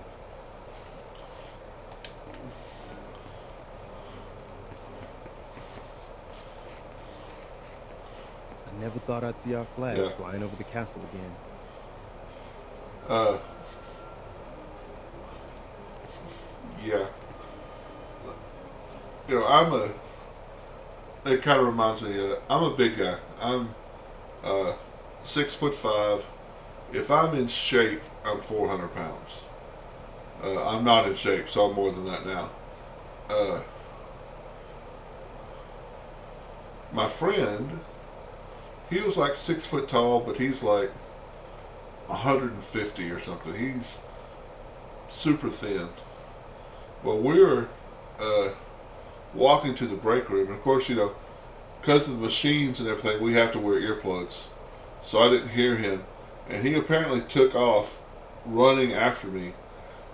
B: I never thought I'd see our flag flying over the castle again.
A: Yeah. You know, it kind of reminds me, I'm a big guy. I'm 6'5". If I'm in shape, I'm 400 pounds. I'm not in shape, so I'm more than that now. My friend, he was like 6 foot tall, but he's like 150 or something. He's super thin. Well, we were walking to the break room, and of course, you know, because of the machines and everything, we have to wear earplugs. So I didn't hear him, and he apparently took off running after me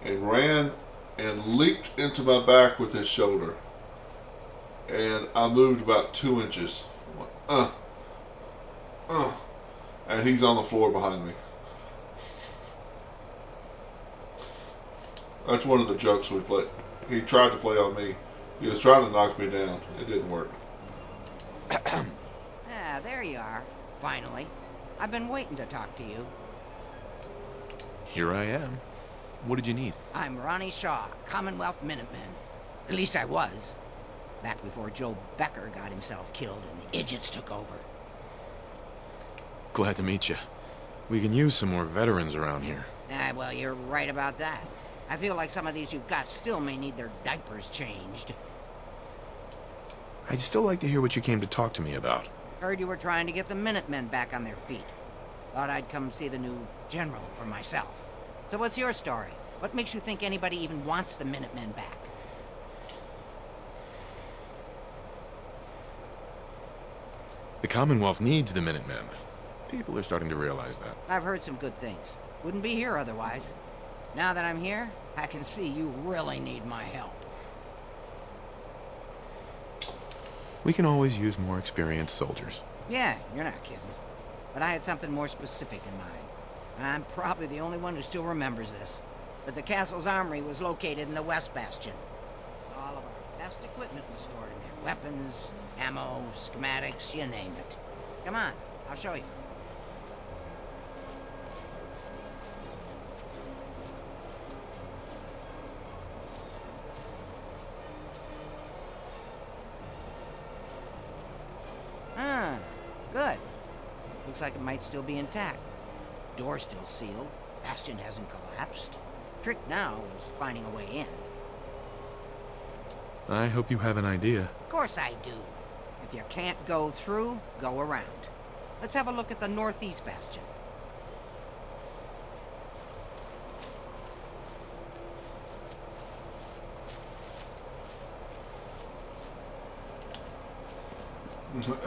A: and ran and leaped into my back with his shoulder. And I moved about 2 inches. And he's on the floor behind me. That's one of the jokes we played. He tried to play on me. He was trying to knock me down. It didn't work.
S: Ah, there you are. Finally. I've been waiting to talk to you.
H: Here I am. What did you need?
S: I'm Ronnie Shaw, Commonwealth Minuteman. At least I was. Back before Joe Becker got himself killed and the idiots took over.
H: Glad to meet you. We can use some more veterans around here.
S: Ah, well, you're right about that. I feel like some of these you've got still may need their diapers changed.
H: I'd still like to hear what you came to talk to me about.
S: Heard you were trying to get the Minutemen back on their feet. Thought I'd come see the new general for myself. So what's your story? What makes you think anybody even wants the Minutemen back?
H: The Commonwealth needs the Minutemen. People are starting to realize that.
S: I've heard some good things. Wouldn't be here otherwise. Now that I'm here, I can see you really need my help.
H: We can always use more experienced soldiers.
S: Yeah, you're not kidding. But I had something more specific in mind. I'm probably the only one who still remembers this. But the castle's armory was located in the West Bastion. All of our best equipment was stored in there. Weapons, ammo, schematics, you name it. Come on, I'll show you. Ah, good. Looks like it might still be intact. Door's still sealed. Bastion hasn't collapsed. Trick now is finding a way in.
H: I hope you have an idea.
S: Of course I do. If you can't go through, go around. Let's have a look at the northeast bastion.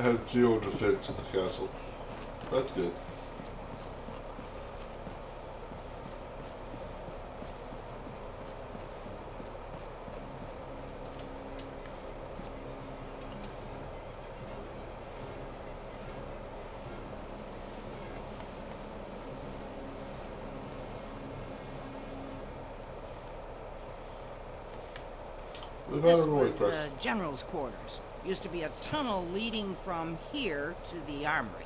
A: Has 0 defense at the castle. That's good.
S: This was the general's quarters. Used to be a tunnel leading from here to the armory.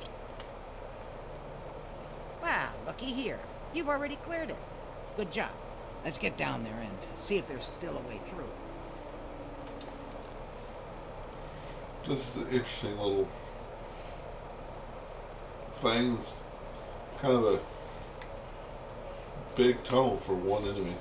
S: Wow, looky here. You've already cleared it. Good job. Let's get down there and see if there's still a way through.
A: This is an interesting little thing. It's kind of a big tunnel for one enemy.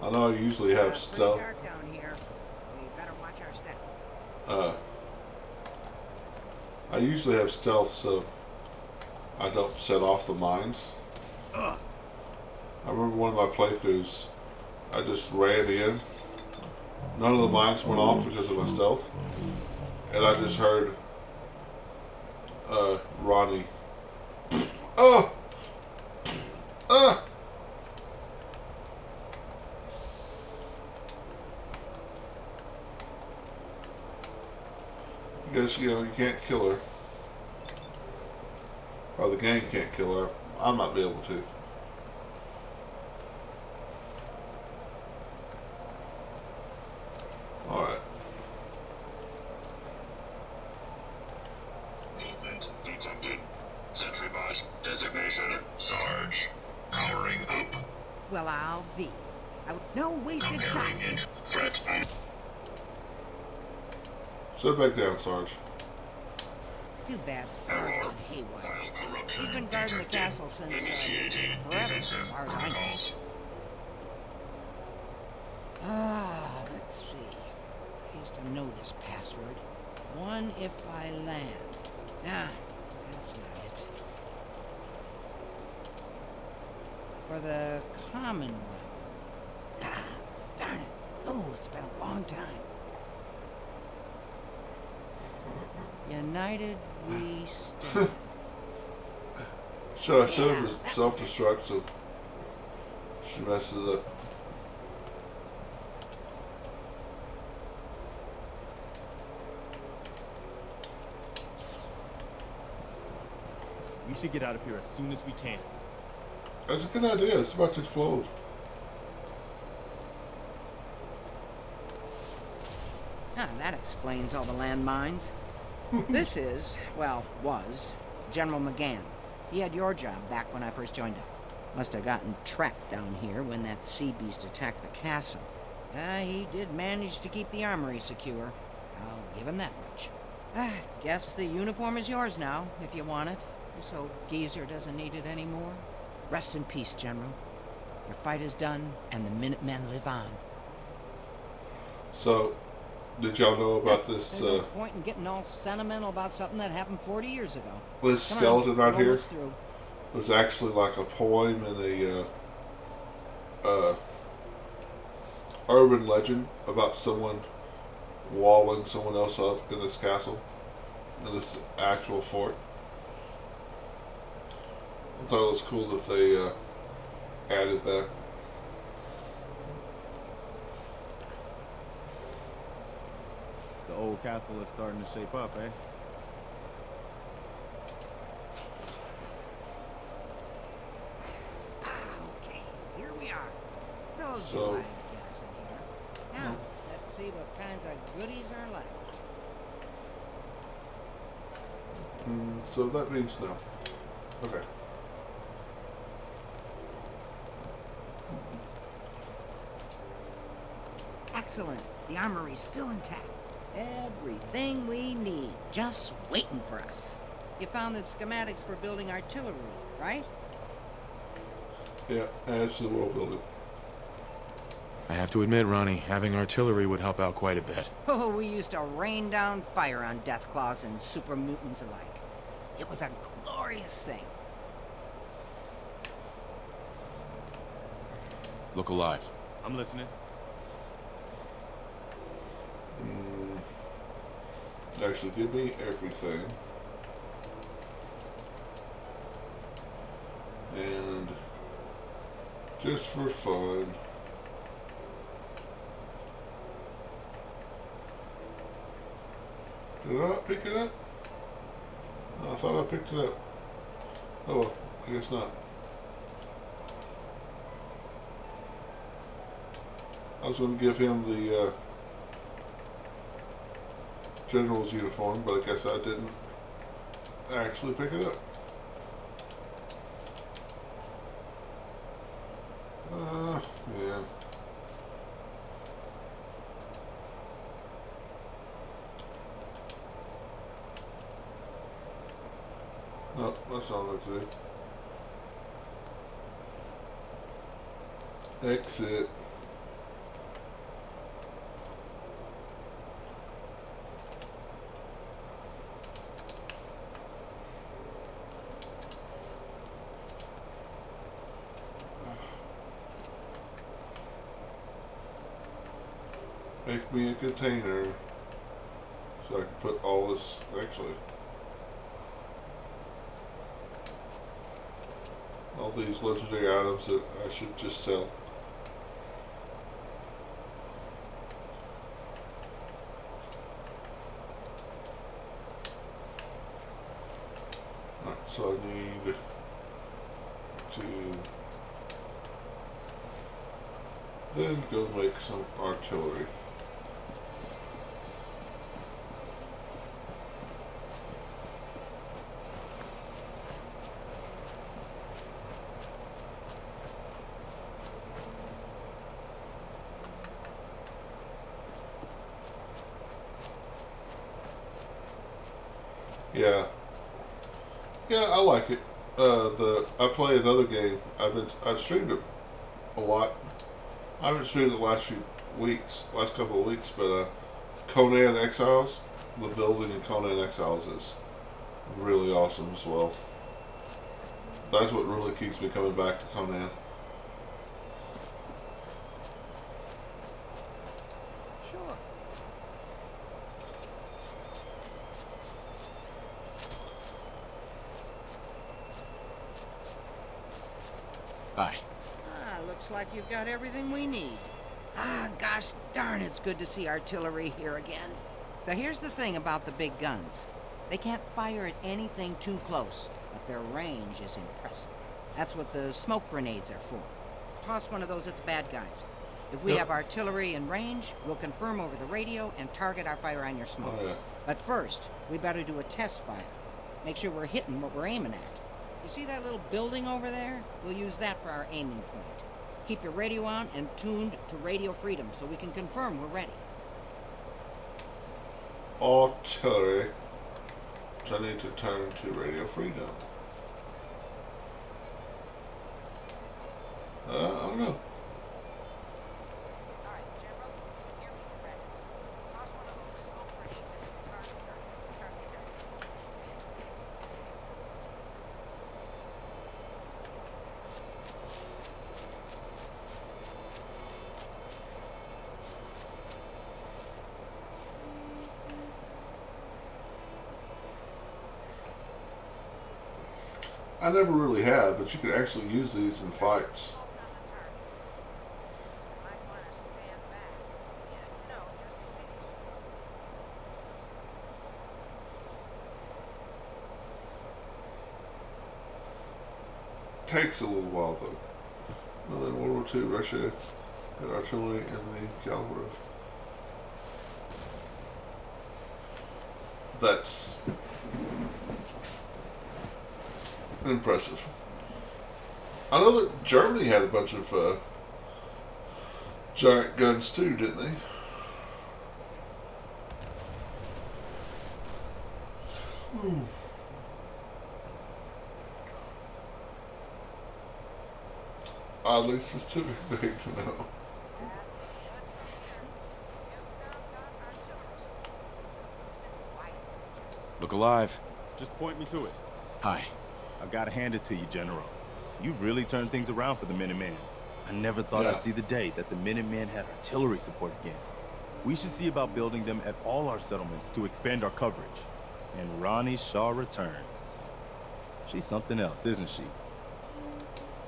A: I know I usually have stealth.
S: Dark down here. We better watch our step.
A: I usually have stealth so I don't set off the mines. I remember one of my playthroughs, I just ran in. None of the mines went off because of my stealth. And I just heard Ronnie. Oh! Because, you know, you can't kill her. Or the gang can't kill her. I might be able to. Alright.
J: Movement detected. Sentry bot. Designation. Sarge. Powering up.
S: Well, I'll be. No wasted shots.
J: Threat.
A: Sit back down, Sarge.
S: Too bad Sarge on Hayward. He's been guarding the castle since forever, as far as I know. Let's see. I used to know this password. One if I land. Nah, that's not it. For the Commonwealth. Ah, darn it. Oh, it's been a long time. United we stand.
A: Should I set him to self-destruct so she messes up?
B: We should get out of here as soon as we can.
A: That's a good idea. It's about to explode.
S: Ah, that explains all the landmines. This is, well, was, General McGann. He had your job back when I first joined up. Must have gotten trapped down here when that sea beast attacked the castle. He did manage to keep the armory secure. I'll give him that much. Guess the uniform is yours now, if you want it. So Geezer doesn't need it anymore. Rest in peace, General. Your fight is done, and the Minutemen live on.
A: So, did y'all know about this?
S: There's no point in getting all sentimental about something that happened 40 years ago.
A: This
S: Come
A: skeleton
S: on,
A: right
S: we're
A: here
S: almost through.
A: was actually like a poem in a urban legend about someone walling someone else up in this castle, in this actual fort. I thought it was cool that they added that.
B: The old castle is starting to shape up, eh?
S: Okay, here we are. Those
A: So-
S: you might guess in here. Now, let's see what kinds of goodies are left.
A: So that means no. Okay.
S: Excellent. The armory's still intact. Everything we need, just waiting for us. You found the schematics for building artillery, right?
A: Yeah, adds to the world building.
H: I have to admit, Ronnie, having artillery would help out quite a bit.
S: Oh, we used to rain down fire on Deathclaws and super mutants alike. It was a glorious thing.
H: Look alive.
B: I'm listening.
A: Actually, give me everything. And just for fun, did I not pick it up? I thought I picked it up. Oh well, I guess not. I was going to give him the general's uniform, but I guess I didn't actually pick it up. Yeah. No, that's not what to do. Exit. Make me a container so I can put all this, actually, all these legendary items that I should just sell. Alright, so I need to then go make some artillery. Yeah, I like it. I play another game. I've streamed it a lot. I haven't streamed it the last couple of weeks, but Conan Exiles, the building in Conan Exiles is really awesome as well. That's what really keeps me coming back to Conan.
G: Sure.
H: Hi.
S: Looks like you've got everything we need. Gosh darn, it's good to see artillery here again. So here's the thing about the big guns. They can't fire at anything too close, but their range is impressive. That's what the smoke grenades are for. Toss one of those at the bad guys. If we have artillery in range, we'll confirm over the radio and target our fire on your smoke.
A: Oh, yeah.
S: But first, we better do a test fire. Make sure we're hitting what we're aiming at. You see that little building over there? We'll use that for our aiming point. Keep your radio on and tuned to Radio Freedom so we can confirm we're ready.
A: Artillery. So I need to turn to Radio Freedom. I don't know. I never really have, but you could actually use these in fights. Takes a little while though. Well, in World War II, Russia had artillery in the caliber of. That's impressive. I know that Germany had a bunch of giant guns too, didn't they? Oddly specific thing to know.
H: Look alive.
B: Just point me to it.
H: Hi.
B: I gotta hand it to you, General. You've really turned things around for the Minutemen. I never thought I'd see the day that the Minutemen had artillery support again. We should see about building them at all our settlements to expand our coverage. And Ronnie Shaw returns. She's something else, isn't she?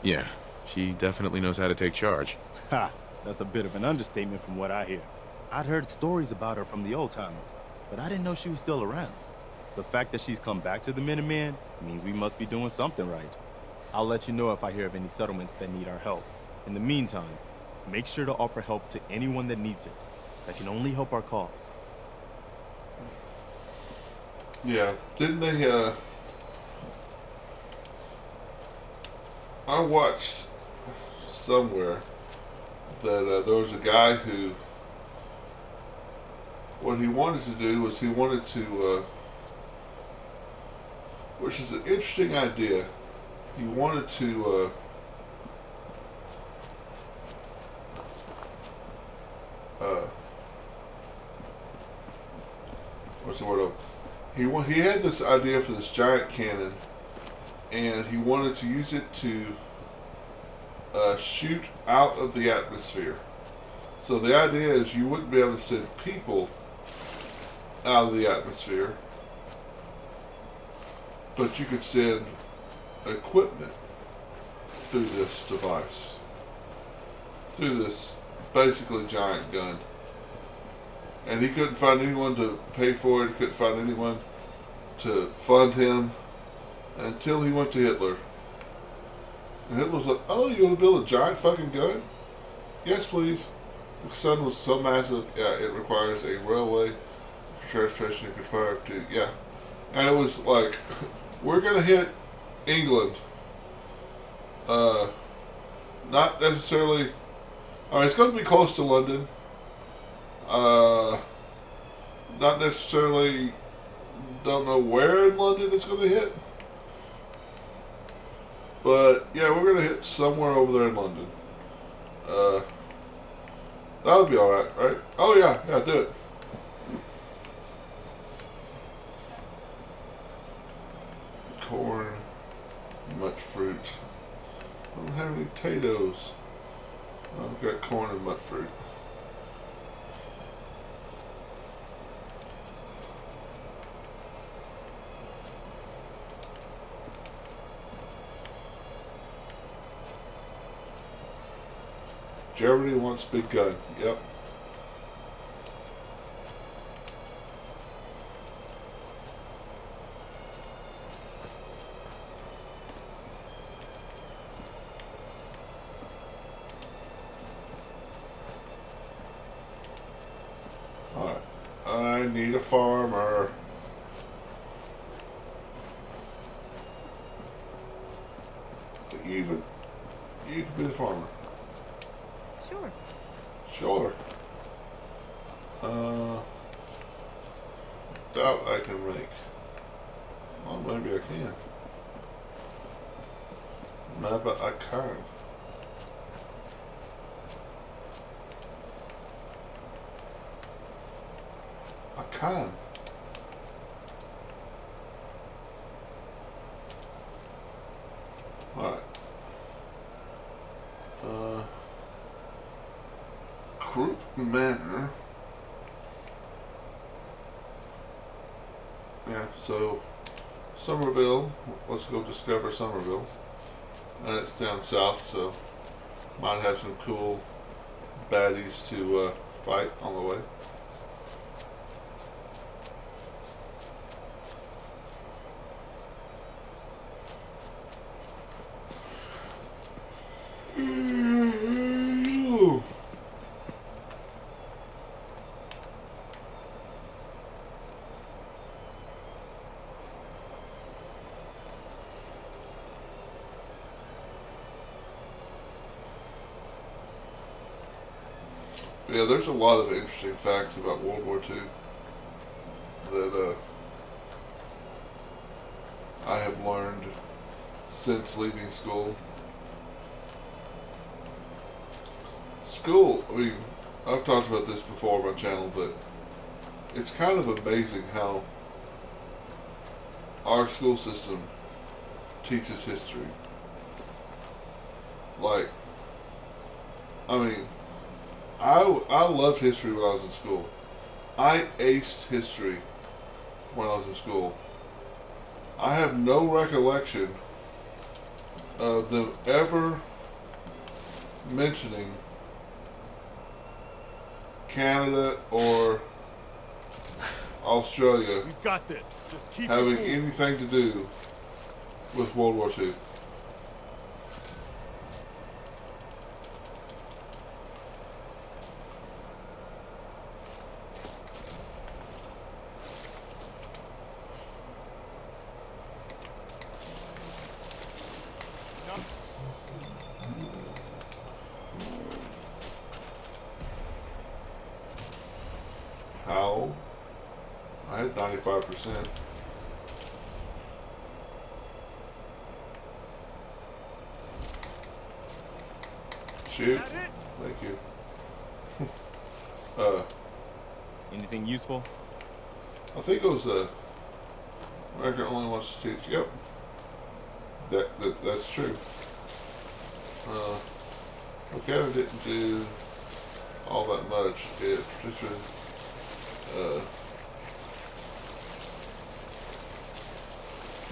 H: Yeah, she definitely knows how to take charge.
B: Ha! That's a bit of an understatement from what I hear. I'd heard stories about her from the old-timers, but I didn't know she was still around. The fact that she's come back to the Minutemen means we must be doing something right. I'll let you know if I hear of any settlements that need our help. In the meantime, make sure to offer help to anyone that needs it. That can only help our cause.
A: Yeah, didn't they, I watched somewhere that there was a guy who, what he wanted to do was he wanted to, which is an interesting idea, he wanted to, what's the word? He had this idea for this giant cannon, and he wanted to use it to shoot out of the atmosphere. So the idea is you wouldn't be able to send people out of the atmosphere, but you could send equipment through this device, through this basically giant gun. And he couldn't find anyone to pay for it, he couldn't find anyone to fund him until he went to Hitler. And Hitler was like, oh, you want to build a giant fucking gun? Yes, please. The sun was so massive, yeah, it requires a railway for transportation you could fire to, yeah. And it was like, we're going to hit England. Not necessarily, I mean, it's going to be close to London. Not necessarily, don't know where in London it's going to hit. But, yeah, we're going to hit somewhere over there in London. That'll be alright, right? Oh, yeah, do it. Corn, much fruit. I don't have any potatoes. I've got corn and mutt fruit. Germany wants big gun. Yep. Alright. I need a farmer. You can be the farmer.
Q: Sure.
A: Sure. Doubt I can make. Well, maybe I can. Maybe I can. I can. Alright. Group Manor. Yeah, so Somerville. Let's go discover Somerville. And it's down south, so might have some cool baddies to fight on the way. Yeah, there's a lot of interesting facts about World War II that I have learned since leaving school. School, I mean, I've talked about this before on my channel, but it's kind of amazing how our school system teaches history. Like, I mean, I loved history when I was in school. I aced history when I was in school. I have no recollection of them ever mentioning Canada or Australia
B: We've got this. Just keep
A: having
B: it cool.
A: anything to do with World War II. How? I had 95%. Shoot. Thank you.
B: Anything useful?
A: I think it was America only wants to teach. Yep. That's true. Canada didn't do all that much. It just been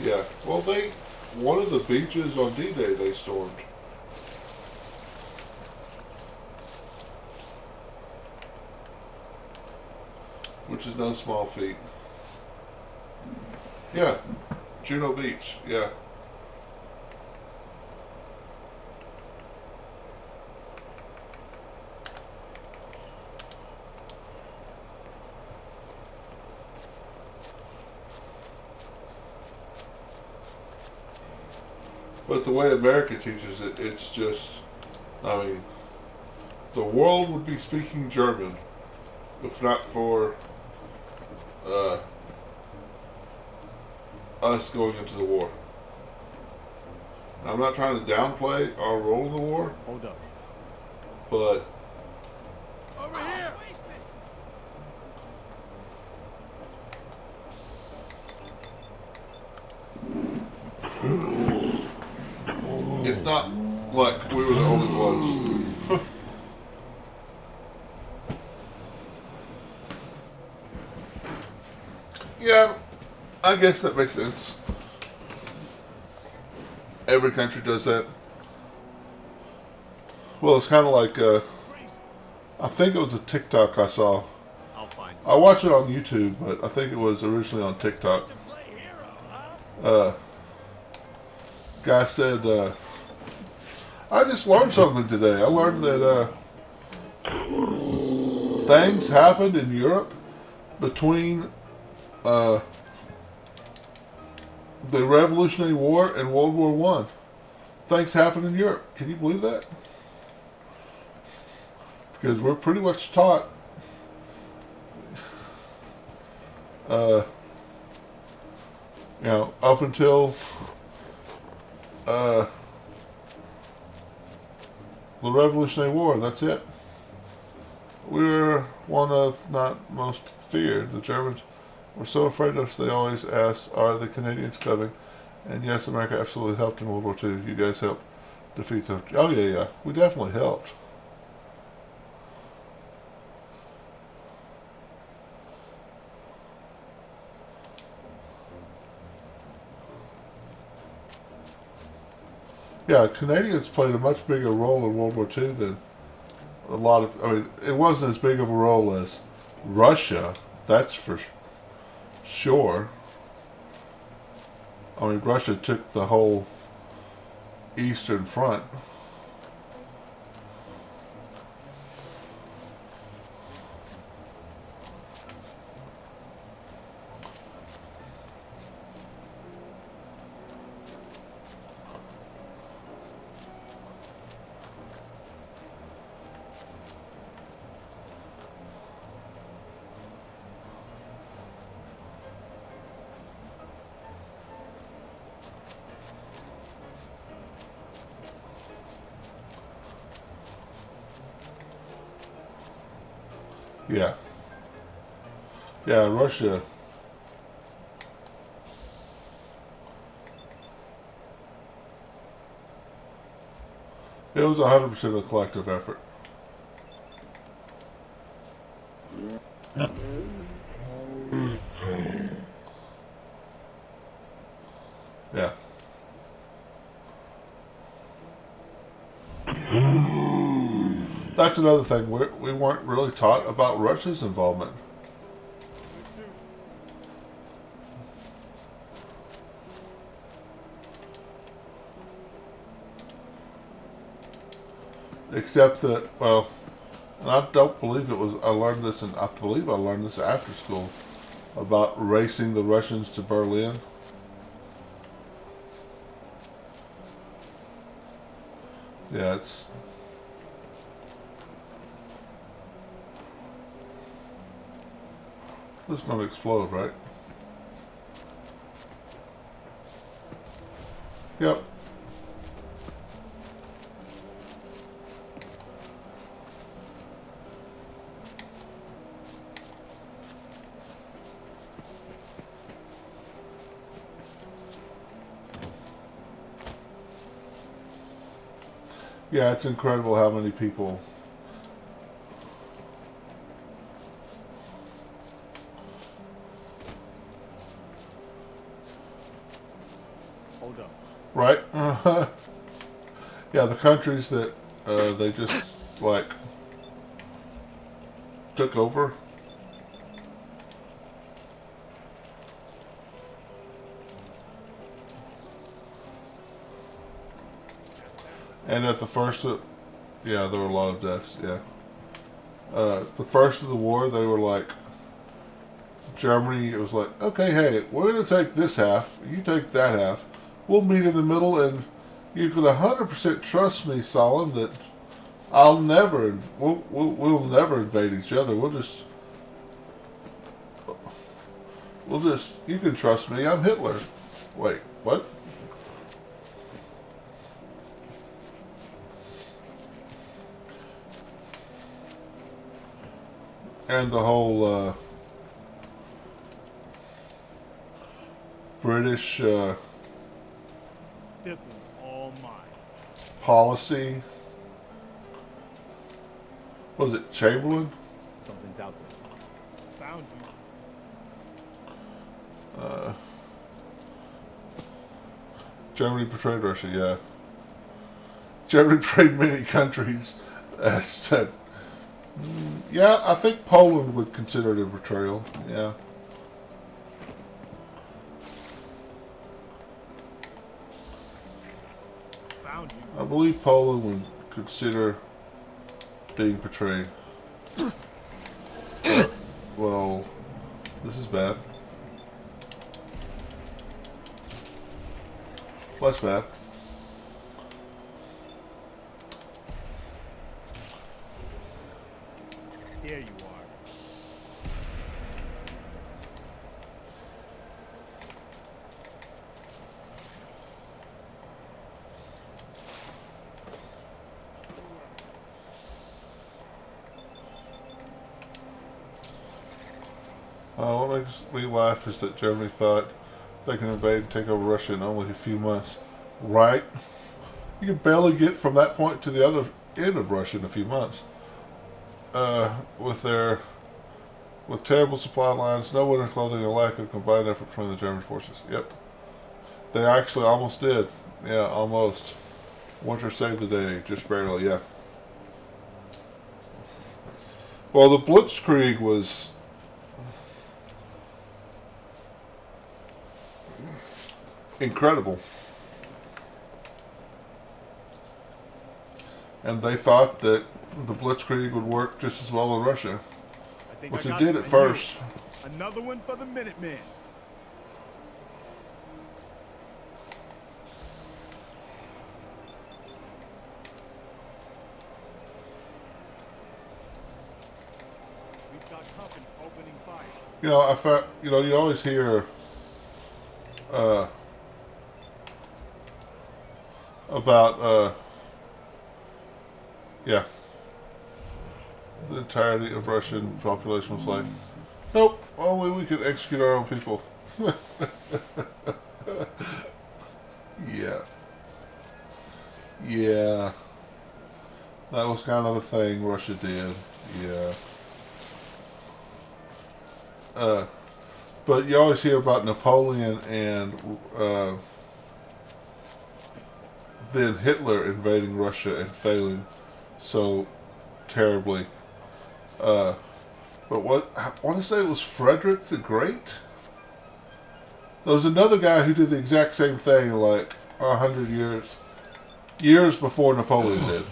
A: yeah. Well, one of the beaches on D-Day they stormed. Which is no small feat. Yeah. Juno Beach. Yeah. But the way America teaches it, it's just, I mean, the world would be speaking German if not for us going into the war. I'm not trying to downplay our role in the war.
B: Hold up.
A: But
B: over here.
A: It's not like we were the only ones. Yeah, I guess that makes sense. Every country does that. Well, it's kind of like, I think it was a TikTok I saw.
B: I'll find
A: I watched it on YouTube, but I think it was originally on TikTok. Guy said, I just learned something today. I learned that things happened in Europe between the Revolutionary War and World War One. Things happened in Europe. Can you believe that? Because we're pretty much taught you know, up until the Revolutionary War, that's it. We were one of not most feared. The Germans were so afraid of us, they always asked, are the Canadians coming? And yes, America absolutely helped in World War II. You guys helped defeat them. Oh, yeah. We definitely helped. Yeah, Canadians played a much bigger role in World War II than a lot of... I mean, it wasn't as big of a role as Russia. That's for sure. I mean, Russia took the whole Eastern Front. Yeah. Yeah, Russia. It was 100% a collective effort. Yeah. That's another thing. We weren't really taught about Russia's involvement. Except that, well, and I don't believe it was, I learned this, and I believe I learned this after school, about racing the Russians to Berlin. Yeah, it's... This is going to explode, right? Yep. Yeah, it's incredible how many people...
B: Hold up.
A: Right? Yeah, the countries that they just, like, took over. And at the first, yeah, there were a lot of deaths, yeah. The first of the war, they were like, Germany, it was like, okay, hey, we're going to take this half, you take that half, we'll meet in the middle, and you can 100% trust me, Stalin, that we'll never invade each other, we'll just, you can trust me, I'm Hitler. Wait, what? And the whole British
B: This one's all mine.
A: policy. Was it Chamberlain?
B: Something's out there. Found you.
A: Germany betrayed Russia, yeah. Germany betrayed many countries. Said, yeah, I think Poland would consider it a betrayal. Yeah. I believe Poland would consider being betrayed. Well, this is bad. Well, that's bad.
B: There you are.
A: What makes me laugh is that Germany thought they can invade and take over Russia in only a few months. Right? You can barely get from that point to the other end of Russia in a few months. With terrible supply lines, no winter clothing, and lack of combined effort between the German forces. Yep. They actually almost did. Yeah, almost. Winter saved the day, just barely, yeah. Well, the Blitzkrieg was incredible. And they thought that the Blitzkrieg would work just as well in Russia, which it did at first.
B: Another one for the Minutemen. We've got Huffin opening fire.
A: You know, you always hear about yeah, the entirety of Russian population was like, nope, only we can execute our own people. Yeah, that was kind of the thing Russia did. Yeah. But you always hear about Napoleon and then Hitler invading Russia and failing so terribly. But what I want to say it was Frederick the Great. There was another guy who did the exact same thing like 100 years before Napoleon did,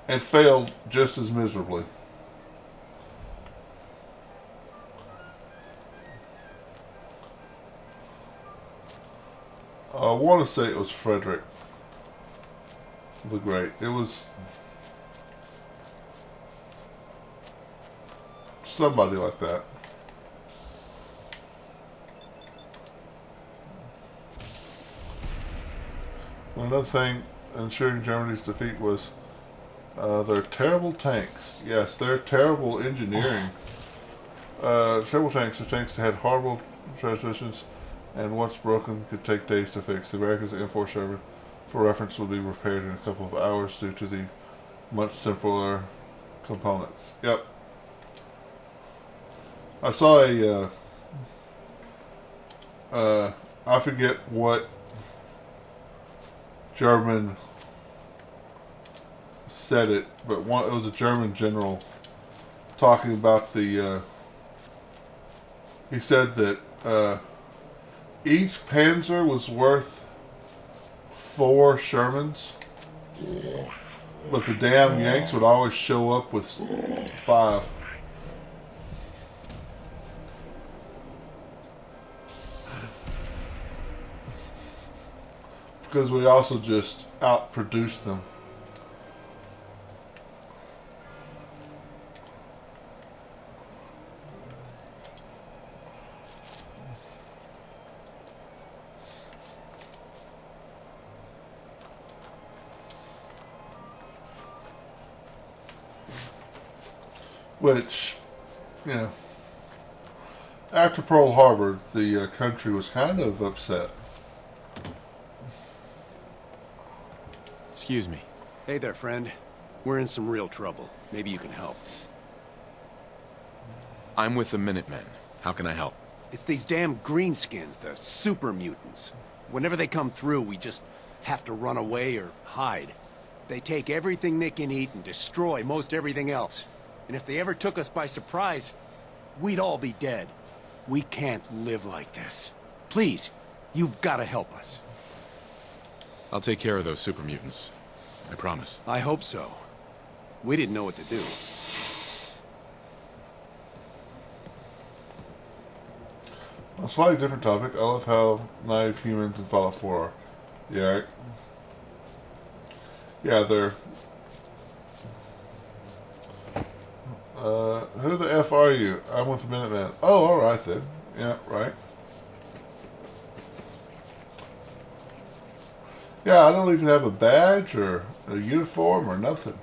A: and failed just as miserably. I want to say it was Frederick the Great. It was somebody like that. Another thing ensuring Germany's defeat was their terrible tanks. Yes, their terrible engineering. Terrible tanks. The tanks had horrible transmissions, and once broken could take days to fix. The Americans' M4 server, for reference, would be repaired in a couple of hours due to the much simpler components. Yep. I saw I forget what German said it, but it was a German general talking about the, he said that each Panzer was worth 4 Shermans, but the damn Yanks would always show up with 5. Because we also just outproduced them. Which, you know, after Pearl Harbor, the country was kind of upset.
H: Excuse me.
T: Hey there, friend. We're in some real trouble. Maybe you can help.
H: I'm with the Minutemen. How can I help?
T: It's these damn greenskins, the super mutants. Whenever they come through, we just have to run away or hide. They take everything they can eat and destroy most everything else. And if they ever took us by surprise, we'd all be dead. We can't live like this. Please, you've got to help us.
H: I'll take care of those super mutants. I promise.
T: I hope so. We didn't know what to do.
A: A slightly different topic. I love how naive humans in Fallout 4 are. Yeah, right? Yeah, they're... who the F are you? I'm with the Minutemen. Oh, alright then. Yeah, right. Yeah, I don't even have a badge or a uniform or nothing.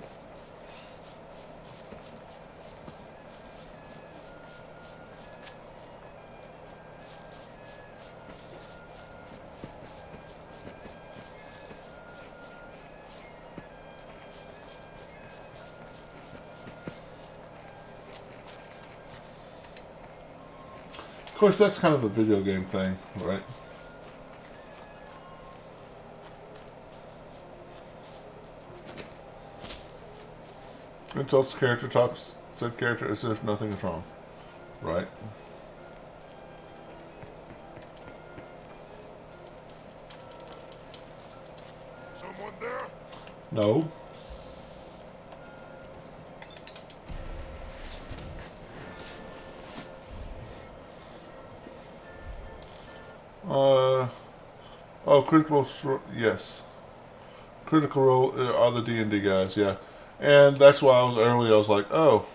A: Of course, that's kind of a video game thing, right? Until character talks, said character as if nothing is wrong, right?
J: Someone there?
A: No. Oh, critical, yes. Critical Role are the D&D guys, yeah. And that's why I was early. I was like, oh,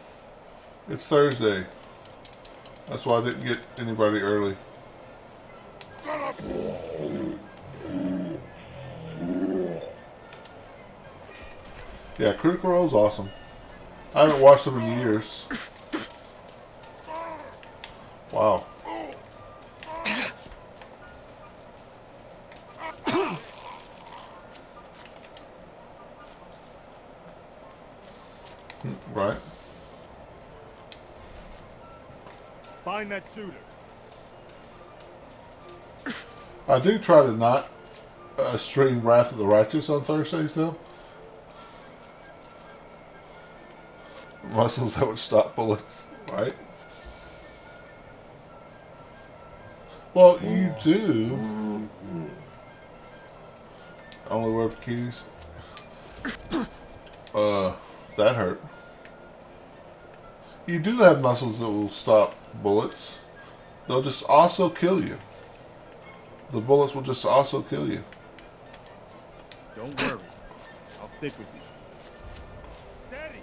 A: it's Thursday. That's why I didn't get anybody early. Yeah, Critical Role's awesome. I haven't watched them in years. Wow. Right.
D: Find that shooter.
A: I do try to not stream Wrath of the Righteous on Thursdays, though. Muscles that would stop bullets, right? Well, you do. Only wear bikinis. That hurt. You do have muscles that will stop bullets. They'll just also kill you. The bullets will just also kill you.
B: Don't worry. I'll stick with you.
D: Steady.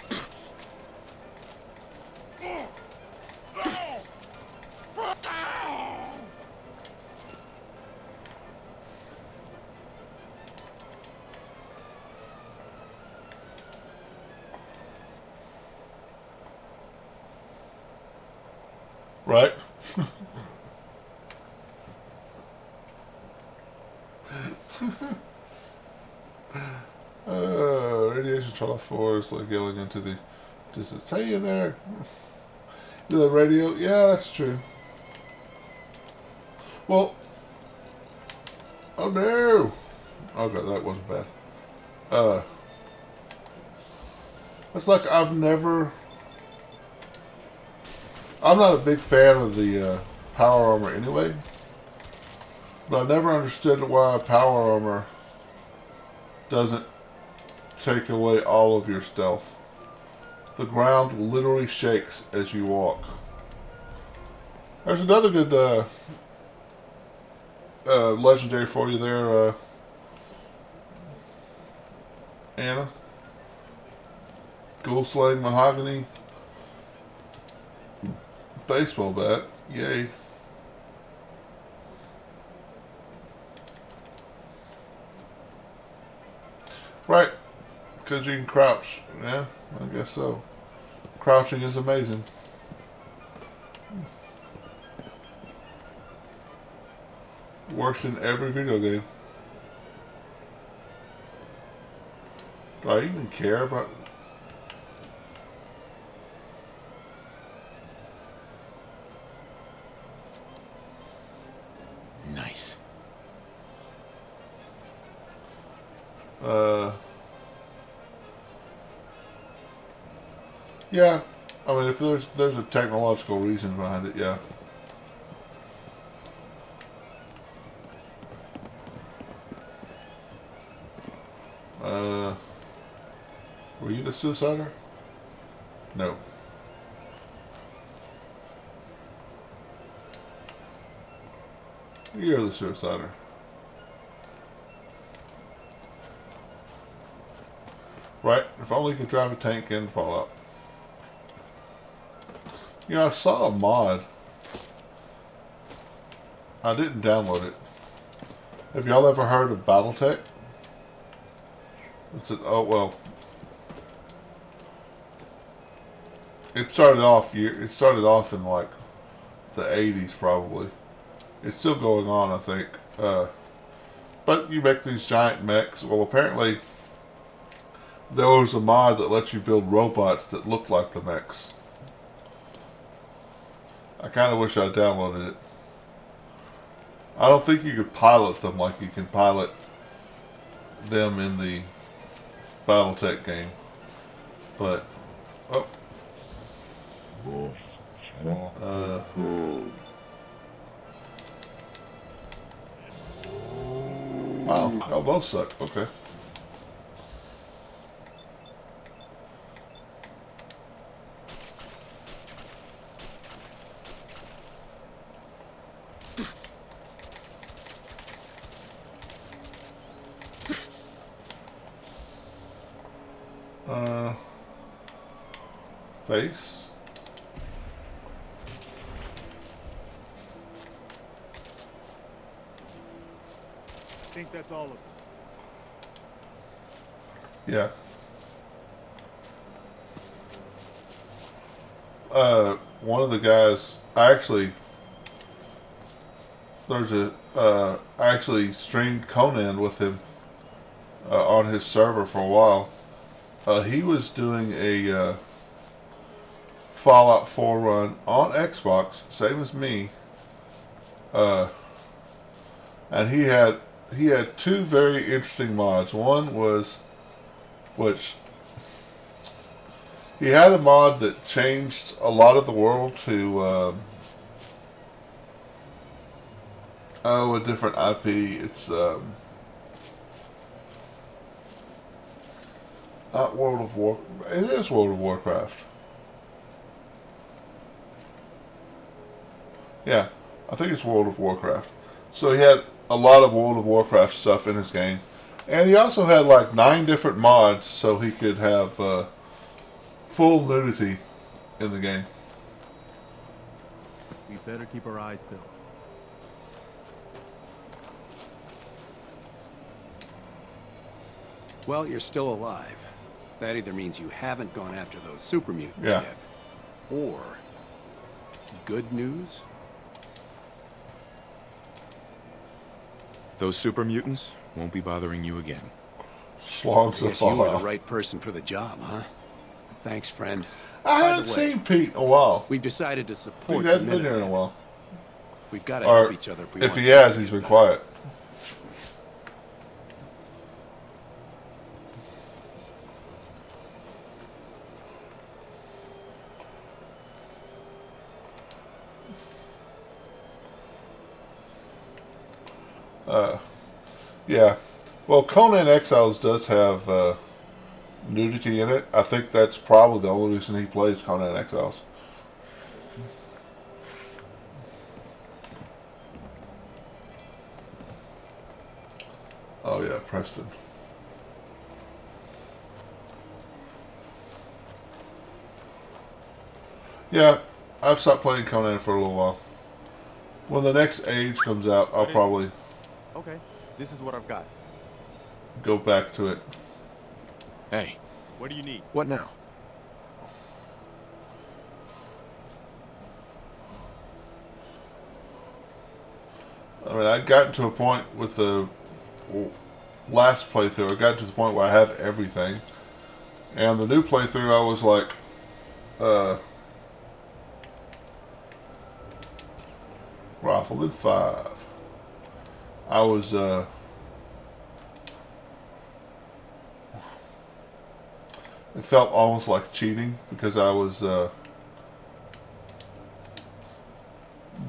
A: Right? Radiation Trial 4 is like yelling into the distance. Hey, you there? The radio? Yeah, that's true. Well, oh no! Okay, that wasn't bad. It's like I'm not a big fan of the power armor anyway. But I never understood why power armor doesn't take away all of your stealth. The ground literally shakes as you walk. There's another good legendary for you there, Anna. Ghoul Slaying Mahogany baseball bat. Yay. Right. Because you can crouch. Yeah, I guess so. Crouching is amazing. Works in every video game. Do I even care about...
H: Nice.
A: Yeah, I mean, if there's a technological reason behind it, yeah. Were you the suicider? No. You're the suicider. Right? If only you could drive a tank in Fallout. You know, I saw a mod. I didn't download it. Have y'all ever heard of BattleTech? It's an, oh well. It started off in like the 80s probably. It's still going on, I think. But you make these giant mechs. Well, apparently there was a mod that lets you build robots that look like the mechs. I kind of wish I downloaded it. I don't think you could pilot them like you can pilot them in the BattleTech game. But, oh. Wow, y'all both suck. Okay. Face.
B: I think that's all of them.
A: Yeah. One of the guys, I actually streamed Conan with him on his server for a while. He was doing a Fallout 4 run on Xbox, same as me. And he had two very interesting mods. One was, which he had a mod that changed a lot of the world to a different IP. It's not World of War. It is World of Warcraft. Yeah, I think it's World of Warcraft. So he had a lot of World of Warcraft stuff in his game. And he also had like 9 different mods so he could have full nudity in the game.
B: We better keep our eyes peeled.
T: Well, you're still alive. That either means you haven't gone after those super mutants
A: Yeah.
T: yet, or good news.
H: Those super mutants won't be bothering you again.
A: Slongs
T: I guess you are the right person for the job, huh? Thanks, friend.
A: I
T: By
A: haven't
T: the way,
A: seen Pete in a while.
T: We've decided to support
A: Pete
T: the
A: hasn't been here in a
T: Minutemen.
A: while.
T: We've got to
A: Or
T: help each other if we
A: if
T: want
A: he
T: to
A: has, he's been quiet. Yeah. Well, Conan Exiles does have nudity in it. I think that's probably the only reason he plays Conan Exiles. Oh yeah, Preston. Yeah, I've stopped playing Conan for a little while. When the next Age comes out, I'll probably
B: Okay, this is what I've got.
A: go back to it.
H: Hey.
B: What do you need?
H: What now?
A: I mean, I'd gotten to a point with the last playthrough, I got to the point where I have everything. And the new playthrough, I was like, rifle in 5. I was, It felt almost like cheating because I was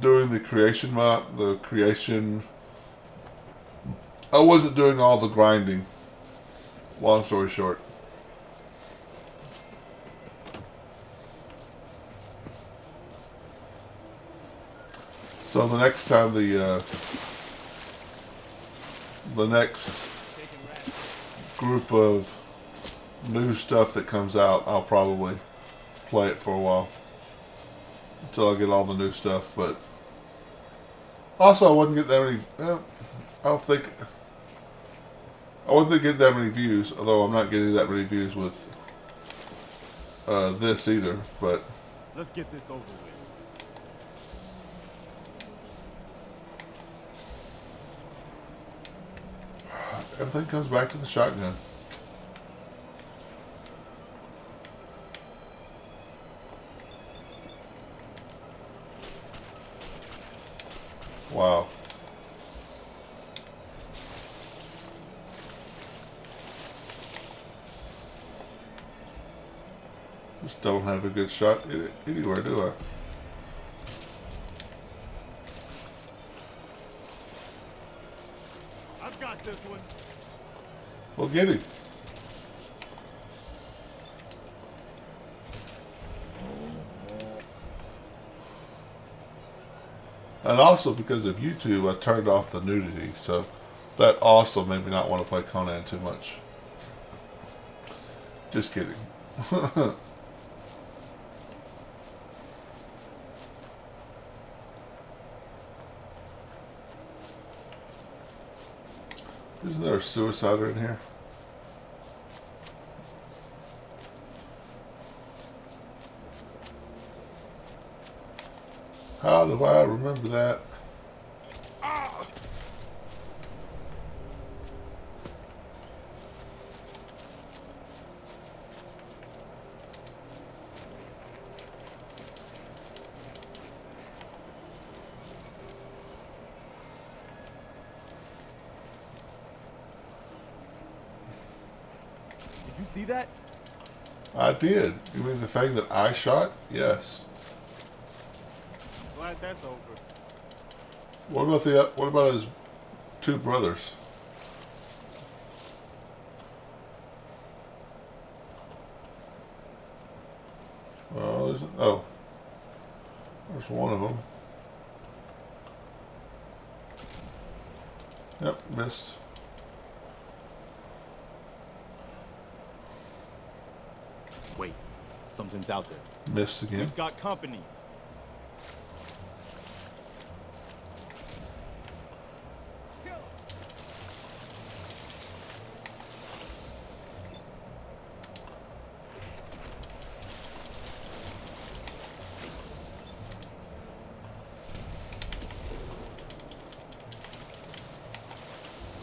A: doing the creation mod, I wasn't doing all the grinding. Long story short. So the next time the next group of new stuff that comes out, I'll probably play it for a while until I get all the new stuff. But also, I wouldn't get that many. I don't think I wouldn't get that many views. Although I'm not getting that many views with this either. But
B: let's get this over with.
A: Everything comes back to the shotgun. Wow. Just don't have a good shot anywhere, do I?
B: I've got this one.
A: Well, get him. And also because of YouTube, I turned off the nudity, so that also made me not want to play Conan too much. Just kidding. Isn't there a suicider in here? How do I remember that?
B: Did you see that?
A: I did. You mean the thing that I shot? Yes.
B: Glad that's over.
A: What about his two brothers? Oh, there's one of them. Yep, missed.
B: Wait, something's out there.
A: Missed again.
B: We've got company.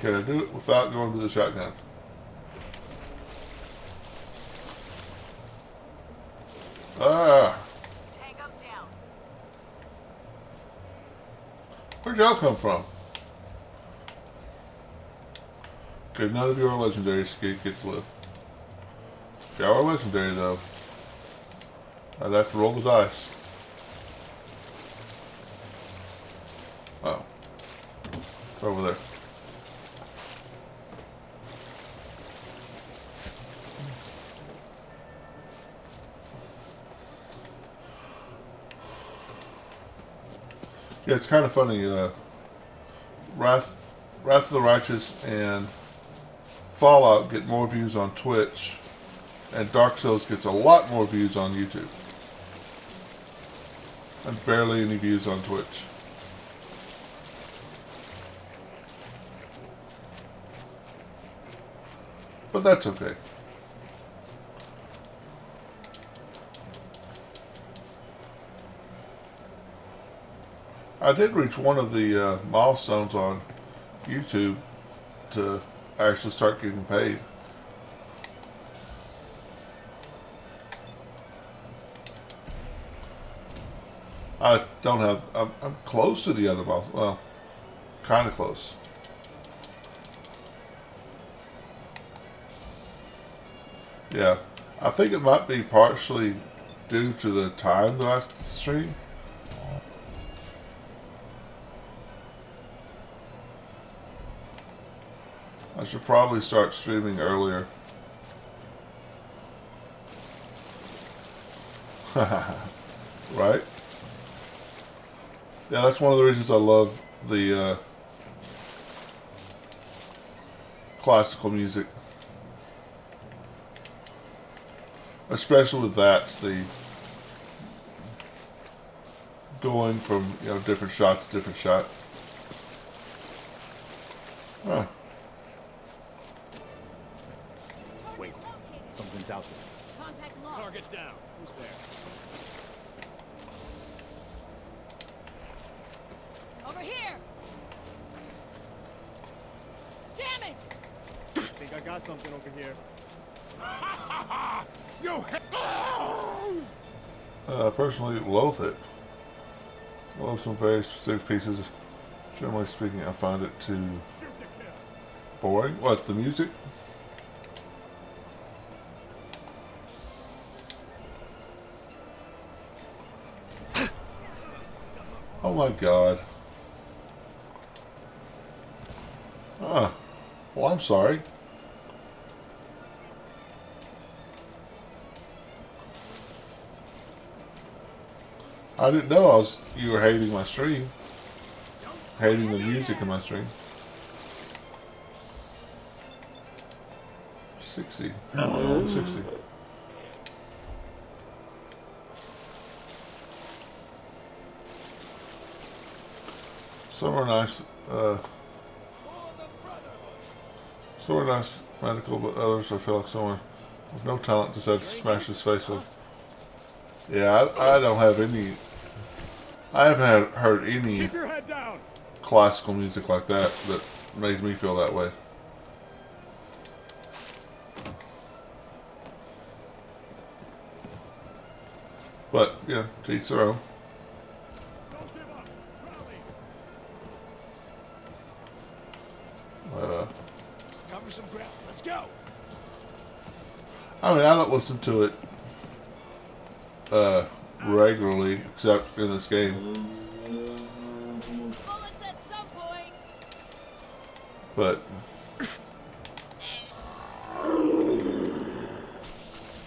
A: Can I do it without going to the shotgun? Ah!
R: Tango down.
A: Where'd y'all come from? Okay, none of you are legendary, so you get to live. Y'all are legendary, though. I'd have to roll the dice. Oh. It's over there. Yeah, it's kind of funny. Wrath of the Righteous and Fallout get more views on Twitch, and Dark Souls gets a lot more views on YouTube, and barely any views on Twitch. But that's okay. I did reach one of the milestones on YouTube to actually start getting paid. I don't have, I'm close to the other milestone. Well, kind of close. Yeah. I think it might be partially due to the time that I stream. I should probably start streaming earlier. Right? Yeah, that's one of the reasons I love the classical music. Especially with that, the going from, you know, different shot to different shot. Huh.
B: Wait, something's out there.
R: Contact lost.
D: Target down. Who's there?
R: Over here! Damn it!
B: I think I got something over here.
J: You
A: I personally loathe it. I love some very specific pieces. Generally speaking, I find it too boring. What, the music? Oh my god. Ah. Well, I'm sorry. I didn't know you were hating my stream. Hating the music in my stream. 60. Oh, 60. Some are nice, some are nice medical, but others I feel like someone with no talent decided to smash his face in. Yeah, I don't have any. I haven't heard any classical music like that that makes me feel that way. But yeah, to each their own.
J: cover some ground. Let's go.
A: I mean, I don't listen to it regularly, except in this game. But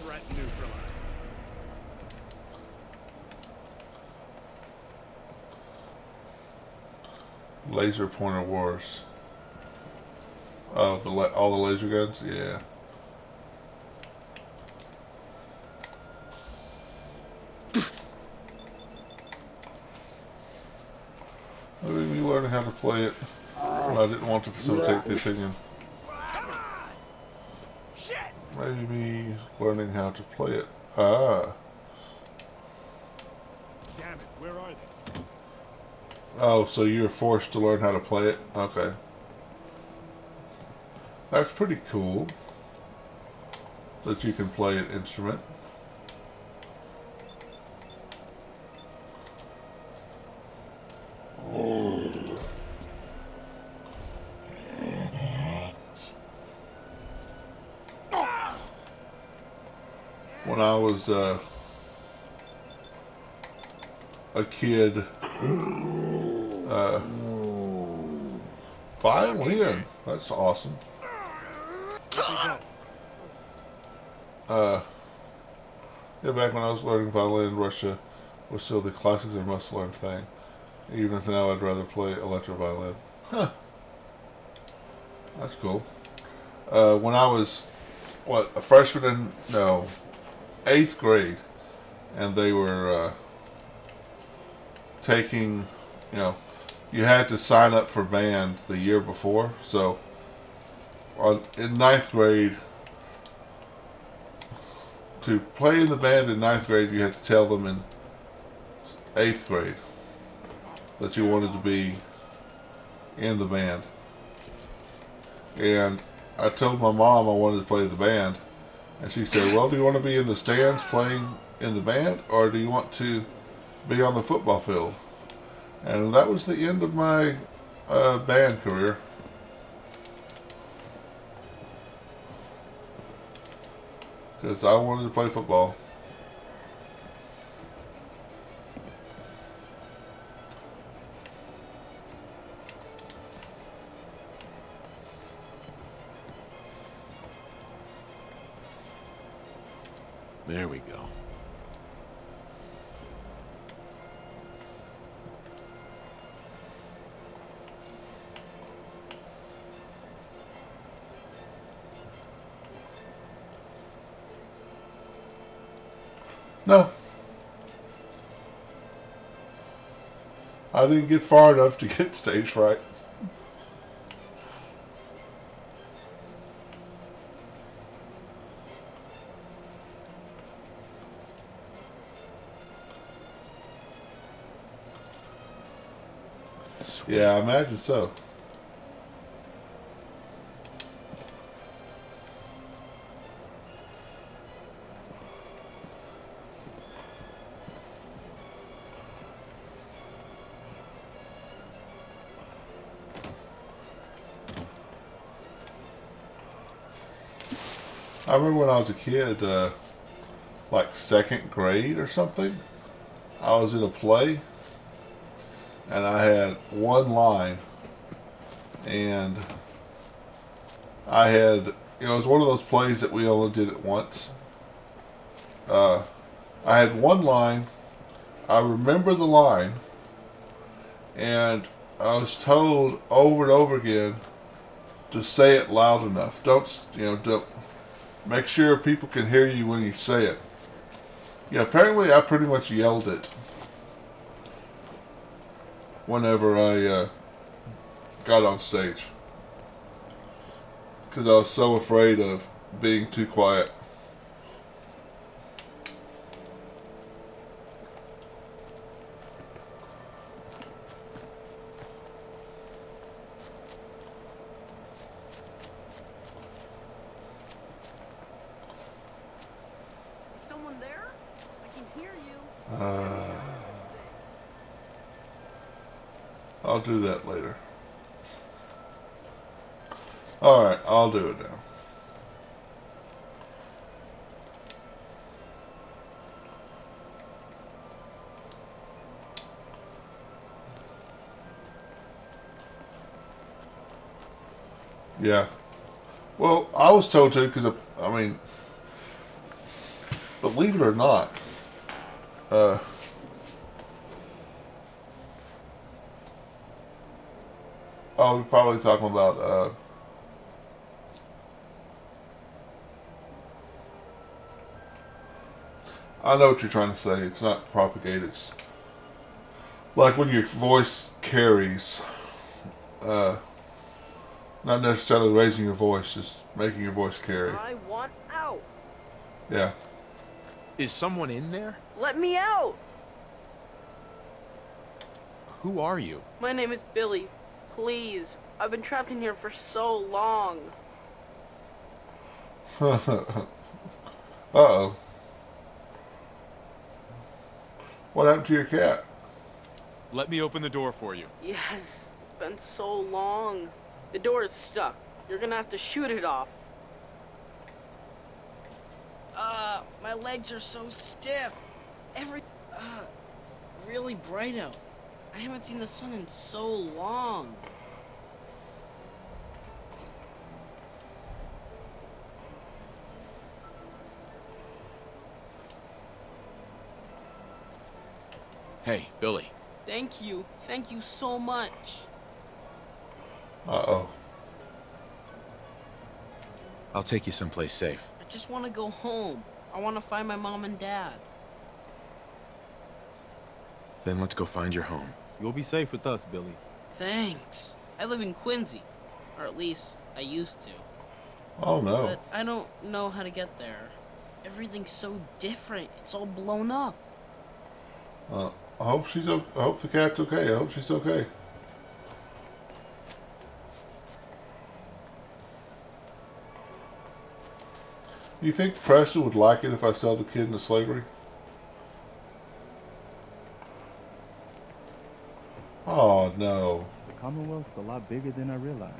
B: Threat neutralized.
A: laser pointer wars. Oh, all the laser guns, yeah. Maybe me learning how to play it. I didn't want to facilitate the opinion. Maybe me learning how to play it. Ah.
B: Damn it, where are they?
A: Oh, so you're forced to learn how to play it? Okay. That's pretty cool. That you can play an instrument. When I was a kid, violin, that's awesome. Yeah, back when I was learning violin, Russia was still the classics and must-learn thing. Even if now I'd rather play electro violin. Huh. That's cool. When I was, a freshman in, 8th grade, and they were taking, you had to sign up for band the year before. So, in 9th grade, to play in the band in 9th grade, you had to tell them in 8th grade that you wanted to be in the band. And I told my mom I wanted to play the band, and she said, well, do you want to be in the stands playing in the band, or do you want to be on the football field? And that was the end of my band career. Because I wanted to play football.
H: There we go.
A: No. I didn't get far enough to get stage fright.
H: Sweet.
A: Yeah, I imagine so. I remember when I was a kid, like second grade or something, I was in a play and I had one line, and I had, it was one of those plays that we only did it once. I had one line, I remember the line, and I was told over and over again to say it loud enough. Don't make sure people can hear you when you say it. Yeah, apparently I pretty much yelled it whenever I got on stage, because I was so afraid of being too quiet.
F: Is someone there? I can hear you.
A: I'll do that later. Alright, I'll do it now. Yeah. Well, I was told to because, I mean, believe it or not, we're probably talking about, I know what you're trying to say. It's not propagate. It's like when your voice carries, not necessarily raising your voice, just making your voice carry.
F: I want out.
A: Yeah.
H: Is someone in there?
F: Let me out.
H: Who are you?
F: My name is Billy. Please. I've been trapped in here for so long.
A: Uh-oh. What happened to your cat?
B: Let me open the door for you.
F: Yes, it's been so long. The door is stuck. You're gonna have to shoot it off. My legs are so stiff. It's really bright out. I haven't seen the sun in so long.
H: Hey, Billy.
F: Thank you. Thank you so much.
A: Uh-oh.
H: I'll take you someplace safe.
F: I just want to go home. I want to find my mom and dad.
H: Then let's go find your home.
B: You'll be safe with us, Billy.
F: Thanks. I live in Quincy. Or at least, I used to.
A: Oh, no.
F: But I don't know how to get there. Everything's so different. It's all blown up.
A: I hope I hope the cat's okay. I hope she's okay. You think Preston would like it if I sell the kid into slavery? Oh, no.
B: The Commonwealth's a lot bigger than I realized.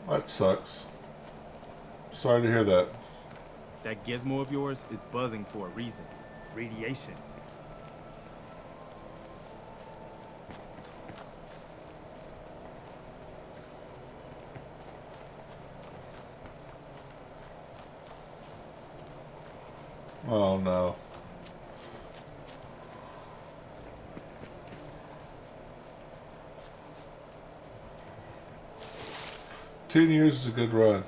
A: That sucks. Sorry to hear that.
B: That gizmo of yours is buzzing for a reason. Radiation.
A: Oh no. $10 years is a good run.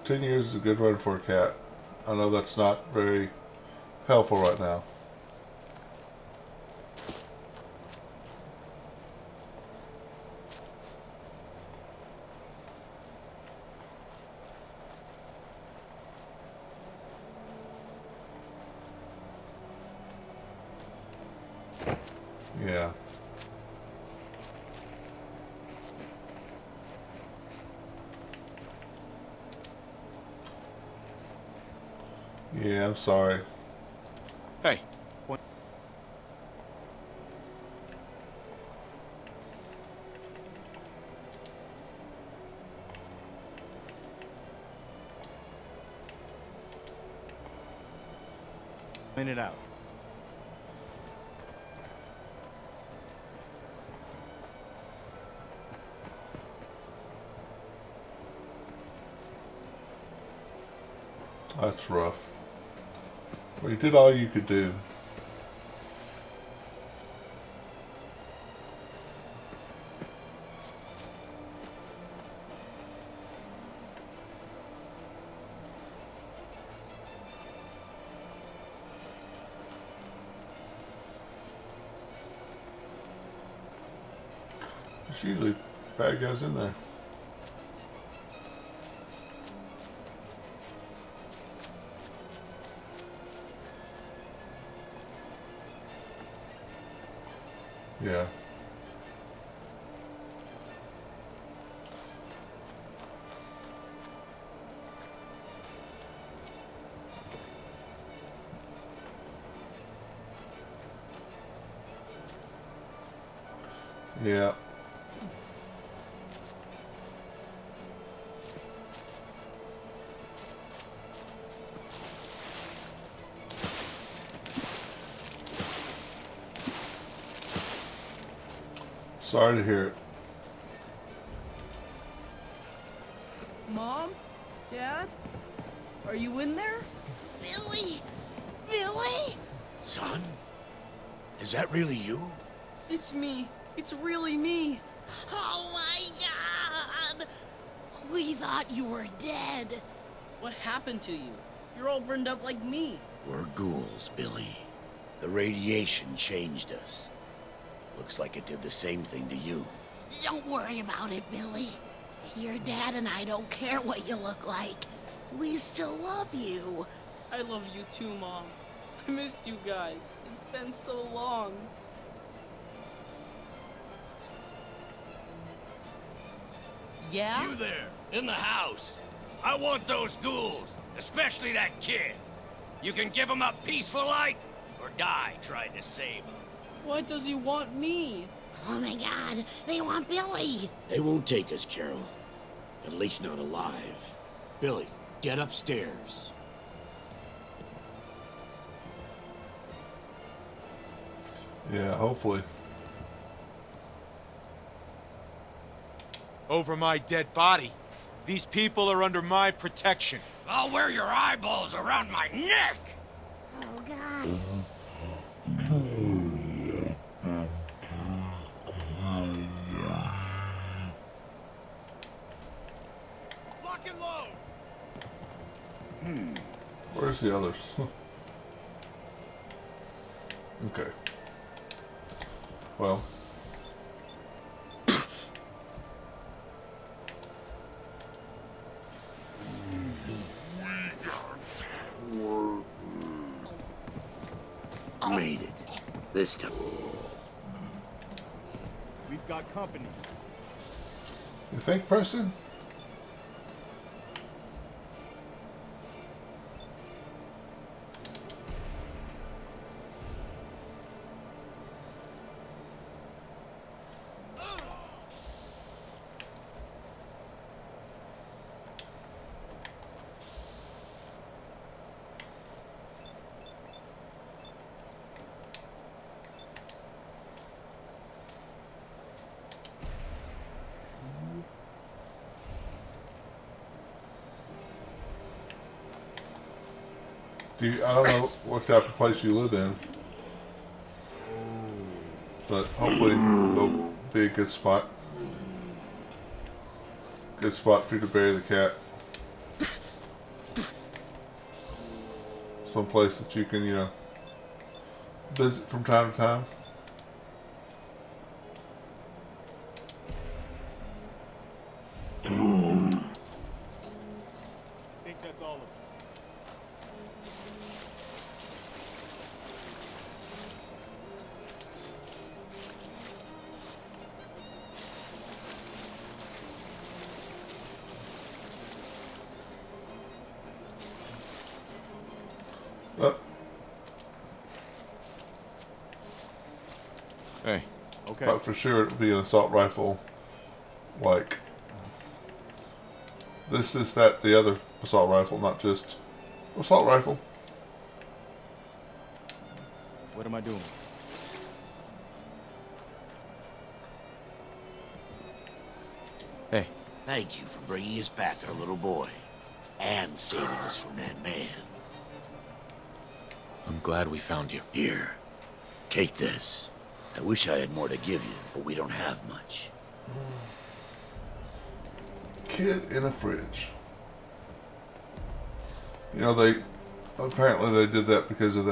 A: 10 years is a good run for a cat. I know that's not very helpful right now. Yeah. Yeah, I'm sorry.
H: Hey.
B: Point it out.
A: That's rough. Well, you did all you could do. There's usually bad guys in there. Yeah. Yeah. Sorry to hear it.
U: Mom? Dad? Are you in there?
V: Billy! Billy?
M: Son? Is that really you?
U: It's me. It's really me.
V: Oh my god! We thought you were dead.
U: What happened to you? You're all burned up like me.
M: We're ghouls, Billy. The radiation changed us. Looks like it did the same thing to you.
V: Don't worry about it, Billy. Your dad and I don't care what you look like. We still love you.
U: I love you too, Mom. I missed you guys. It's been so long. Yeah?
W: You there, in the house. I want those ghouls, especially that kid. You can give him up peaceful like, or die trying to save him.
U: Why does he want me?
V: Oh my god, they want Billy.
M: They won't take us, Carol. At least not alive. Billy, get upstairs.
A: Yeah, hopefully.
H: Over my dead body. These people are under my protection.
W: I'll wear your eyeballs around my neck!
V: Oh god.
W: Lock and load!
A: Where's the others? Okay. Well.
M: Made it. This time.
B: We've got company.
A: You think, Preston? I don't know what type of place you live in, but hopefully there'll be a good spot. Good spot for you to bury the cat. Some place that you can, you know, visit from time to time.
B: I think that's all of it.
H: Hey.
B: Okay.
A: But for sure it would be an assault rifle, like this, that, the other assault rifle, not just assault rifle.
B: What am I doing?
H: Hey.
M: Thank you for bringing us back our little boy. And saving us from that man.
H: I'm glad we found you.
M: Here, take this. I wish I had more to give you, but we don't have much.
A: Kid in a fridge. You know, they apparently they did that because of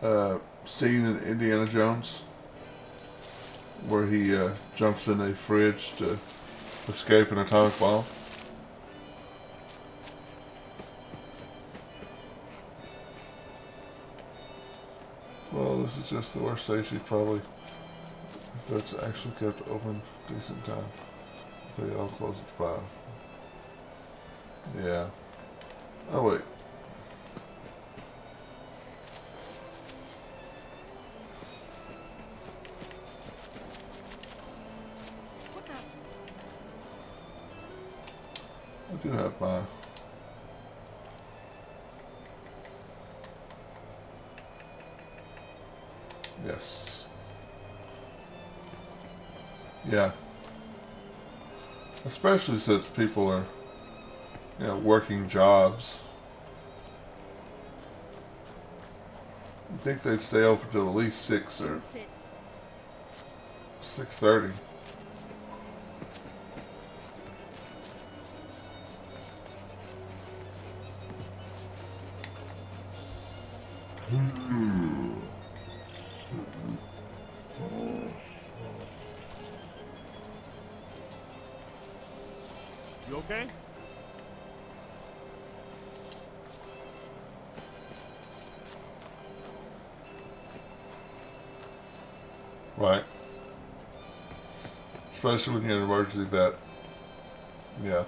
A: that scene in Indiana Jones where he jumps in a fridge to escape an atomic bomb. Well, this is just the worst day she's probably, if that's actually kept open decent time. They all close at 5. Yeah. Oh wait.
P: What the?
A: I do have my... Yes. Yeah. Especially since people are, you know, working jobs. You'd think they'd stay open till at least 6 or 6:30.
B: You okay?
A: Right. Especially when you're in an emergency vet. Yeah.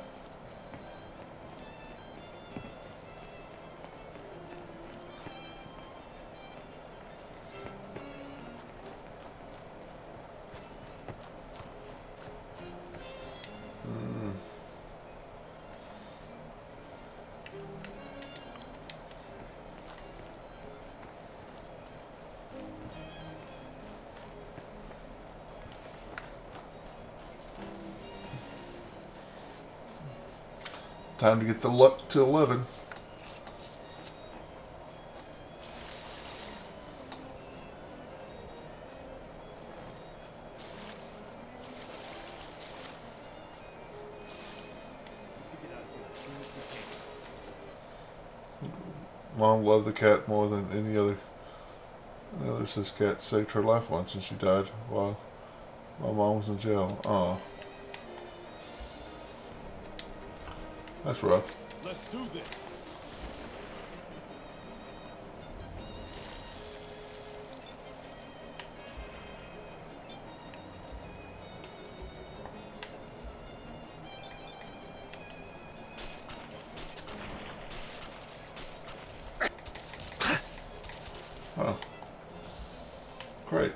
A: Time to get the luck to 11. Mom loved the cat more than any other. Any other says cat saved her life once and she died while my mom was in jail. Aw. That's rough.
B: Let's do this.
A: Oh. Great.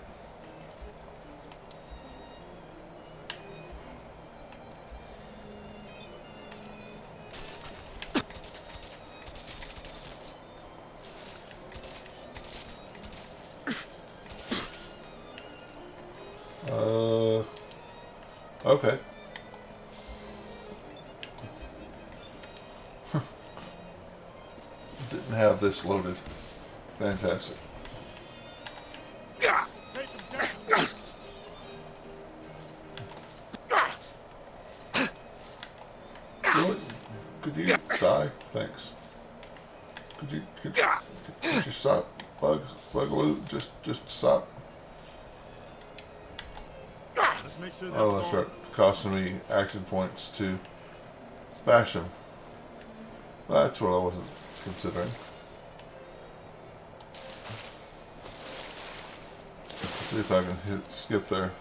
A: Okay. and have this loaded. Fantastic. Really? Could you die? Thanks. Could you stop? Bugaloo, just stop.
B: Let's make sure
A: Oh, that's right. Costing me action points to bash him. That's what I wasn't considering. Let's see if I can skip there.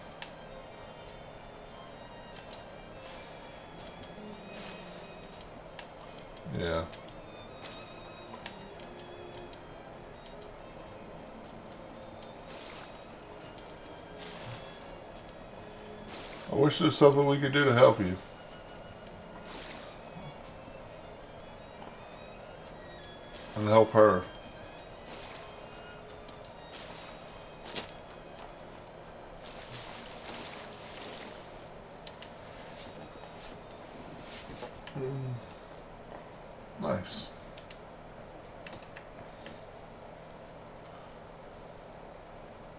A: Yeah. I wish there's something we could do to help you. And help her. Nice.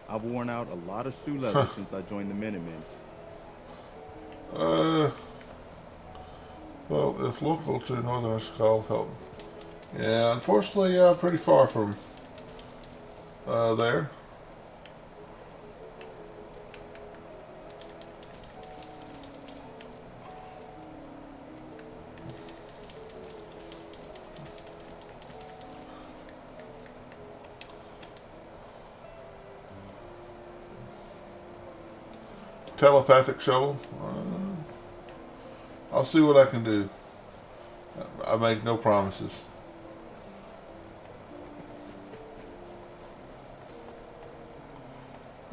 B: I've worn out a lot of shoe leather since I joined the Minutemen.
A: Well, if local to Northern Skull, help. Yeah, unfortunately, pretty far from there. Telepathic shovel. I'll see what I can do. I make no promises.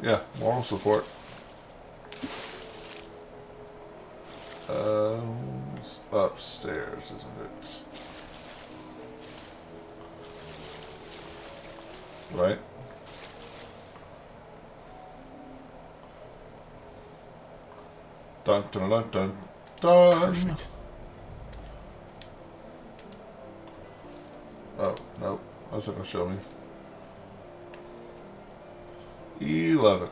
A: Yeah, moral support. It's upstairs, isn't it? Right? Dun dun dun dun dun.
G: Perfect.
A: Oh, nope. That's not going to show me. 11.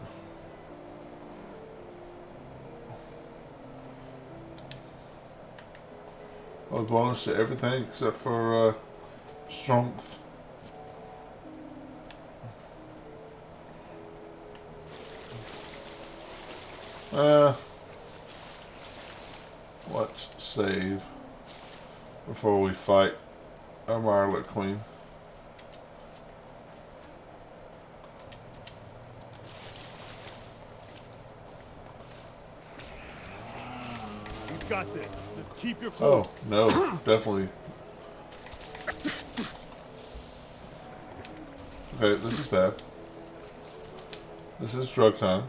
A: Oh, bonus to everything except for strength. Let's save before we fight our Marlet Queen.
B: You've got this. Just keep your cool.
A: Oh, no, definitely. Okay, this is bad. This is drug time.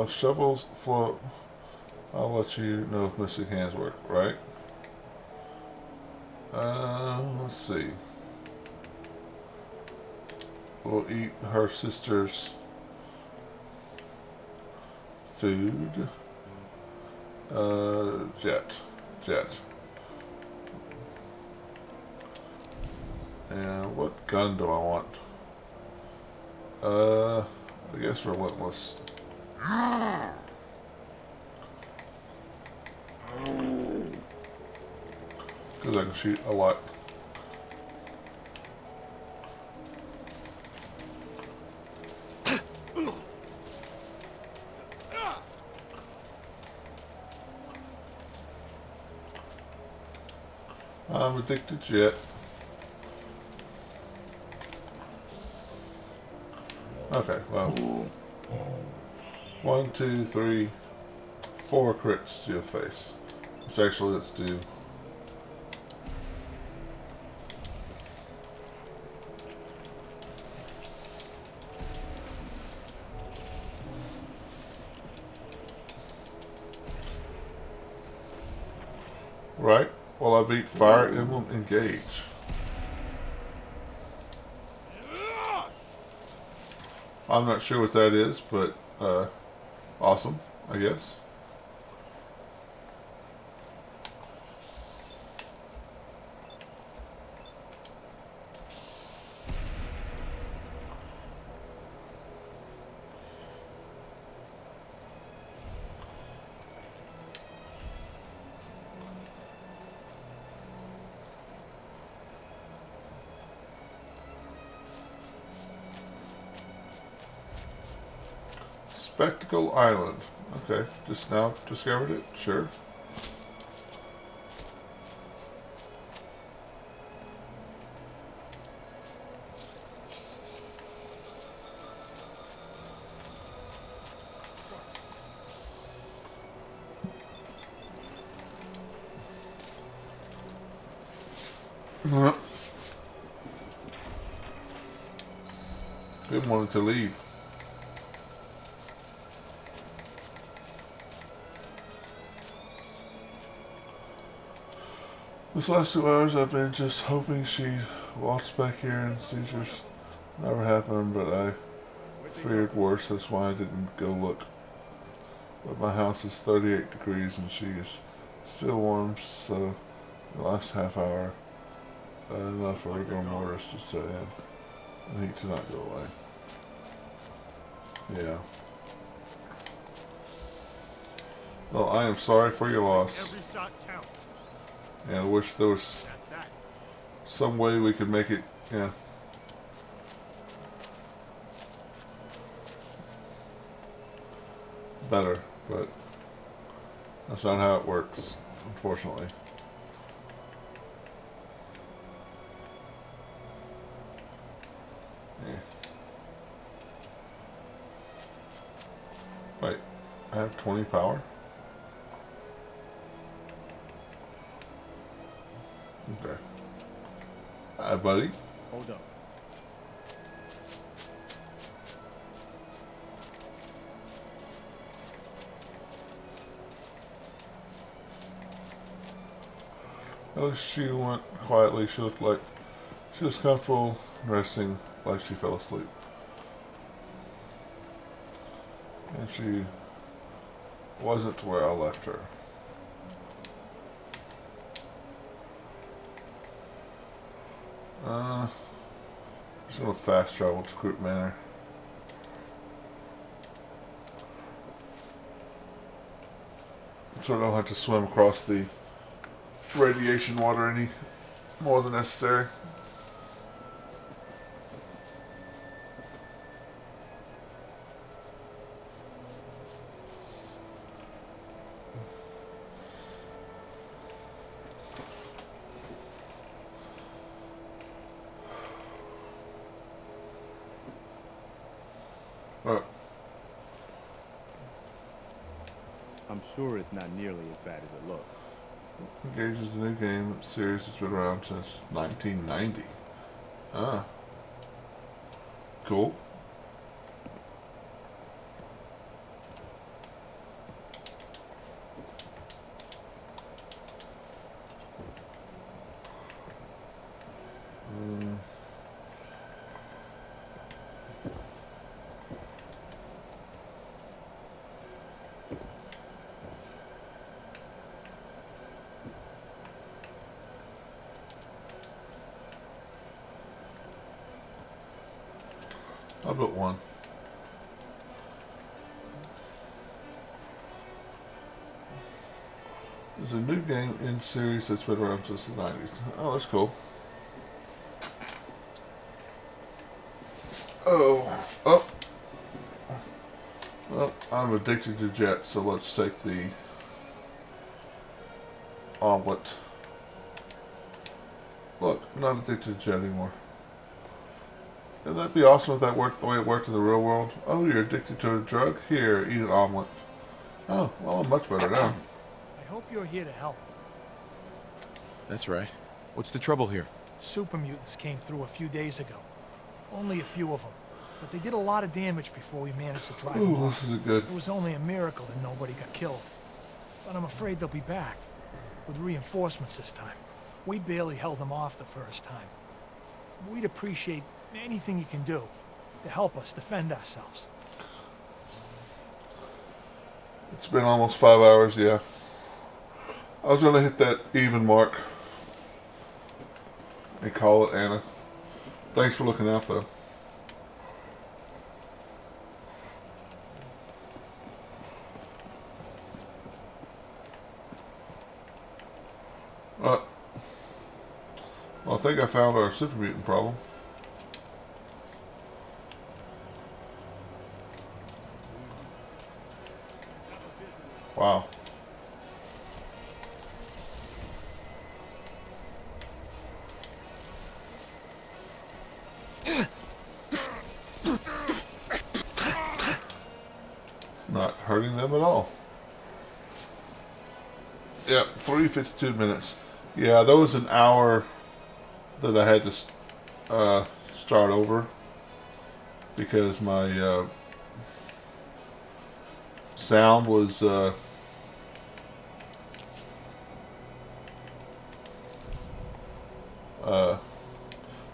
A: Shovels float. I'll let you know if missing hands work, right? Let's see. We'll eat her sister's food. Jet. And what gun do I want? I guess relentless. Because I can shoot a lot. I'm addicted yet. Okay, well. 1, 2, 3, 4 crits to your face. Which actually let's do. Right? Well, I beat Fire Emblem Engage. I'm not sure what that is, but awesome, I guess. Spectacle Island. Okay, just now discovered it? Sure. Didn't want it to leave. This last 2 hours I've been just hoping she'd waltz back here and seizures never happened, but I feared worse, that's why I didn't go look. But my house is 38 degrees and she is still warm, so the last half hour enough for rigor mortis to set in. The heat to not go away. Yeah. Well, I am sorry for your loss.
D: Every shot counts.
A: And I wish there was some way we could make it, yeah. Better, but that's not how it works, unfortunately. Yeah. Wait, I have 20 power? Okay. Hi, buddy.
B: Hold up.
A: At least she went quietly. She looked like she was comfortable resting, like she fell asleep. And she wasn't where I left her. Just gonna fast travel to Crypt Manor. So I don't have to swim across the radiation water any more than necessary.
B: I'm sure it's not nearly as bad as it looks.
A: Engage is a new game. The series has been around since 1990. Ah. Cool. I built one. There's a new game in series that's been around since the 90s. Oh, that's cool. Oh. Well, I'm addicted to jet, so let's take the omelet. Look, I'm not addicted to jet anymore. Wouldn't that be awesome if that worked the way it worked in the real world? Oh, you're addicted to a drug? Here, eat an omelet. Oh, well, I'm much better now.
G: I hope you're here to help.
H: That's right. What's the trouble here?
G: Super mutants came through a few days ago. Only a few of them. But they did a lot of damage before we managed to drive them off.
A: This is good.
G: It was only a miracle that nobody got killed. But I'm afraid they'll be back. With reinforcements this time. We barely held them off the first time. We'd appreciate anything you can do to help us defend ourselves.
A: It's been almost 5 hours, yeah. I was going to hit that even mark and call it Anna. Thanks for looking out, though. Well, I think I found our super mutant problem. Wow. Not hurting them at all. Yep, 3:52 minutes. Yeah, that was an hour that I had to start over because my sound was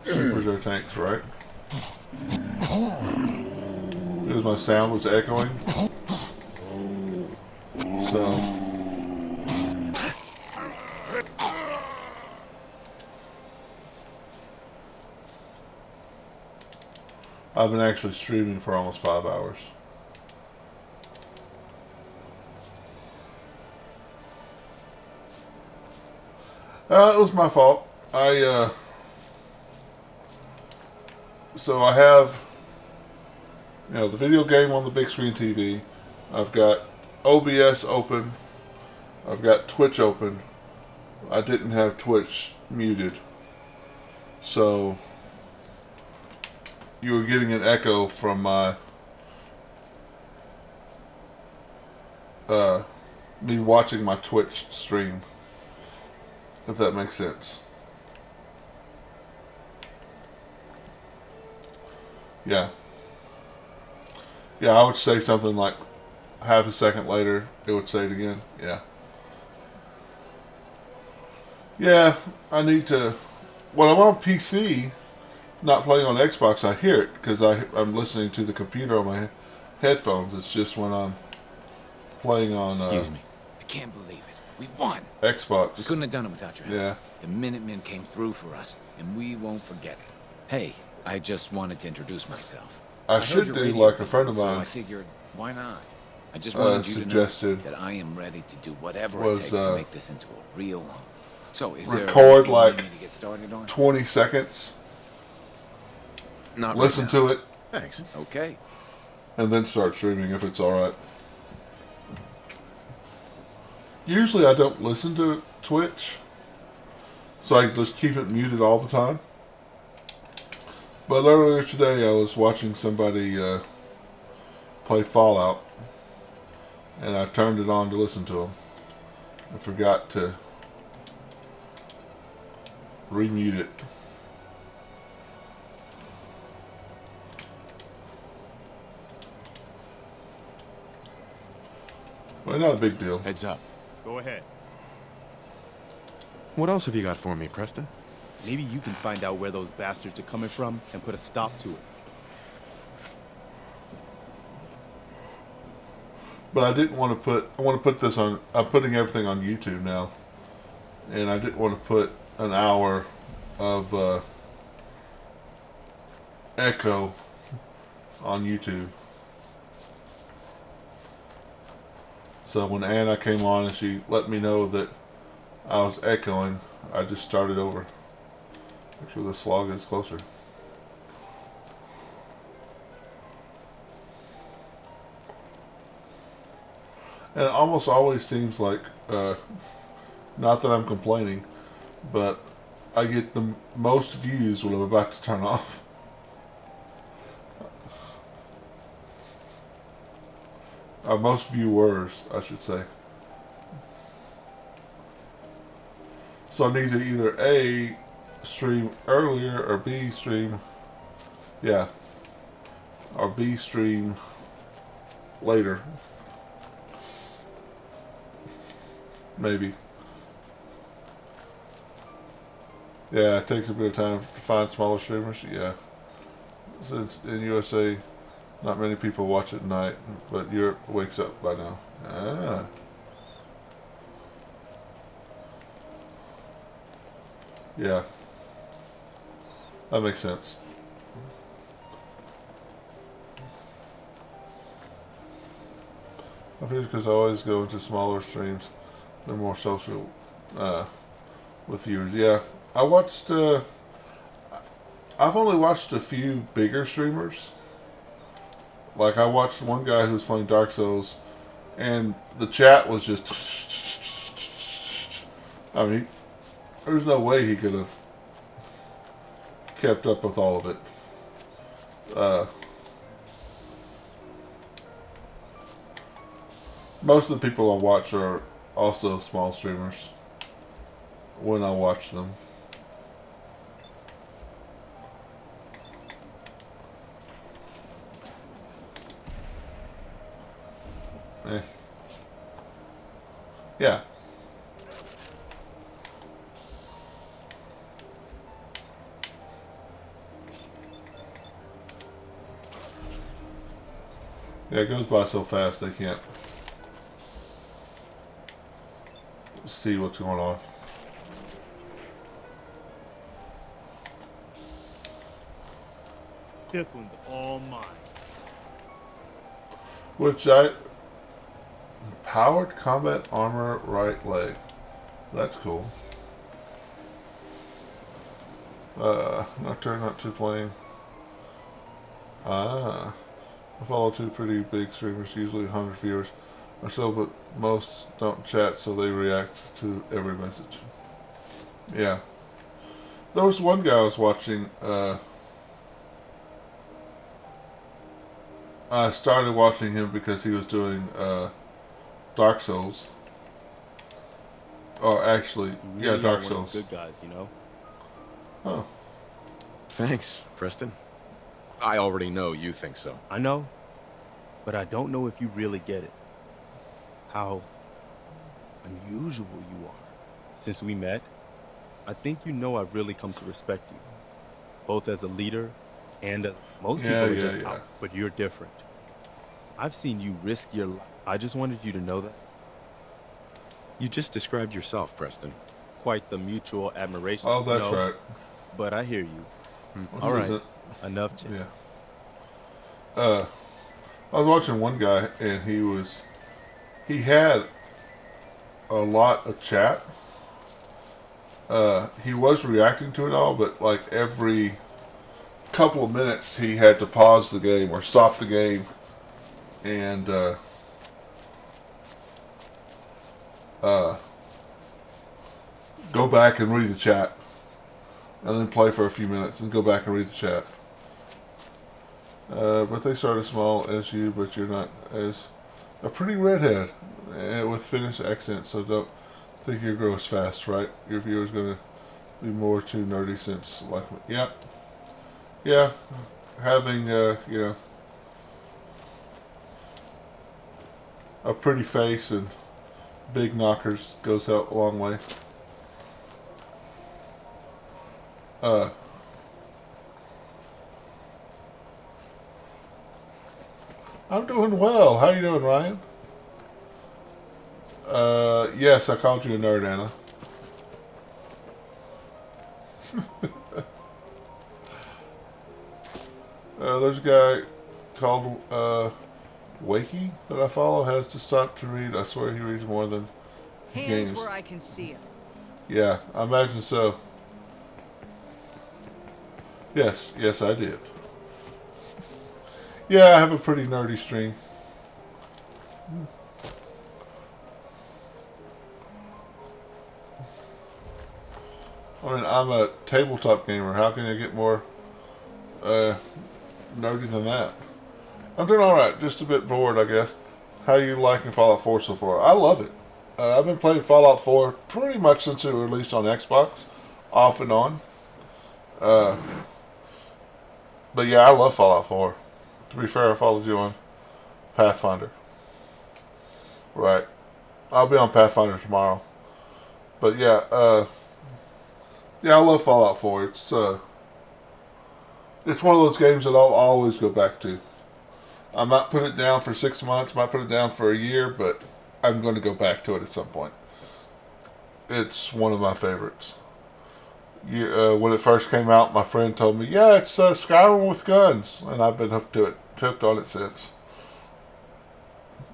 A: supers or tanks, right? Because my sound was echoing. So I've been actually streaming for almost 5 hours. It was my fault. So I have, the video game on the big screen TV. I've got OBS open. I've got Twitch open. I didn't have Twitch muted. So you were getting an echo from my me watching my Twitch stream, if that makes sense. Yeah, I would say something like half a second later it would say it again. Yeah, I need to, when I'm on PC not playing on Xbox, I hear it because I'm listening to the computer on my headphones. It's just when I'm playing on
E: Excuse me. I can't believe it. We won.
A: Xbox.
E: We couldn't have done it without your help.
A: Yeah.
E: The Minutemen came through for us, and we won't forget it. Hey, I just wanted to introduce myself.
A: I should do like a friend of mine.
E: So I figured, why not? I just wanted you
A: suggested
E: to know that I am ready to do whatever it takes to make this into a real home. So is
A: record
E: there
A: like
E: to get started on?
A: 20 seconds.
E: Not
A: listen
E: right
A: to it.
E: Thanks. Okay.
A: And then start streaming if it's alright. Usually I don't listen to Twitch, so I just keep it muted all the time. But earlier today I was watching somebody play Fallout, and I turned it on to listen to them. I forgot to remute it. Well, not a big deal.
H: Heads up.
B: Go ahead.
H: What else have you got for me, Preston?
B: Maybe you can find out where those bastards are coming from and put a stop to it.
A: But I didn't want to put, I want to put this on, I'm putting everything on YouTube now. And I didn't want to put an hour of echo on YouTube. So when Anna came on and she let me know that I was echoing, I just started over. Make sure the slog is closer. And it almost always seems like, not that I'm complaining, but I get the most views when I'm about to turn off. Most viewers, I should say. So I need to either A, stream earlier, or B, stream, or B, stream later. Maybe. Yeah, it takes a bit of time to find smaller streamers. Yeah. Since in USA, not many people watch at night, but Europe wakes up by now. Ah. Yeah. That makes sense. I think it's because I always go into smaller streams. They're more social with viewers. Yeah. I watched, I've only watched a few bigger streamers. Like I watched one guy who was playing Dark Souls, And the chat was just... I mean, there's no way he could have kept up with all of it. Most of the people I watch are also small streamers when I watch them. Yeah. Yeah, it goes by so fast they can't see what's going on.
B: This one's all mine.
A: Which powered combat armor right leg. That's cool. Nocturne, not too plain. I follow two pretty big streamers, usually 100 viewers or so, but most don't chat, so they react to every message. Yeah. There was one guy I was watching, I started watching him because he was doing, Dark Souls. Or actually,
B: Really
A: yeah, Dark
B: are one of
A: Souls.
B: the good guys, you know?
A: Oh.
H: Thanks, Preston. I already know you think so.
B: I know, but I don't know if you really get it. How unusual you are. Since we met, I think you know I've really come to respect you. Both as a leader and as most people are just out, but you're different. I've seen you risk your life. I just wanted you to know that.
H: You just described yourself, Preston.
B: Quite the mutual admiration.
A: Oh, that's right.
B: But I hear you.
A: This
B: All right,
A: isn't-
B: enough chat.
A: Yeah. I was watching one guy, and he had a lot of chat. He was reacting to it all, but like every couple of minutes, he had to pause the game or stop the game, and go back and read the chat, and then play for a few minutes and go back and read the chat. But they start as small as you, but you're not as a pretty redhead with Finnish accent, so don't think you grow as fast, right? Your viewer's gonna be more too nerdy since like me. Yeah. Yeah. Having you know, a pretty face and big knockers goes out a long way. I'm doing well. How you doing, Ryan? Yes, I called you a nerd, Anna. There's a guy called Wakey that I follow, has to stop to read. I swear he reads more than
R: Hands
A: games.
R: where I can see him.
A: Yeah, I imagine so. Yes, yes, I did. Yeah, I have a pretty nerdy stream. I mean, I'm a tabletop gamer. How can you get more nerdy than that? I'm doing alright. Just a bit bored, I guess. How you liking Fallout 4 so far? I love it. I've been playing Fallout 4 pretty much since it released on Xbox. Off and on. But yeah, I love Fallout 4. To be fair, I followed you on Pathfinder. Right. I'll be on Pathfinder tomorrow. But yeah, yeah, I love Fallout 4. It's one of those games that I'll always go back to. I might put it down for 6 months, might put it down for a year, but I'm going to go back to it at some point. It's one of my favorites. When it first came out, my friend told me, yeah, it's Skyrim with guns, and I've been hooked on it since.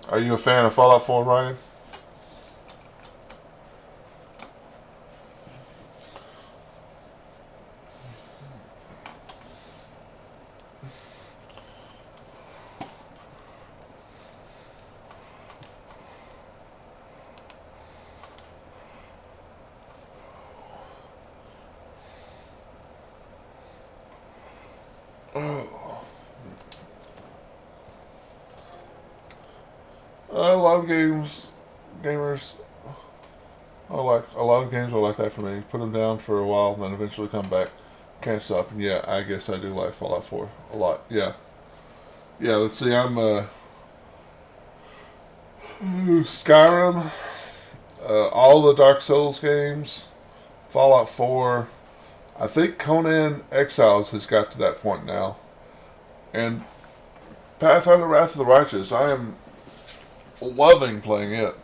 A: Are you a fan of Fallout 4, Ryan? A lot of gamers. I like a lot of games are like that for me. Put them down for a while, and then eventually come back. Can't stop. And yeah, I guess I do like Fallout 4 a lot. Yeah. Yeah. Let's see. I'm Skyrim, all the Dark Souls games, Fallout 4. I think Conan Exiles has got to that point now. And Pathfinder Wrath of the Righteous, I am loving playing it.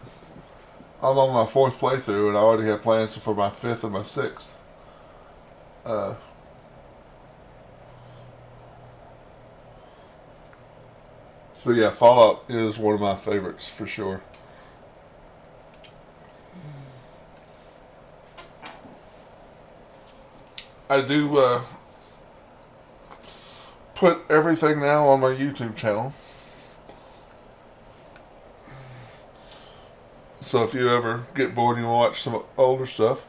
A: I'm on my 4th playthrough, and I already have plans for my 5th and my 6th. So yeah, Fallout is one of my favorites for sure. I do put everything now on my YouTube channel. So if you ever get bored and you want to watch some older stuff.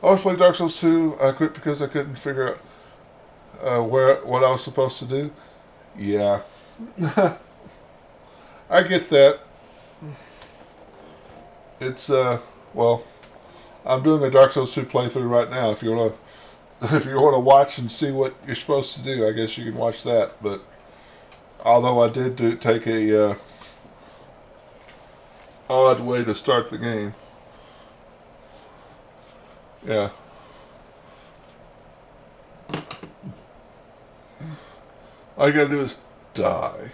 A: I always played Dark Souls 2. I quit because I couldn't figure out what I was supposed to do. Yeah. I get that. It's, well, I'm doing a Dark Souls 2 playthrough right now. If you want to watch and see what you're supposed to do, I guess you can watch that. But although I did take a odd way to start the game. Yeah. All you gotta do is die.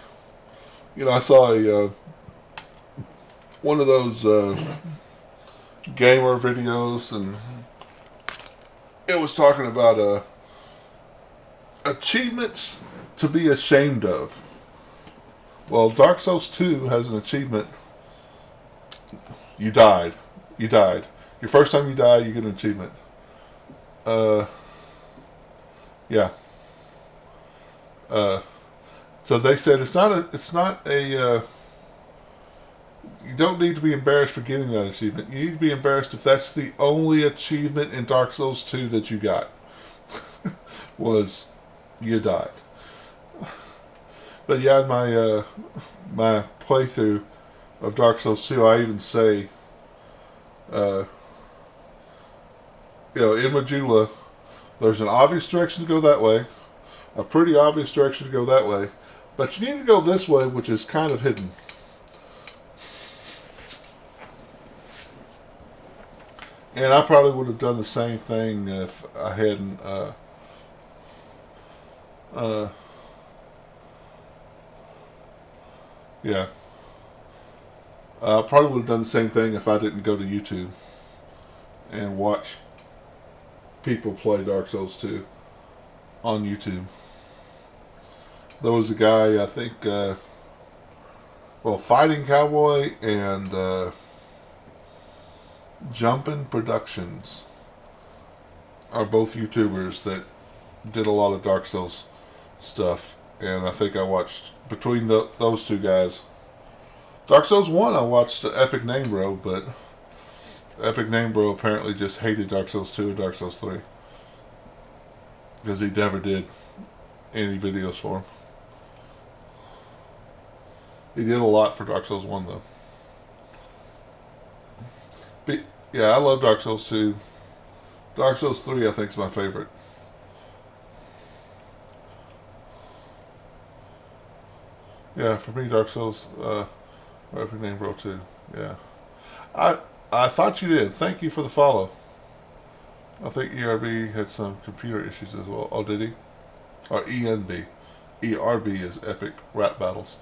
A: You know, I saw a one of those gamer videos, and it was talking about achievements to be ashamed of. Well, Dark Souls 2 has an achievement. You died. You died. Your first time you die, you get an achievement. Yeah. So they said it's not a you don't need to be embarrassed for getting that achievement. You need to be embarrassed if that's the only achievement in Dark Souls 2 that you got. Was you died. But yeah, in my my playthrough of Dark Souls 2, I even say in Majula, there's an obvious direction to go that way, a pretty obvious direction to go that way, but you need to go this way, which is kind of hidden. And I probably would have done the same thing if I hadn't yeah. I probably would have done the same thing if I didn't go to YouTube and watch people play Dark Souls 2 on YouTube. There was a guy, I think, Fighting Cowboy and Jumpin' Productions are both YouTubers that did a lot of Dark Souls stuff. And I think I watched, between those two guys, Dark Souls 1 I watched Epic Name Bro, but Epic Name Bro apparently just hated Dark Souls 2 and Dark Souls 3. Because he never did any videos for him. He did a lot for Dark Souls 1 though. But, yeah, I love Dark Souls 2. Dark Souls 3 I think is my favorite. Yeah, for me, Dark Souls, Epic Name Bro 2. Yeah. I thought you did. Thank you for the follow. I think ERB had some computer issues as well. Oh, did he? Or ENB. ERB is Epic Rap Battles.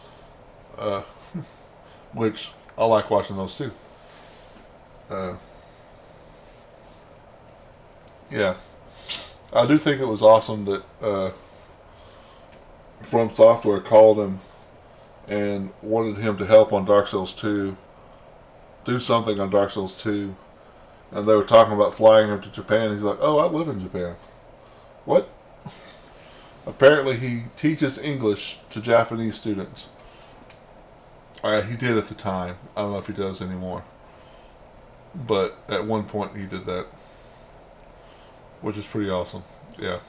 A: Which I like watching those too. Yeah. I do think it was awesome that From Software called him and wanted him to help on Dark Souls 2, do something on Dark Souls 2, and they were talking about flying him to Japan. He's like, oh, I live in Japan. What? Apparently he teaches English to Japanese students. He did at the time. I don't know if he does anymore. But at one point he did that. Which is pretty awesome. Yeah.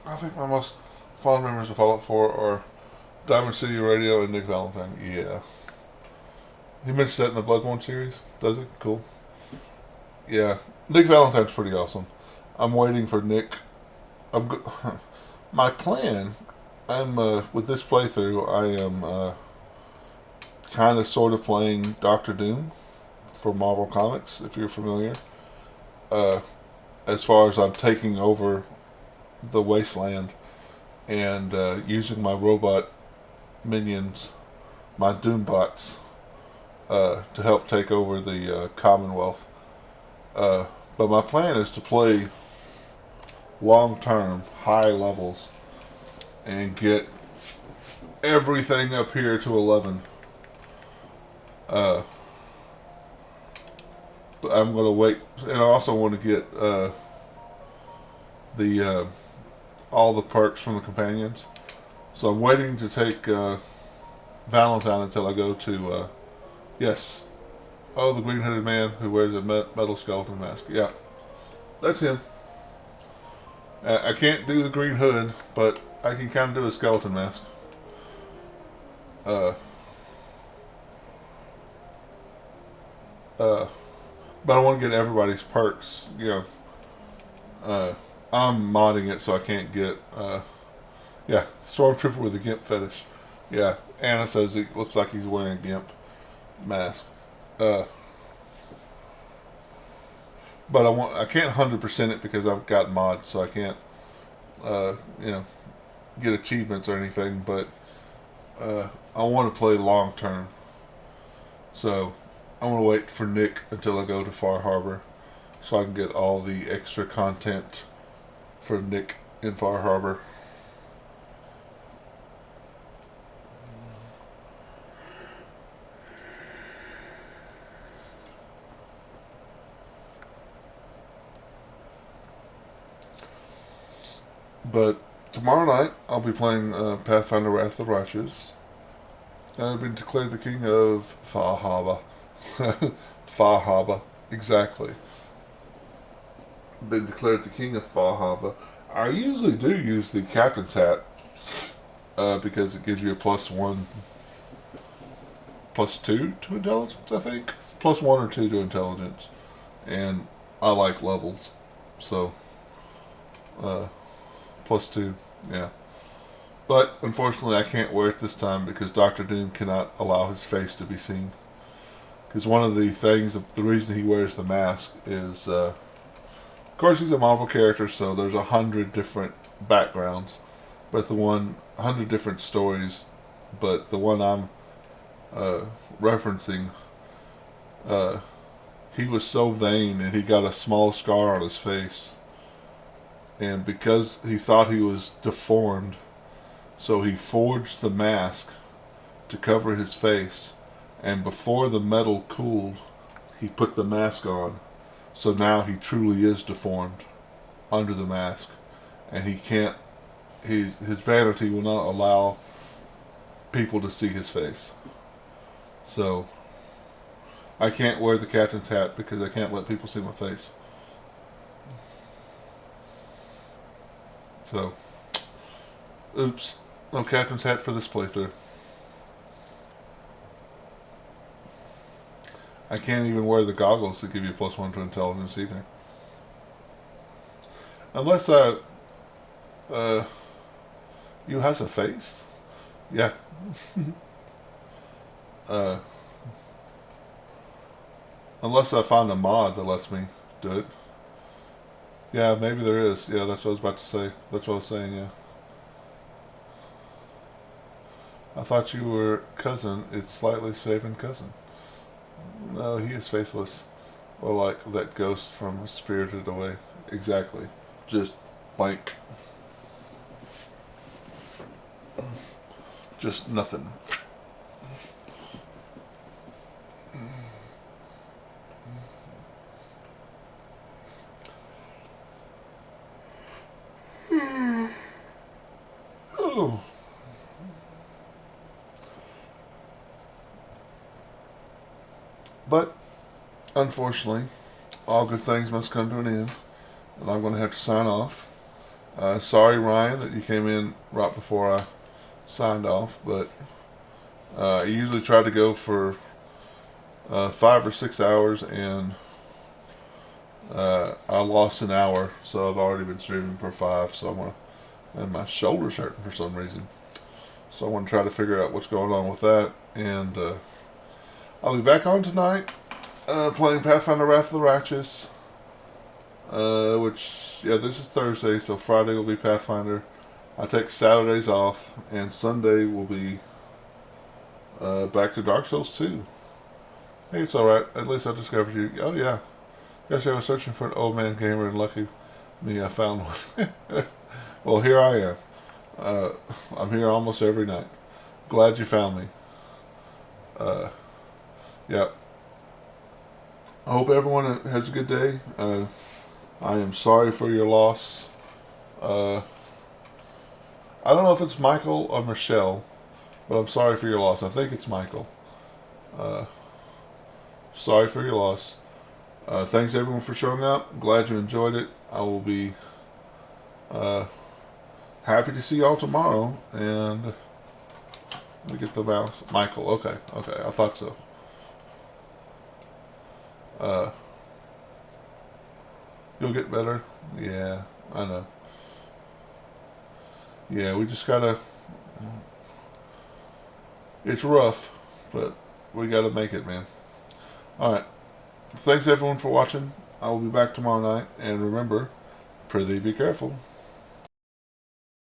A: I think my most fond memories of Fallout 4 are Diamond City Radio and Nick Valentine. Yeah. He mentions that in the Bloodborne series, does he? Cool. Yeah. Nick Valentine's pretty awesome. I'm waiting for Nick. My plan, with this playthrough, I am kind of sort of playing Doctor Doom for Marvel Comics, if you're familiar. As far as I'm taking over the wasteland and using my robot minions, my Doombots, to help take over the Commonwealth. But my plan is to play long-term, high levels, and get everything up here to 11. But I'm going to wait, and I also want to get all the perks from the companions. So I'm waiting to take Valentine until I go to, yes, oh, the green-headed man who wears a metal skeleton mask. Yeah, that's him. I can't do the green hood, but I can kind of do a skeleton mask. But I want to get everybody's perks, you know. I'm modding it so I can't get, yeah, Stormtrooper with a GIMP fetish. Yeah, Anna says it looks like he's wearing a GIMP mask. But I can't 100% it because I've got mods, so I can't, you know, get achievements or anything, but I want to play long term. So I'm going to wait for Nick until I go to Far Harbor so I can get all the extra content for Nick in Far Harbor. But tomorrow night I'll be playing Pathfinder Wrath of the Righteous. I've been declared the king of Far Harbor. Far Harbor, exactly. Been declared the king of Far Harbor. I usually do use the captain's hat because it gives you a +1, +2 to intelligence, I think. +1 or 2 to intelligence. And I like levels. So, +2, yeah. But, unfortunately, I can't wear it this time because Dr. Doom cannot allow his face to be seen. Because one of the things, the reason he wears the mask is, of course he's a Marvel character, so there's 100 different backgrounds. But 100 different stories. But the one I'm referencing, he was so vain and he got a small scar on his face. And because he thought he was deformed, so he forged the mask to cover his face. And before the metal cooled, he put the mask on. So now he truly is deformed under the mask. And he can't, his vanity will not allow people to see his face. So, I can't wear the captain's hat because I can't let people see my face. So, oops, no captain's hat for this playthrough. I can't even wear the goggles that give you +1 to intelligence either. Unless you has a face? Yeah. Unless I find a mod that lets me do it. Yeah, maybe there is. Yeah, that's what I was about to say. That's what I was saying, yeah. I thought you were cousin. It's slightly saving cousin. No, he is faceless. Or like that ghost from Spirited Away. Exactly. Just blank. Just nothing. Oh. But, unfortunately, all good things must come to an end, and I'm going to have to sign off. Sorry, Ryan, that you came in right before I signed off, but I usually try to go for 5 or 6 hours, and I lost an hour, so I've already been streaming for 5, so I'm gonna, and my shoulder's hurting for some reason, so I want to try to figure out what's going on with that, and I'll be back on tonight playing Pathfinder Wrath of the Righteous, which, yeah, this is Thursday, so Friday will be Pathfinder. I take Saturdays off, and Sunday will be back to Dark Souls 2. Hey, it's alright. At least I discovered you. Oh, yeah. Yesterday I was searching for an old man gamer, and lucky me, I found one. Well, here I am. I'm here almost every night. Glad you found me. Yeah. I hope everyone has a good day. I am sorry for your loss. I don't know if it's Michael or Michelle, but I'm sorry for your loss. I think it's Michael. Sorry for your loss. Thanks everyone for showing up. Glad you enjoyed it. I will be happy to see y'all tomorrow. And let me get the mouse. Michael. Okay. Okay. I thought so. You'll get better. Yeah, I know. Yeah, we just gotta. It's rough, but we gotta make it, man. Alright. Thanks everyone for watching. I will be back tomorrow night. And remember, prithee be careful.